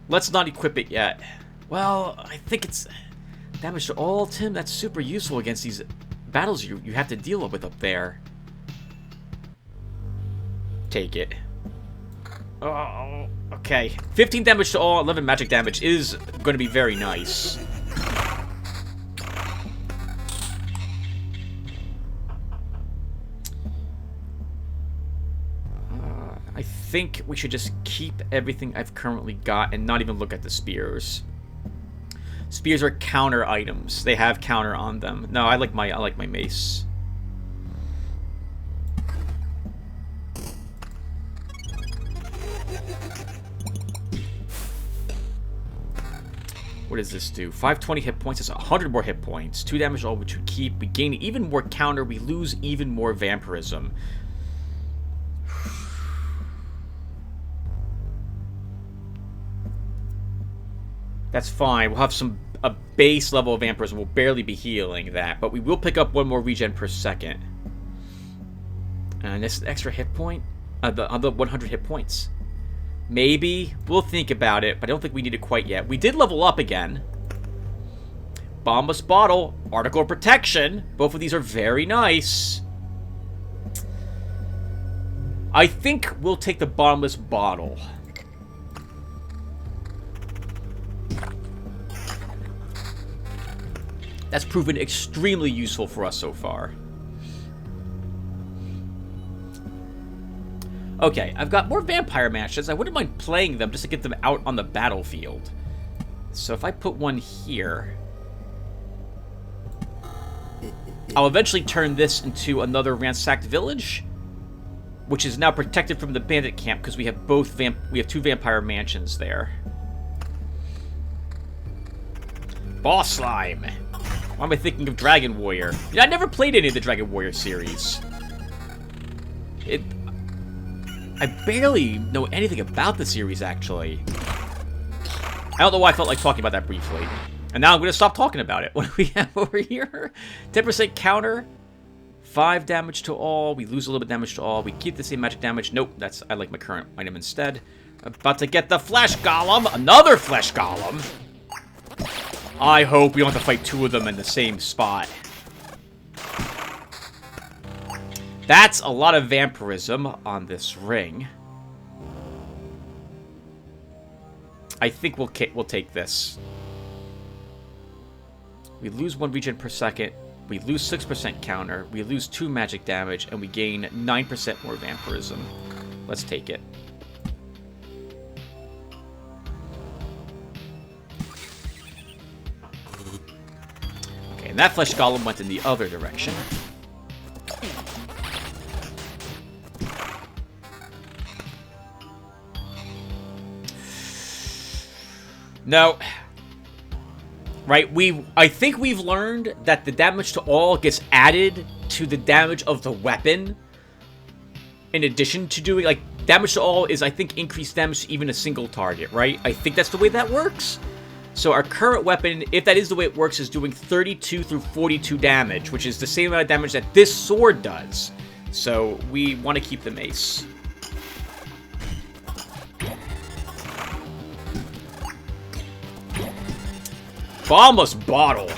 let's not equip it yet. Well, I think it's... damage to all, Tim? That's super useful against these battles you have to deal with up there. Take it. Oh, okay. 15 damage to all, 11 magic damage is going to be very nice. I think we should just keep everything I've currently got and not even look at the spears. Spears are counter items. They have counter on them. No, I like my mace. What does this do? 520 hit points. It's 100 more hit points. 2 damage all, which we keep. We gain even more counter. We lose even more vampirism. That's fine. We'll have a base level of vampirism. We'll barely be healing that, but we will pick up 1 more regen per second. And this extra hit point, the 100 hit points. Maybe. We'll think about it, but I don't think we need it quite yet. We did level up again. Bombus Bottle, Article of Protection. Both of these are very nice. I think we'll take the Bottomless Bottle. That's proven extremely useful for us so far. Okay, I've got more vampire matches. I wouldn't mind playing them just to get them out on the battlefield. So if I put one here, I'll eventually turn this into another ransacked village, which is now protected from the bandit camp because we have we have 2 vampire mansions there. Boss slime. Why am I thinking of Dragon Warrior? Yeah, I never played any of the Dragon Warrior series. I barely know anything about the series, actually. I don't know why I felt like talking about that briefly. And now I'm going to stop talking about it. What do we have over here? 10% counter. 5 damage to all. We lose a little bit of damage to all. We keep the same magic damage. Nope, I like my current item instead. About to get the flesh golem. Another flesh golem. I hope we don't have to fight 2 of them in the same spot. That's a lot of vampirism on this ring. I think we'll take this. We lose 1 regen per second. We lose 6% counter. We lose 2 magic damage, and we gain 9% more vampirism. Let's take it. Okay, and that flesh golem went in the other direction. No. Right, I think we've learned that the damage to all gets added to the damage of the weapon. In addition to doing, like, damage to all is, I think, increased damage to even a single target, right? I think that's the way that works. So our current weapon, if that is the way it works, is doing 32 through 42 damage, which is the same amount of damage that this sword does. So we want to keep the mace. Bombless bottle,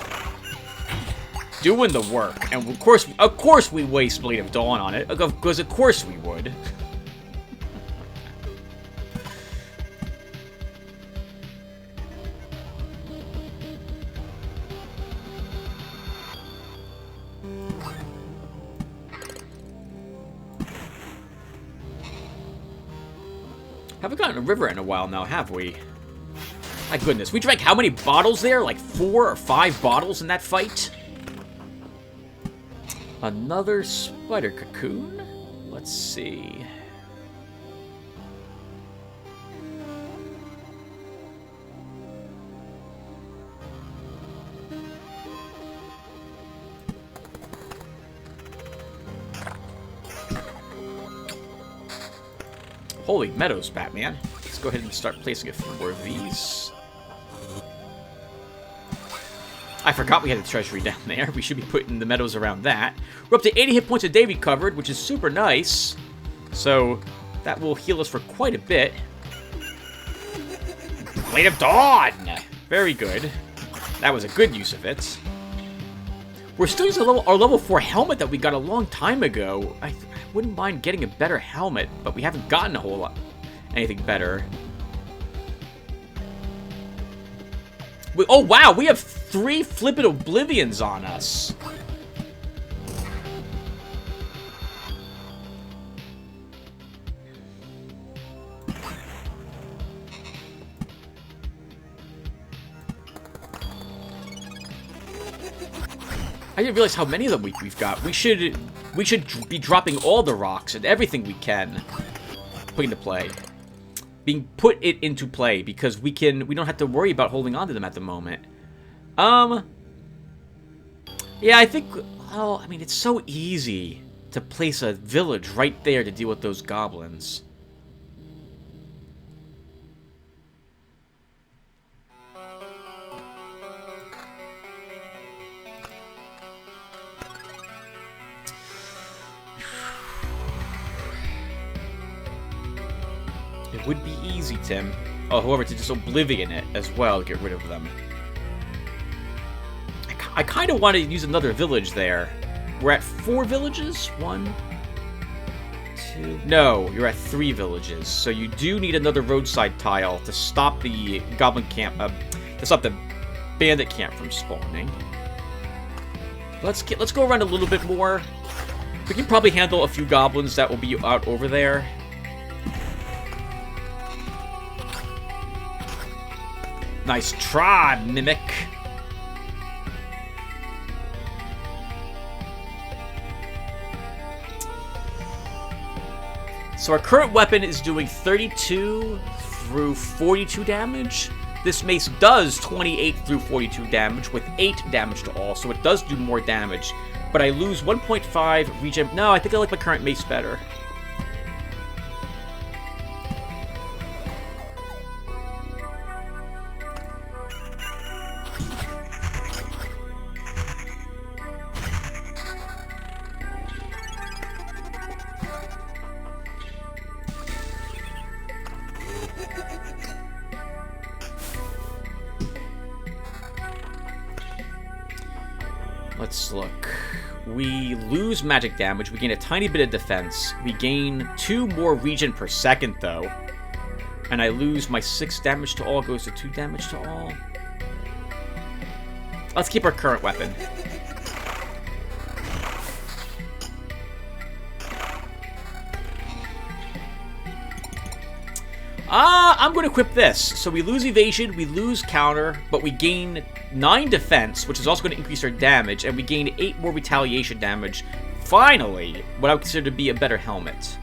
doing the work, and of course we waste Blade of Dawn on it, because of course we would. Haven't gotten a river in a while now, have we? My goodness, we drank how many bottles there? Like 4 or 5 bottles in that fight? Another spider cocoon? Let's see. Holy Meadows, Batman. Let's go ahead and start placing a few more of these. I forgot we had the treasury down there. We should be putting the meadows around that. We're up to 80 hit points a day recovered, which is super nice. So that will heal us for quite a bit. Blade of Dawn! Very good. That was a good use of it. We're still using our level 4 helmet that we got a long time ago. I wouldn't mind getting a better helmet, but we haven't gotten a whole lot anything better. Oh, wow, we have 3 flippin' Oblivions on us. I didn't realize how many of them we've got. We should be dropping all the rocks and everything we can put into play. Put it into play, because we don't have to worry about holding on to them at the moment. Yeah, I think, oh, I mean, it's so easy to place a village right there to deal with those goblins. It would be easy, Tim. Oh, however, to just Oblivion it as well to get rid of them. I kind of want to use another village there. We're at 4 villages? 1, 2... No, you're at 3 villages. So you do need another roadside tile to stop the goblin camp, to stop the bandit camp from spawning. Let's go around a little bit more. We can probably handle a few goblins that will be out over there. Nice try, Mimic. So our current weapon is doing 32 through 42 damage. This mace does 28 through 42 damage with 8 damage to all, so it does do more damage. But I lose 1.5 regen. No, I think I like my current mace better. Let's look. We lose magic damage. We gain a tiny bit of defense. We gain 2 more regen per second, though. And I lose my 6 damage to all. Goes to 2 damage to all. Let's keep our current weapon. I'm going to equip this. So we lose evasion, we lose counter, but we gain 9 defense, which is also going to increase our damage, and we gain 8 more retaliation damage. Finally, what I would consider to be a better helmet.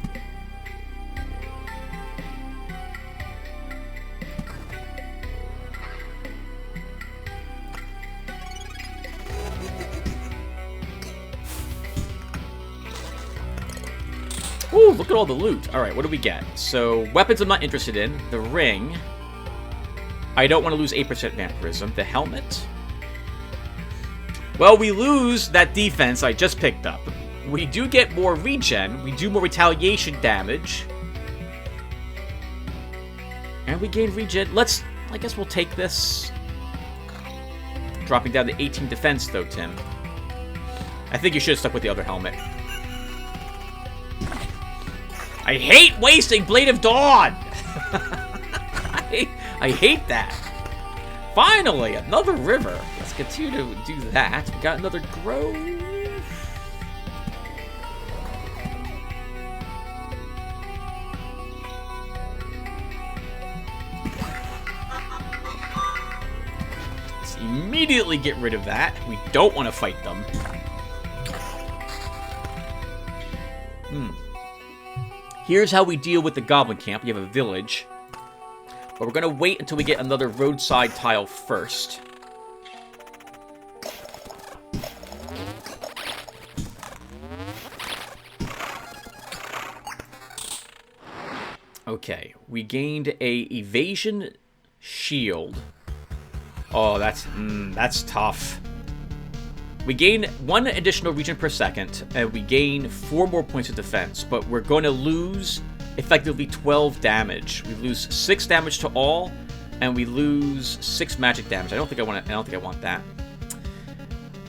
Ooh, look at all the loot. Alright, what do we get? So, weapons I'm not interested in. The ring. I don't want to lose 8% vampirism. The helmet. Well, we lose that defense I just picked up. We do get more regen. We do more retaliation damage. And we gain regen. I guess we'll take this. Dropping down to 18 defense, though, Tim. I think you should have stuck with the other helmet. I hate wasting Blade of Dawn! I hate that. Finally, another river. Let's continue to do that. We got another grove. Let's immediately get rid of that. We don't want to fight them. Here's how we deal with the goblin camp. We have a village. But we're going to wait until we get another roadside tile first. Okay, we gained a evasion shield. Oh, that's tough. We gain 1 additional regen per second, and we gain 4 more points of defense, but we're going to lose effectively 12 damage. We lose 6 damage to all, and we lose 6 magic damage. I don't think I want that.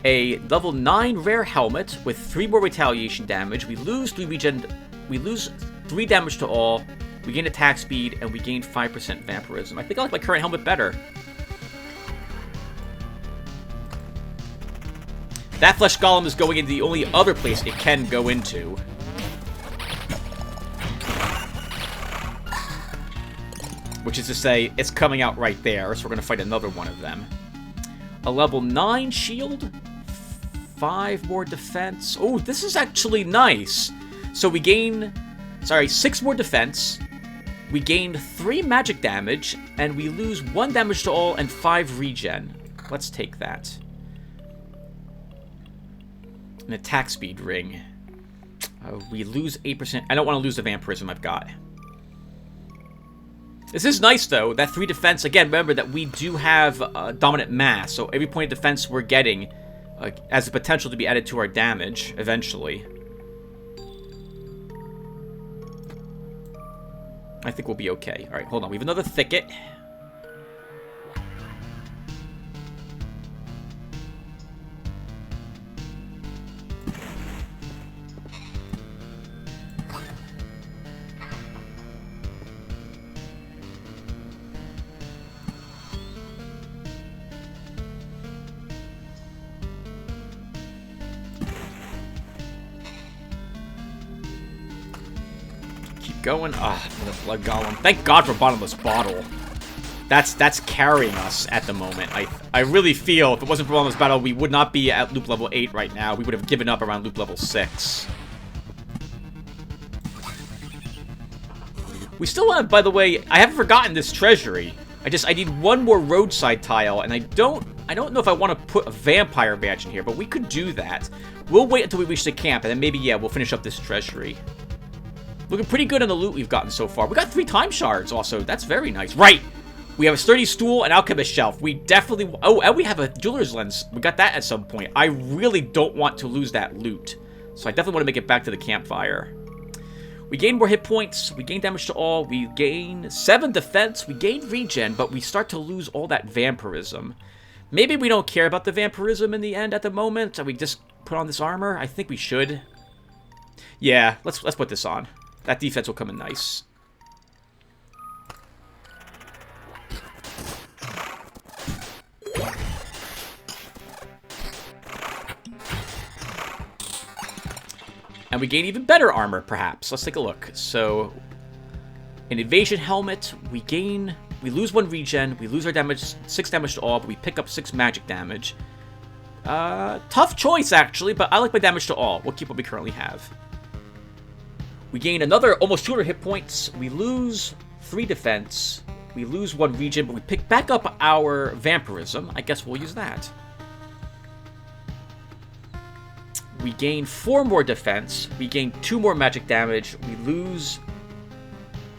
A level 9 rare helmet with 3 more retaliation damage. We lose 3 regen. We lose 3 damage to all. We gain attack speed, and we gain 5% vampirism. I think I like my current helmet better. That flesh golem is going into the only other place it can go into. Which is to say, it's coming out right there, so we're going to fight another one of them. A level 9 shield. 5 more defense. Oh, this is actually nice. So we gain... 6 more defense. We gain 3 magic damage, and we lose 1 damage to all and 5 regen. Let's take that. An attack speed ring. We lose 8%. I don't want to lose the vampirism I've got. This is nice, though. That 3 defense, again, remember that we do have dominant mass, so every point of defense we're getting has the potential to be added to our damage, eventually. I think we'll be okay. Alright, hold on. We have another thicket. Going. For the blood golem. Thank God for bottomless bottle. That's carrying us at the moment. I really feel if it wasn't for bottomless bottle, we would not be at loop level 8 right now. We would have given up around loop level 6. We still want, by the way, I haven't forgotten this treasury. I need 1 more roadside tile, and I don't know if I want to put a vampire badge in here, but we could do that. We'll wait until we reach the camp, and then maybe, yeah, we'll finish up this treasury. Looking pretty good on the loot we've gotten so far. We got 3 time shards also. That's very nice. Right! We have a sturdy stool, an alchemist shelf. We definitely... Oh, and we have a jeweler's lens. We got that at some point. I really don't want to lose that loot. So I definitely want to make it back to the campfire. We gain more hit points. We gain damage to all. We gain 7 defense. We gain regen, but we start to lose all that vampirism. Maybe we don't care about the vampirism in the end at the moment, and we just put on this armor. I think we should. Yeah, let's put this on. That defense will come in nice. And we gain even better armor, perhaps. Let's take a look. So, an evasion helmet, we lose 1 regen, we lose our damage, 6 damage to all, but we pick up 6 magic damage. Tough choice, actually, but I like my damage to all. We'll keep what we currently have. We gain another almost 200 hit points. We lose 3 defense. We lose 1 regen, but we pick back up our vampirism. I guess we'll use that. We gain 4 more defense. We gain 2 more magic damage. We lose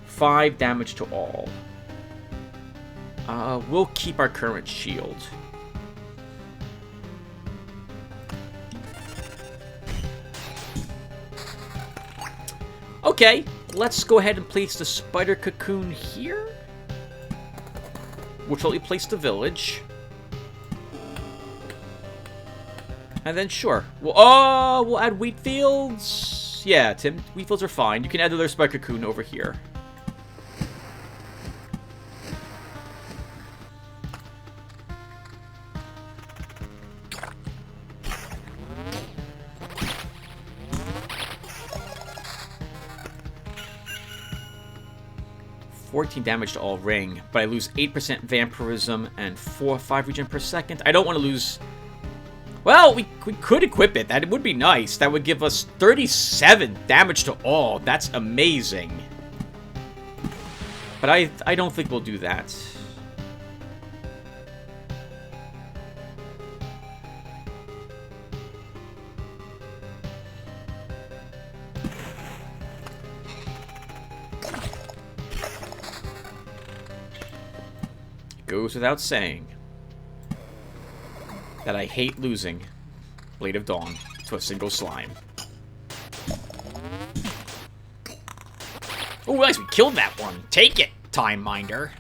5 damage to all. We'll keep our current shield. Okay, let's go ahead and place the spider cocoon here. We'll totally place the village. And then, sure. We'll add wheat fields. Yeah, Tim, wheat fields are fine. You can add another spider cocoon over here. $14 damage to all ring, but I lose 8% vampirism and 5 regen per second. I don't want to lose... Well, we could equip it. That would be nice. That would give us 37 damage to all. That's amazing. But I don't think we'll do that. Goes without saying that I hate losing Blade of Dawn to a single slime. Oh, nice, we killed that one. Take it, Time Minder.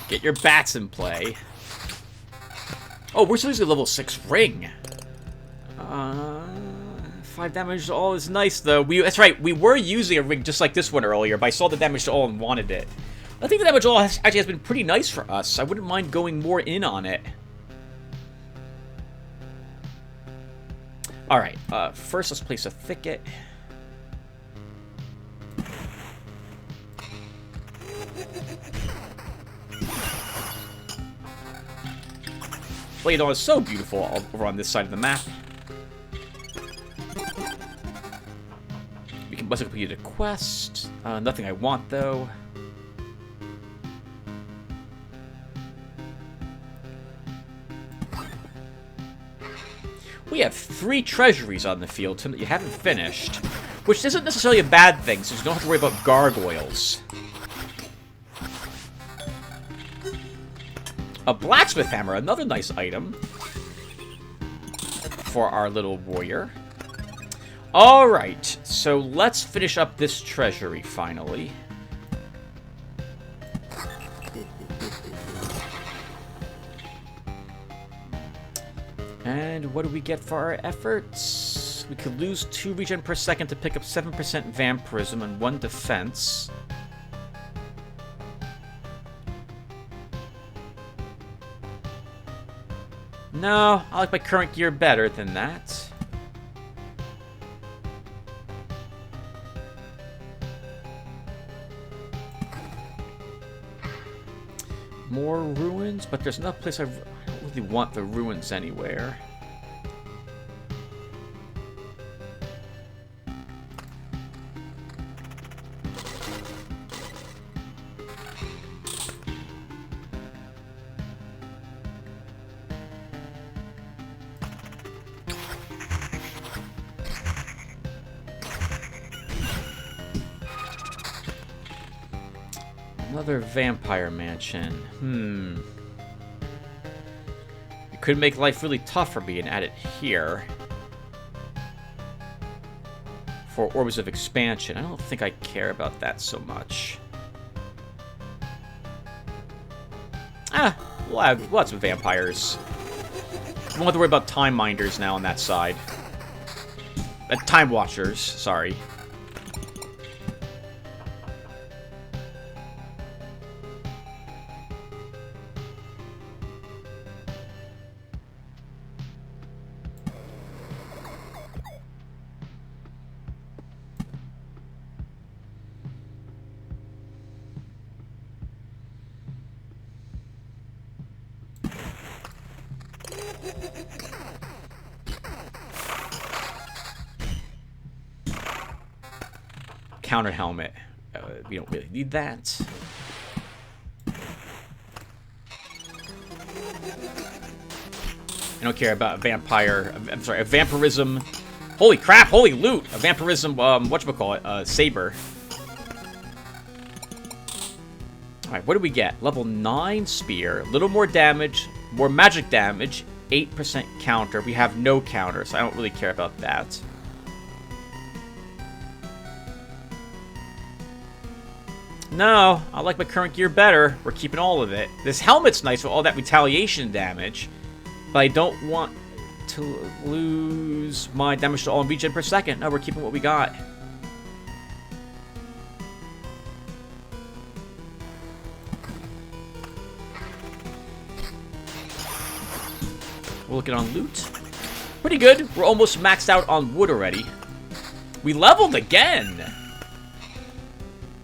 Get your bats in play. Oh, we're still using a level 6 ring. 5 damage to all is nice, though. That's right, we were using a ring just like this one earlier, but I saw the damage to all and wanted it. I think the damage to all actually has been pretty nice for us. I wouldn't mind going more in on it. Alright, first let's place a thicket. Blade of Dawn is so beautiful over on this side of the map. Must have completed a quest. Nothing I want, though. We have 3 treasuries on the field, Tim, that you haven't finished. Which isn't necessarily a bad thing, since you don't have to worry about gargoyles. A blacksmith hammer, another nice item. For our little warrior. Alright, so let's finish up this treasury, finally. And what do we get for our efforts? We could lose 2 regen per second to pick up 7% vampirism and 1 defense. No, I like my current gear better than that. More ruins, but there's no place I don't really want the ruins anywhere. Another vampire mansion. It could make life really tough for me and add it here. for Orbs of Expansion. I don't think I care about that so much. We'll have some vampires. We don't have to worry about Time Minders now on that side. Time Watchers, sorry. Counter helmet. We don't really need that. I don't care about a vampire. I'm sorry, a vampirism. Holy crap! Holy loot! A vampirism. Whatchamacallit? Saber. All right, what do we get? Level 9 spear. A little more damage. More magic damage. 8% counter. We have no counter, so I don't really care about that. No, I like my current gear better. We're keeping all of it. This helmet's nice with all that retaliation damage, but I don't want to lose my damage to all regen per second. No, we're keeping what we got. We're looking on loot. Pretty good. We're almost maxed out on wood already. We leveled again!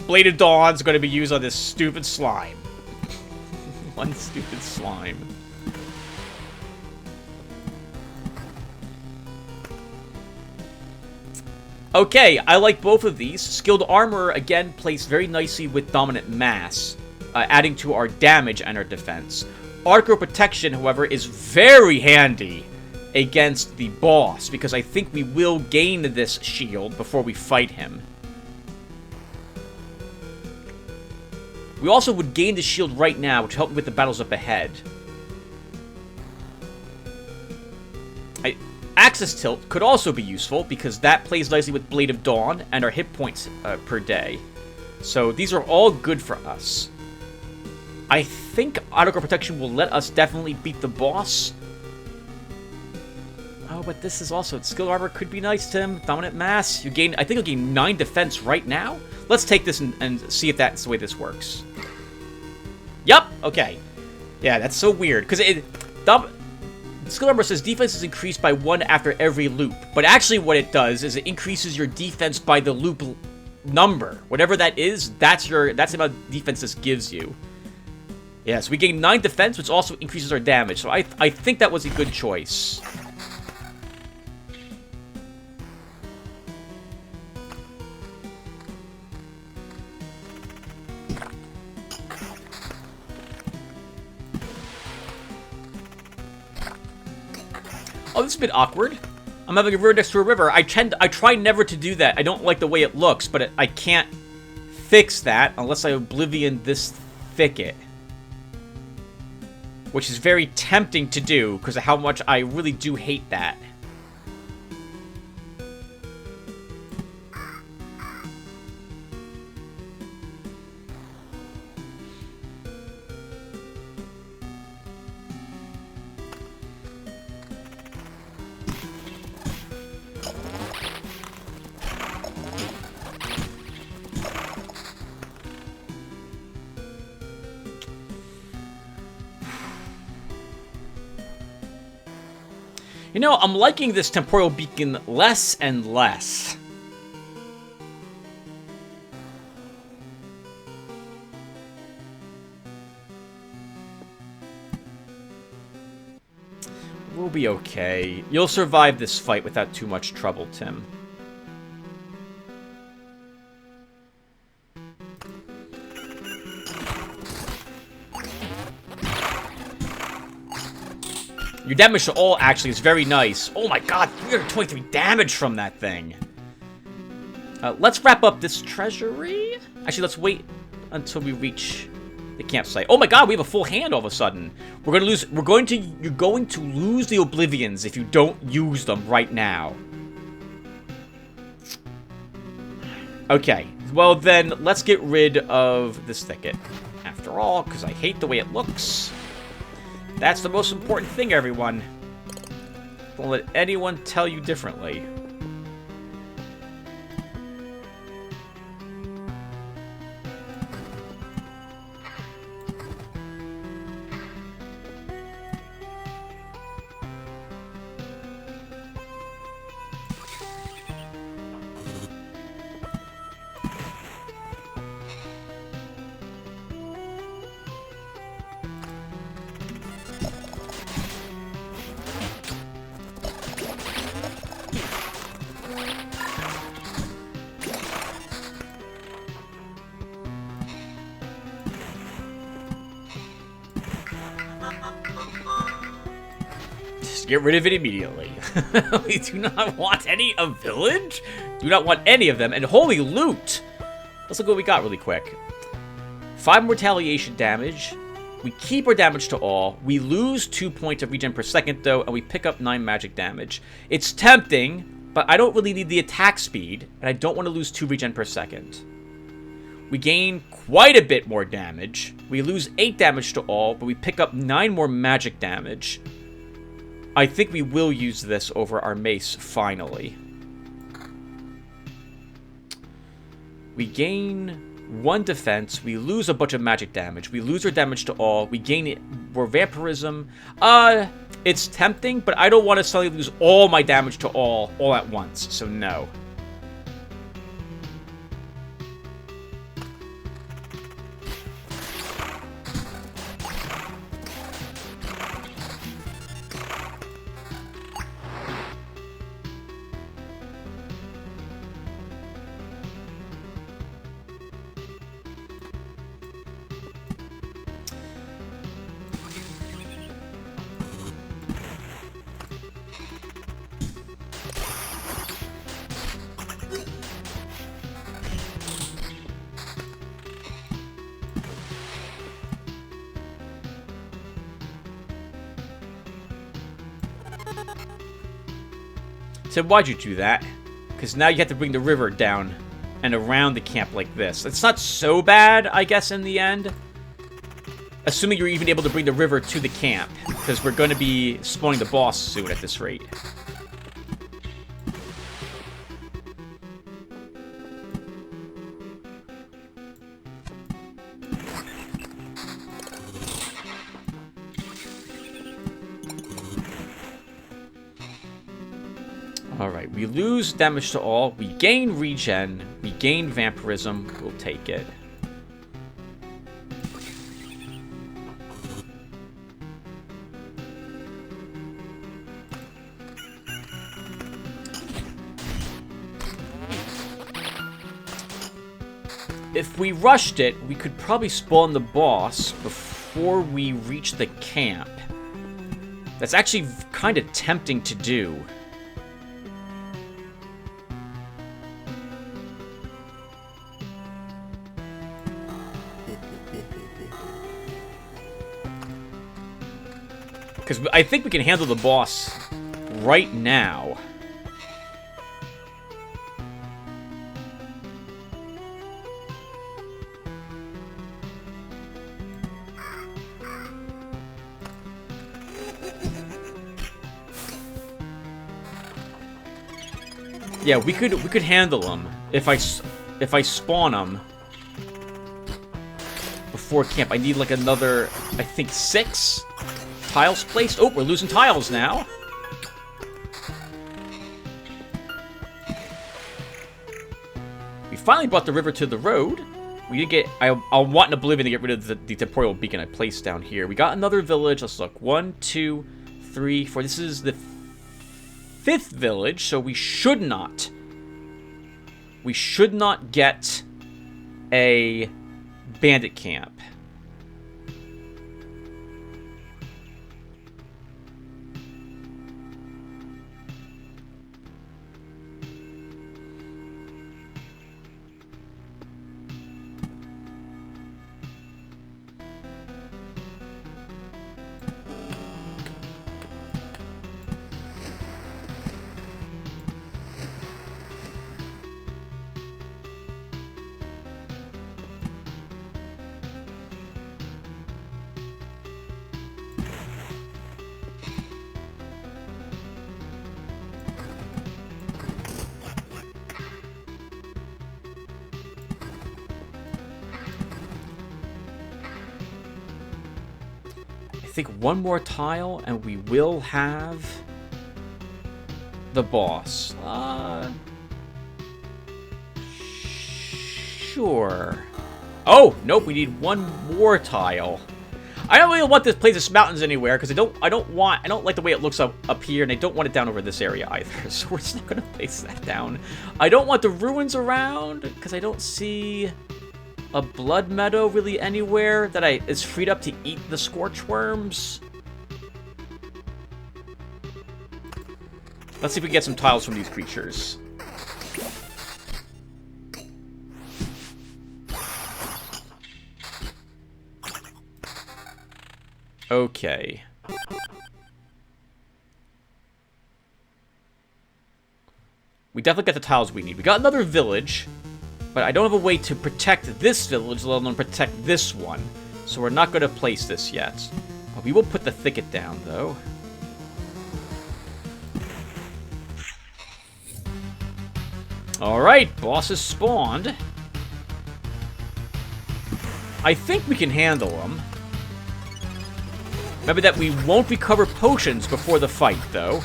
Blade of Dawn's going to be used on this stupid slime. One stupid slime. Okay, I like both of these. Skilled Armor, again, plays very nicely with Dominant Mass, adding to our damage and our defense. Archer Protection, however, is very handy against the boss, because I think we will gain this shield before we fight him. We also would gain the shield right now, which help with the battles up ahead. Axis Tilt could also be useful, because that plays nicely with Blade of Dawn and our hit points per day. So these are all good for us. I think Outer Protection will let us definitely beat the boss. Oh, but this is also... Skilled Armor could be nice, Tim. Dominant Mass. You gain... I think you'll gain 9 defense right now. Let's take this and see if that's the way this works. Yup. Okay. Yeah, that's so weird. Because Skill Armor says defense is increased by 1 after every loop. But actually what it does is it increases your defense by the loop number. Whatever that is, that's the amount of defense this gives you. Yeah, so we gain 9 defense, which also increases our damage. So I think that was a good choice. Oh, this is a bit awkward. I'm having a river next to a river. I try never to do that. I don't like the way it looks, but I can't fix that unless I Oblivion this thicket. Which is very tempting to do, because of how much I really do hate that. You know, I'm liking this temporal beacon less and less. We'll be okay. You'll survive this fight without too much trouble, Tim. Your damage to all, actually, is very nice. Oh my god, 323 damage from that thing. Let's wrap up this treasury. Actually, let's wait until we reach the campsite. Oh my god, we have a full hand all of a sudden. You're going to lose the Oblivions if you don't use them right now. Okay, well then, let's get rid of this thicket. After all, because I hate the way it looks. That's the most important thing, everyone. Don't let anyone tell you differently. Get rid of it immediately. We do not want a village? Do not want any of them. And holy loot! Let's look what we got really quick. 5 more retaliation damage. We keep our damage to all. We lose 2 points of regen per second, though, and we pick up 9 magic damage. It's tempting, but I don't really need the attack speed, and I don't want to lose 2 regen per second. We gain quite a bit more damage. We lose 8 damage to all, but we pick up 9 more magic damage. I think we will use this over our mace, finally. We gain 1 defense. We lose a bunch of magic damage. We lose our damage to all. We gain more vampirism. It's tempting, but I don't want to suddenly lose all my damage to all at once, so no. So why'd you do that? Because now you have to bring the river down and around the camp like this. It's not so bad, I guess, in the end. Assuming you're even able to bring the river to the camp. Because we're going to be spawning the boss soon at this rate. Alright, we lose damage to all, we gain regen, we gain vampirism, we'll take it. If we rushed it, we could probably spawn the boss before we reach the camp. That's actually kind of tempting to do. Because I think we can handle the boss right now. Yeah, we could handle him if I spawn him before camp. I need like another, I think, 6 tiles placed. Oh, we're losing tiles now. We finally brought the river to the road. We did get. I'll want in Oblivion to get rid of the temporal beacon I placed down here. We got another village. Let's look. 1, 2, 3, 4. This is the 5th village, so we should not get a bandit camp. think one more tile, and we will have the boss. Sure. Oh, nope, we need one more tile. I don't really want this place as mountains anywhere, because I don't like the way it looks up here, and I don't want it down over this area either, so we're just not going to place that down. I don't want the ruins around, because I don't see a blood meadow really anywhere that is freed up to eat the scorch worms. Let's see if we can get some tiles from these creatures. Okay. We definitely got the tiles we need. We got another village, but I don't have a way to protect this village, let alone protect this one. So we're not going to place this yet. We will put the thicket down, though. Alright, boss is spawned. I think we can handle him. Remember that we won't recover potions before the fight, though.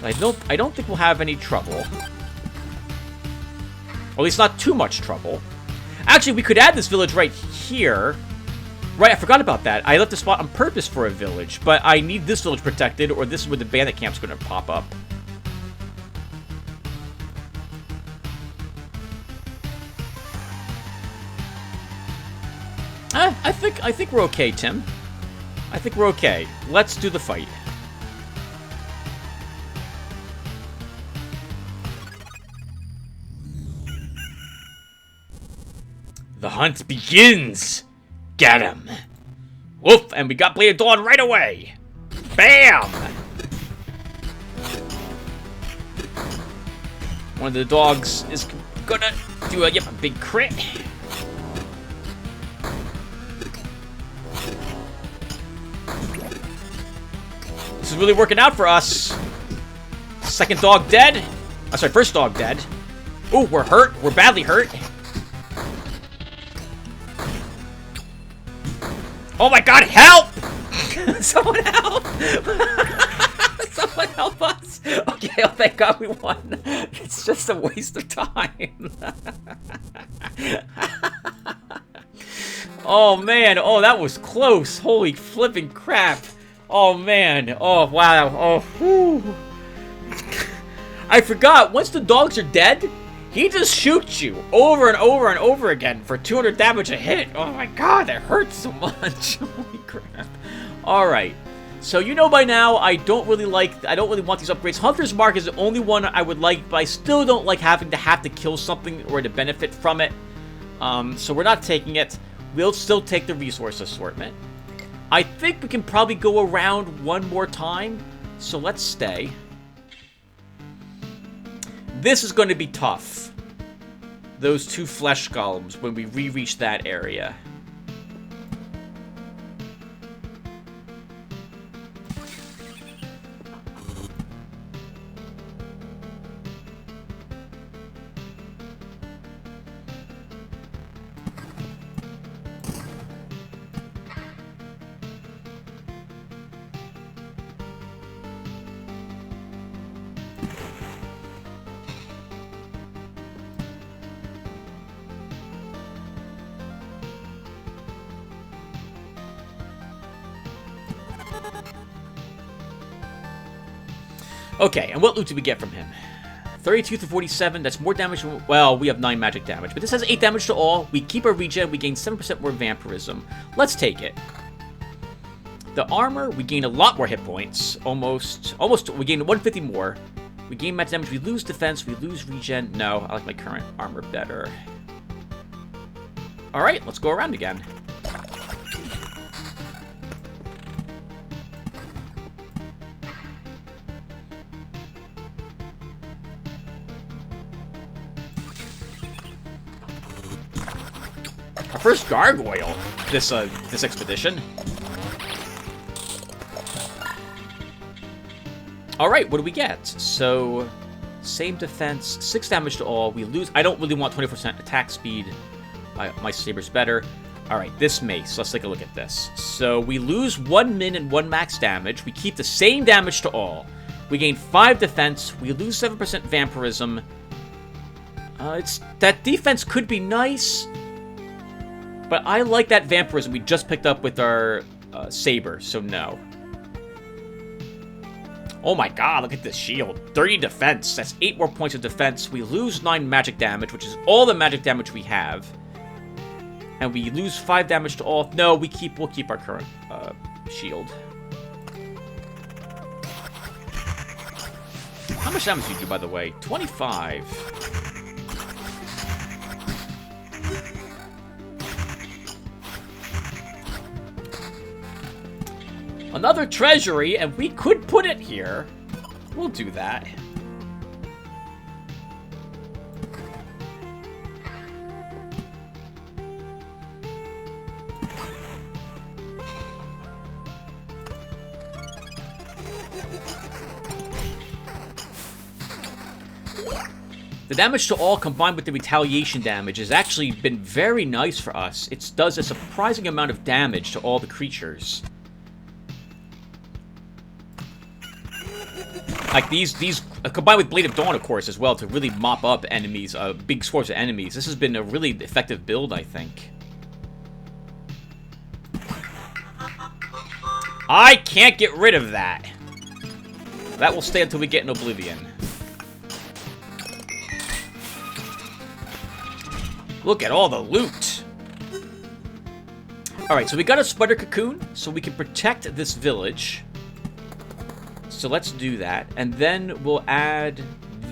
I don't think we'll have any trouble. Or at least not too much trouble. Actually, we could add this village right here. Right, I forgot about that. I left the spot on purpose for a village, but I need this village protected, or this is where the bandit camp's going to pop up. I think we're okay, Tim. I think we're okay. Let's do the fight. The hunt begins! Get him! Woof! And we got Blade of Dawn right away! Bam! One of the dogs is gonna do a big crit. This is really working out for us. Second dog dead. Oh, sorry, first dog dead. Ooh, we're hurt. We're badly hurt. Oh my god, help! Someone help! Someone help us! Okay, oh thank god we won. It's just a waste of time. Oh man, oh that was close. Holy flipping crap. Oh man, oh wow, oh whew. I forgot, once the dogs are dead, he just shoots you over and over and over again for 200 damage a hit. Oh my god, that hurts so much. Holy crap. Alright, so you know by now, I don't really want these upgrades. Hunter's Mark is the only one I would like, but I still don't like having to kill something or to benefit from it. So we're not taking it. We'll still take the resource assortment. I think we can probably go around one more time, so let's stay. This is going to be tough. Those two flesh golems when we re-reach that area. Okay, and what loot did we get from him? 32 to 47, that's more damage. Well, we have 9 magic damage, but this has 8 damage to all. We keep our regen, we gain 7% more vampirism. Let's take it. The armor, we gain a lot more hit points. Almost, we gain 150 more. We gain magic damage, we lose defense, we lose regen. No, I like my current armor better. Alright, let's go around again. Our first gargoyle this expedition. Alright, what do we get? So, same defense, 6 damage to all. We lose. I don't really want 24% attack speed. My saber's better. Alright, this mace. Let's take a look at this. So, we lose 1 min and 1 max damage. We keep the same damage to all. We gain 5 defense. We lose 7% vampirism. That defense could be nice. But I like that vampirism we just picked up with our saber, so no. Oh my god, look at this shield. 30 defense. That's 8 more points of defense. We lose 9 magic damage, which is all the magic damage we have. And we lose 5 damage to all. No, we'll keep our current shield. How much damage do you do, by the way? 25. Another treasury, and we could put it here. We'll do that. The damage to all combined with the retaliation damage has actually been very nice for us. It does a surprising amount of damage to all the creatures. Like these combined with Blade of Dawn, of course, as well, to really mop up enemies, big scores of enemies. This has been a really effective build, I think. I can't get rid of that. That will stay until we get in Oblivion. Look at all the loot. Alright, so we got a spider cocoon, so we can protect this village. So let's do that. And then we'll add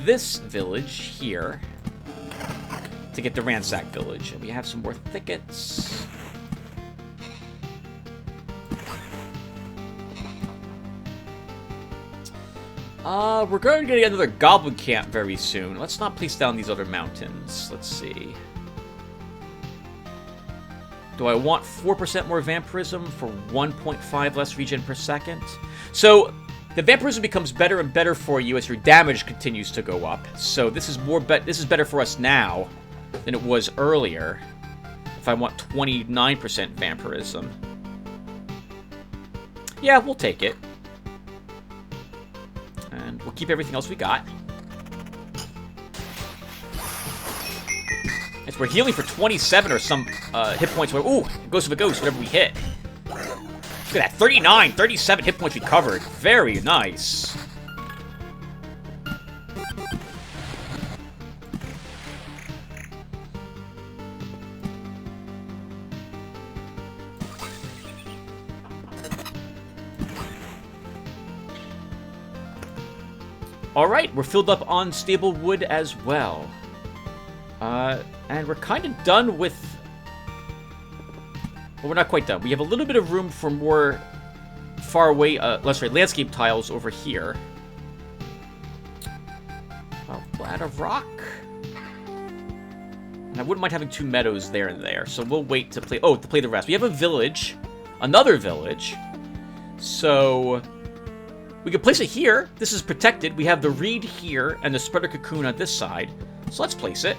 this village here to get the ransack village. And we have some more thickets. We're going to get another goblin camp very soon. Let's not place down these other mountains. Let's see. Do I want 4% more vampirism for 1.5 less regen per second? So, the vampirism becomes better and better for you as your damage continues to go up. So this is this is better for us now than it was earlier. If I want 29% vampirism. Yeah, we'll take it. And we'll keep everything else we got. As we're healing for 27 or some hit points. Ooh, it goes to the ghost whenever we hit. Look at that, 39, 37 hit points recovered. Very nice. Alright, we're filled up on stable wood as well. And we're kind of done with... Well, we're not quite done. We have a little bit of room for more far away, landscape tiles over here. We'll add a rock. And I wouldn't mind having 2 meadows there and there. So we'll wait to play... Oh, to play the rest. We have a village. Another village. So... we can place it here. This is protected. We have the reed here and the spreader cocoon on this side. So let's place it.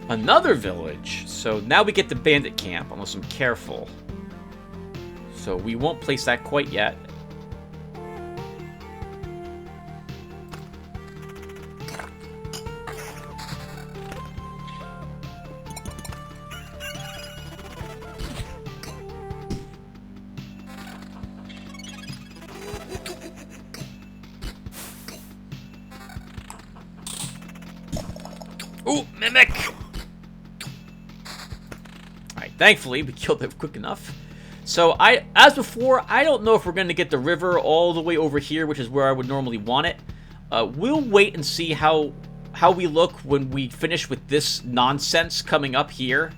Another village. So now we get the bandit camp, unless I'm careful. So we won't place that quite yet. Ooh, mimic! Alright, thankfully we killed it quick enough. So, as before, I don't know if we're going to get the river all the way over here, which is where I would normally want it. We'll wait and see how we look when we finish with this nonsense coming up here.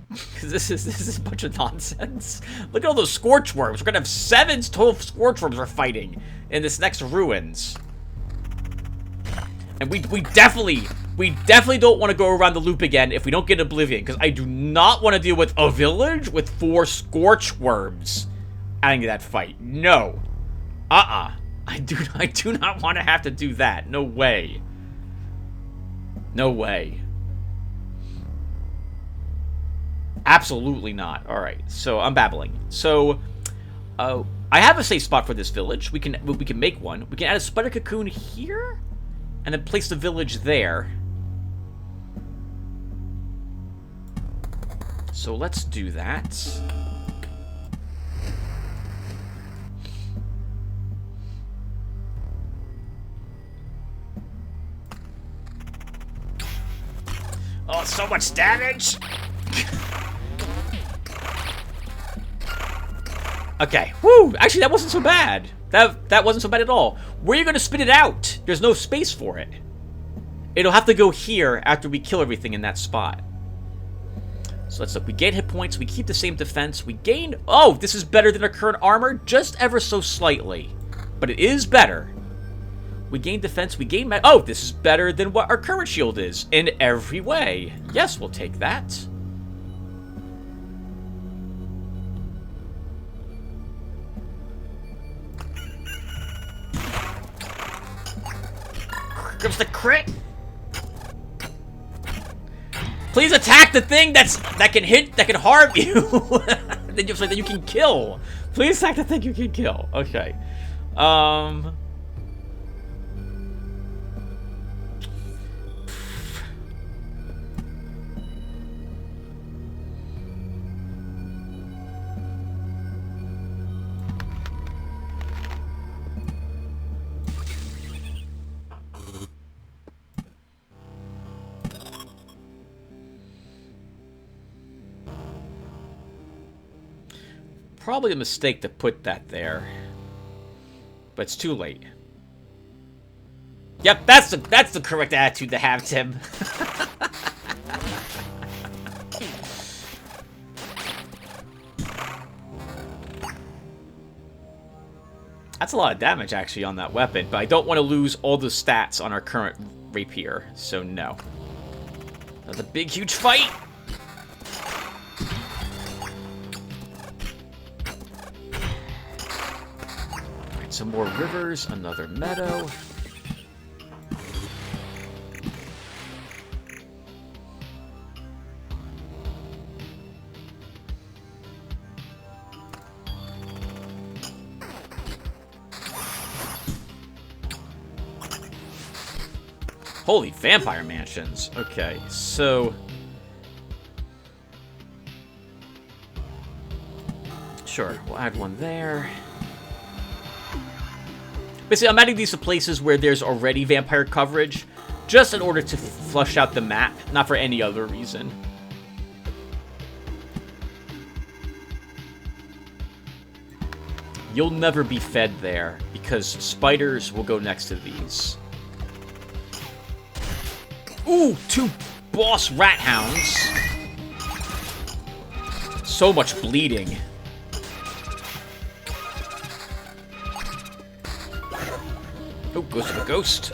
Because this is a bunch of nonsense. Look at all those scorch worms. We're going to have 7 total scorch worms we're fighting in this next ruins. And we definitely We definitely don't want to go around the loop again if we don't get Oblivion, because I do not want to deal with a village with 4 Scorch Worms adding to that fight. No. I do not want to have to do that. No way. No way. Absolutely not. Alright, so I'm babbling. So, I have a safe spot for this village. We can make one. We can add a spider cocoon here, and then place the village there. So let's do that. Oh, so much damage! Okay, woo! Actually, that wasn't so bad. That wasn't so bad at all. Where are you gonna spit it out? There's no space for it. It'll have to go here after we kill everything in that spot. So let's look. We gain hit points. We keep the same defense. We gain... Oh, this is better than our current armor, just ever so slightly. But it is better. We gain defense. We gain... Oh, this is better than what our current shield is in every way. Yes, we'll take that. Comes the crit. Please attack the thing that can harm you. that you can kill. Please attack the thing you can kill. Okay. Probably a mistake to put that there, but it's too late. Yep, that's the correct attitude to have, Tim. That's a lot of damage actually on that weapon, but I don't want to lose all the stats on our current rapier, so no. Another big, huge fight. Some more rivers, another meadow. Holy vampire mansions. Okay, so... Sure, we'll add one there. Basically, I'm adding these to places where there's already vampire coverage, just in order to flush out the map, not for any other reason. You'll never be fed there, because spiders will go next to these. Ooh, 2 boss rat hounds. So much bleeding. Oh, goes to the ghost.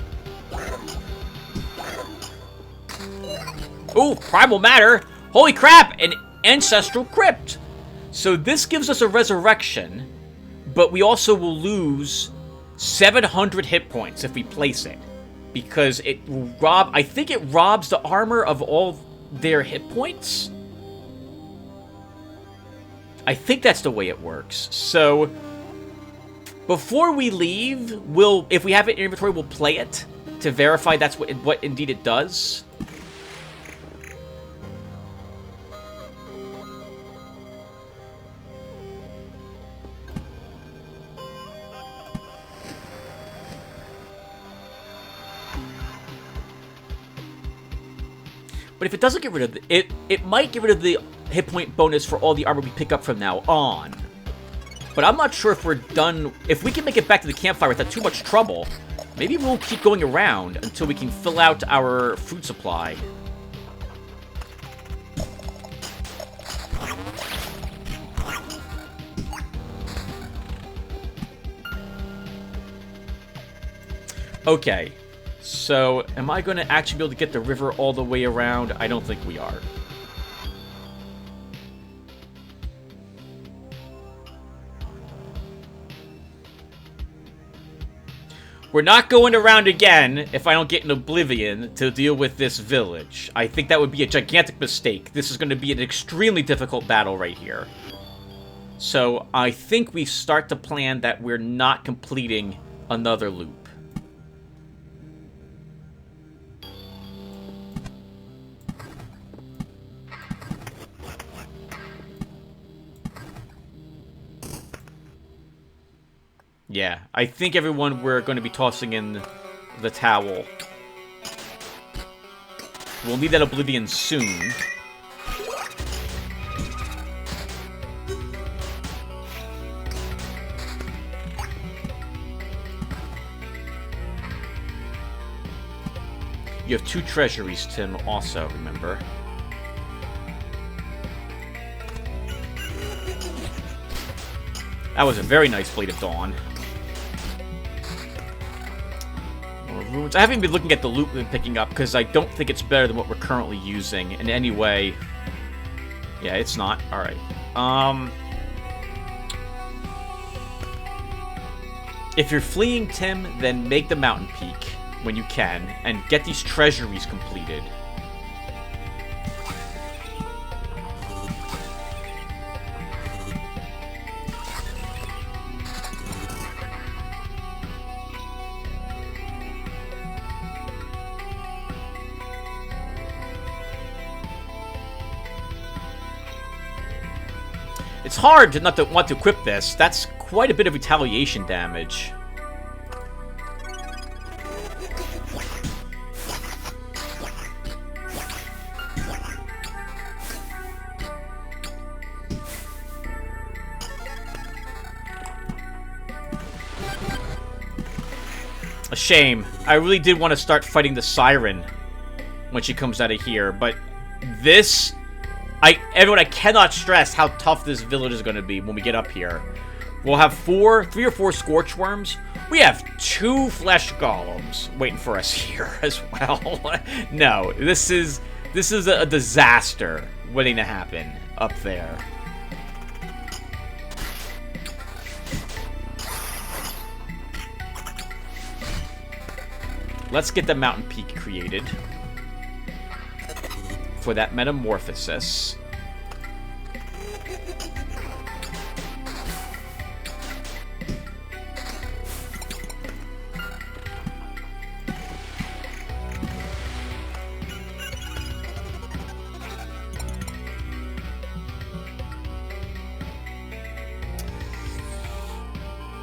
Oh, primal matter. Holy crap, an ancestral crypt. So this gives us a resurrection, but we also will lose 700 hit points if we place it. Because it will rob... I think it robs the armor of all their hit points. I think that's the way it works. So... Before we leave, if we have it in inventory, we'll play it to verify that's what indeed it does. But if it doesn't get rid of it might get rid of the hit point bonus for all the armor we pick up from now on. But I'm not sure if we're done. If we can make it back to the campfire without too much trouble, maybe we'll keep going around until we can fill out our food supply. Okay, So, am I going to actually be able to get the river all the way around? I don't think we are. We're not going around again if I don't get an Oblivion to deal with this village. I think that would be a gigantic mistake. This is going to be an extremely difficult battle right here. So I think we start to plan that we're not completing another loop. Yeah, I think everyone, we're going to be tossing in the towel. We'll need that Oblivion soon. You have 2 treasuries, Tim, also, remember. That was a very nice Blade of Dawn. Ruins. I haven't been looking at the loot we've been picking up because I don't think it's better than what we're currently using in any way. Yeah, it's not. Alright. If you're fleeing, Tim, then make the mountain peak when you can and get these treasuries completed. It's hard to not to want to equip this. That's quite a bit of retaliation damage. A shame. I really did want to start fighting the Siren when she comes out of here, but this... Everyone, I cannot stress how tough this village is going to be when we get up here. We'll have 3 or 4 Scorch Worms. We have 2 Flesh Golems waiting for us here as well. No, this is a disaster waiting to happen up there. Let's get the mountain peak created for that metamorphosis.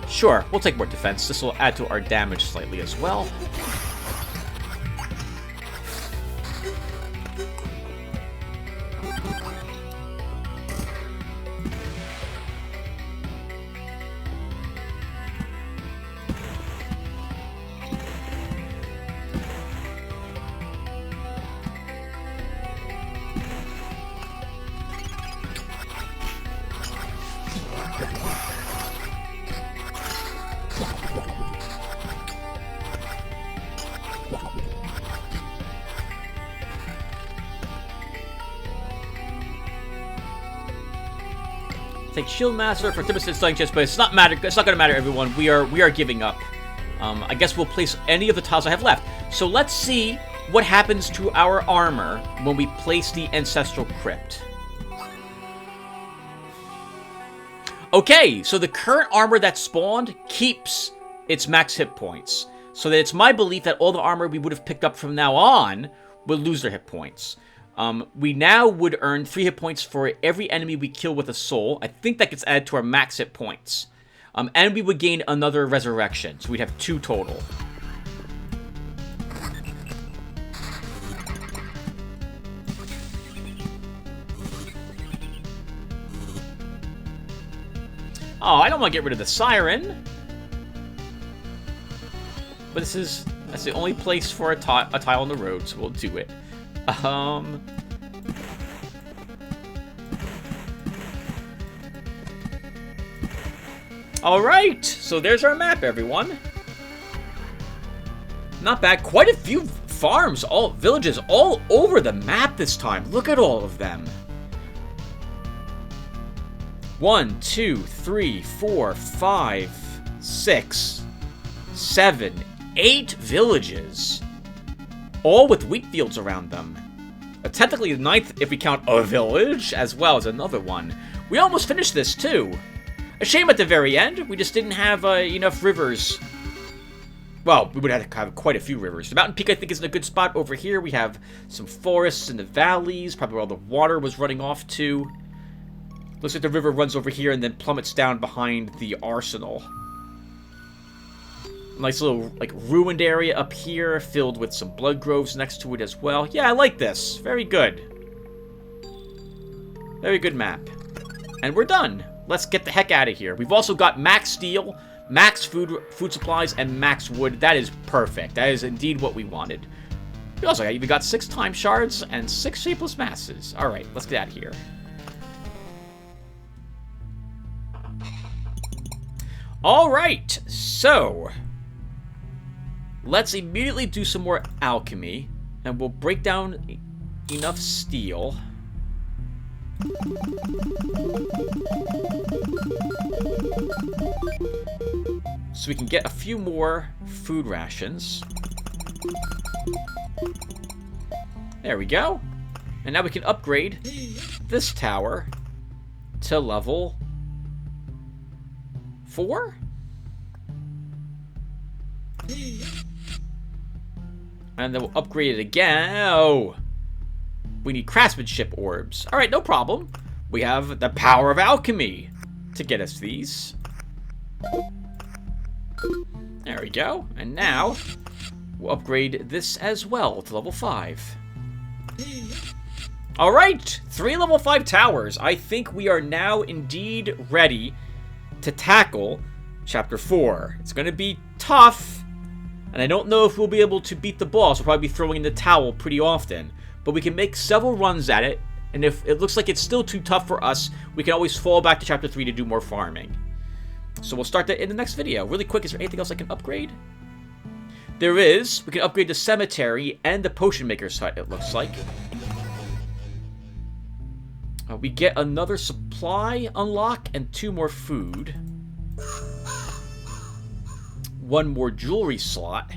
Sure, we'll take more defense. This will add to our damage slightly as well. Take Shield Master for 10% stunning chance, but it's not matter. It's not going to matter, everyone. We are giving up. I guess we'll place any of the tiles I have left. So let's see what happens to our armor when we place the Ancestral Crypt. Okay, so the current armor that spawned keeps its max hit points. So that it's my belief that all the armor we would have picked up from now on would lose their hit points. We now would earn 3 hit points for every enemy we kill with a soul. I think that gets added to our max hit points. And we would gain another resurrection, so we'd have 2 total. Oh, I don't want to get rid of the Siren. But that's the only place for a tile on the road, so we'll do it. Alright, so there's our map, everyone. Not bad. Quite a few farms, villages all over the map this time. Look at all of them. 1, 2, 3, 4, 5, 6, 7, 8 villages. All with wheat fields around them. Technically the 9th if we count a village, as well as another one. We almost finished this too. A shame at the very end, we just didn't have enough rivers. Well, we would have to have quite a few rivers. The mountain peak, I think, is in a good spot over here. We have some forests in the valleys, probably where all the water was running off to. Looks like the river runs over here and then plummets down behind the arsenal. Nice little, like, ruined area up here, filled with some blood groves next to it as well. Yeah, I like this. Very good. Very good map. And we're done. Let's get the heck out of here. We've also got max steel, max food supplies, and max wood. That is perfect. That is indeed what we wanted. We also even got 6 time shards and 6 shapeless masses. Alright, let's get out of here. Alright, so let's immediately do some more alchemy, and we'll break down enough steel. So we can get a few more food rations. There we go. And now we can upgrade this tower to level 4? And then we'll upgrade it again. Oh! We need craftsmanship orbs. Alright, no problem. We have the power of alchemy to get us these. There we go. And now, we'll upgrade this as well to level 5. Alright! 3 level 5 towers. I think we are now indeed ready to tackle Chapter 4. It's going to be tough, and I don't know if we'll be able to beat the boss. We'll probably be throwing in the towel pretty often. But we can make several runs at it, and if it looks like it's still too tough for us, we can always fall back to Chapter 3 to do more farming. So we'll start that in the next video. Really quick, is there anything else I can upgrade? There is. We can upgrade the cemetery and the potion maker's hut, it looks like. We get another supply unlock and 2 more food. 1 more jewelry slot.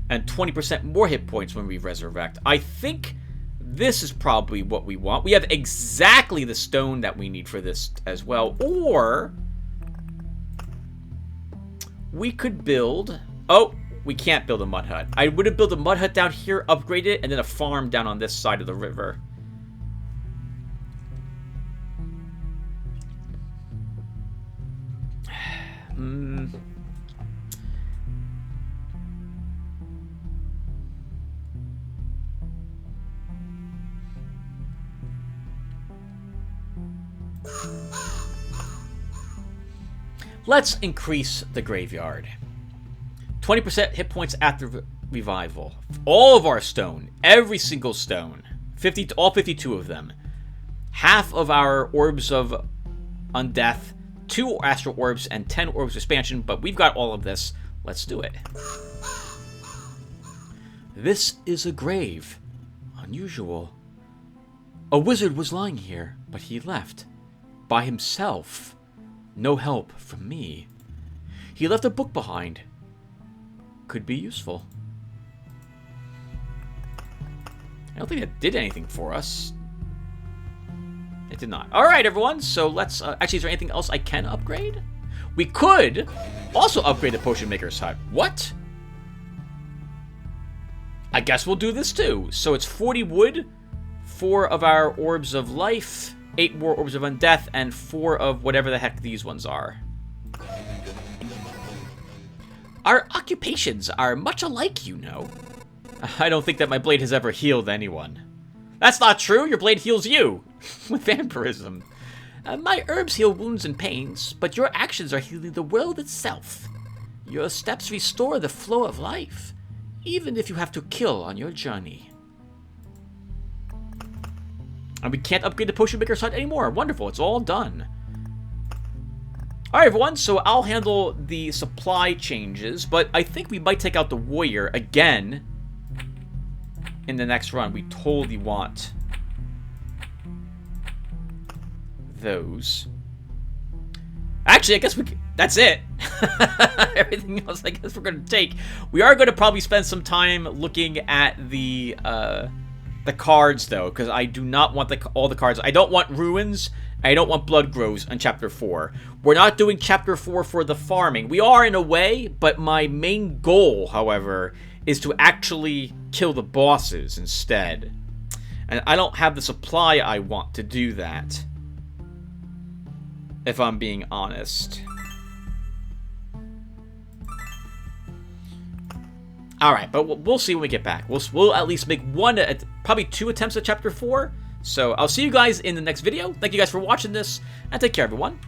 And 20% more hit points when we resurrect. I think this is probably what we want. We have exactly the stone that we need for this as well. Or we could build... Oh, we can't build a mud hut. I would have built a mud hut down here, upgrade it, and then a farm down on this side of the river. Let's increase the graveyard. 20% hit points after revival. All of our stone. Every single stone. All 52 of them. Half of our orbs of undeath. 2 astral orbs and 10 orbs of expansion. But we've got all of this. Let's do it. This is a grave. Unusual. A wizard was lying here, but he left. By himself. No help from me. He left a book behind. Could be useful. I don't think that did anything for us. It did not. Alright, everyone. So let's... actually, is there anything else I can upgrade? We could also upgrade the Potion Maker's Hut. What? I guess we'll do this too. So it's 40 wood, 4 of our Orbs of Life, 8 more Orbs of Undeath, and 4 of whatever the heck these ones are. Our occupations are much alike, you know. I don't think that my blade has ever healed anyone. That's not true. Your blade heals you with vampirism. My herbs heal wounds and pains, but your actions are healing the world itself. Your steps restore the flow of life, even if you have to kill on your journey. And we can't upgrade the Potion Maker's Hut anymore. Wonderful. It's all done. Alright, everyone, so I'll handle the supply changes, but I think we might take out the warrior again in the next run. We totally want those. Actually, I guess that's it. Everything else I guess we're going to take. We are going to probably spend some time looking at the cards, though, because I do not want all the cards. I don't want Ruins. I don't want Blood Grows on Chapter 4. We're not doing Chapter 4 for the farming. We are in a way, but my main goal, however, is to actually kill the bosses instead. And I don't have the supply I want to do that, if I'm being honest. Alright, but we'll see when we get back. We'll at least make probably 2 attempts at Chapter 4. So I'll see you guys in the next video. Thank you guys for watching this, and take care, everyone.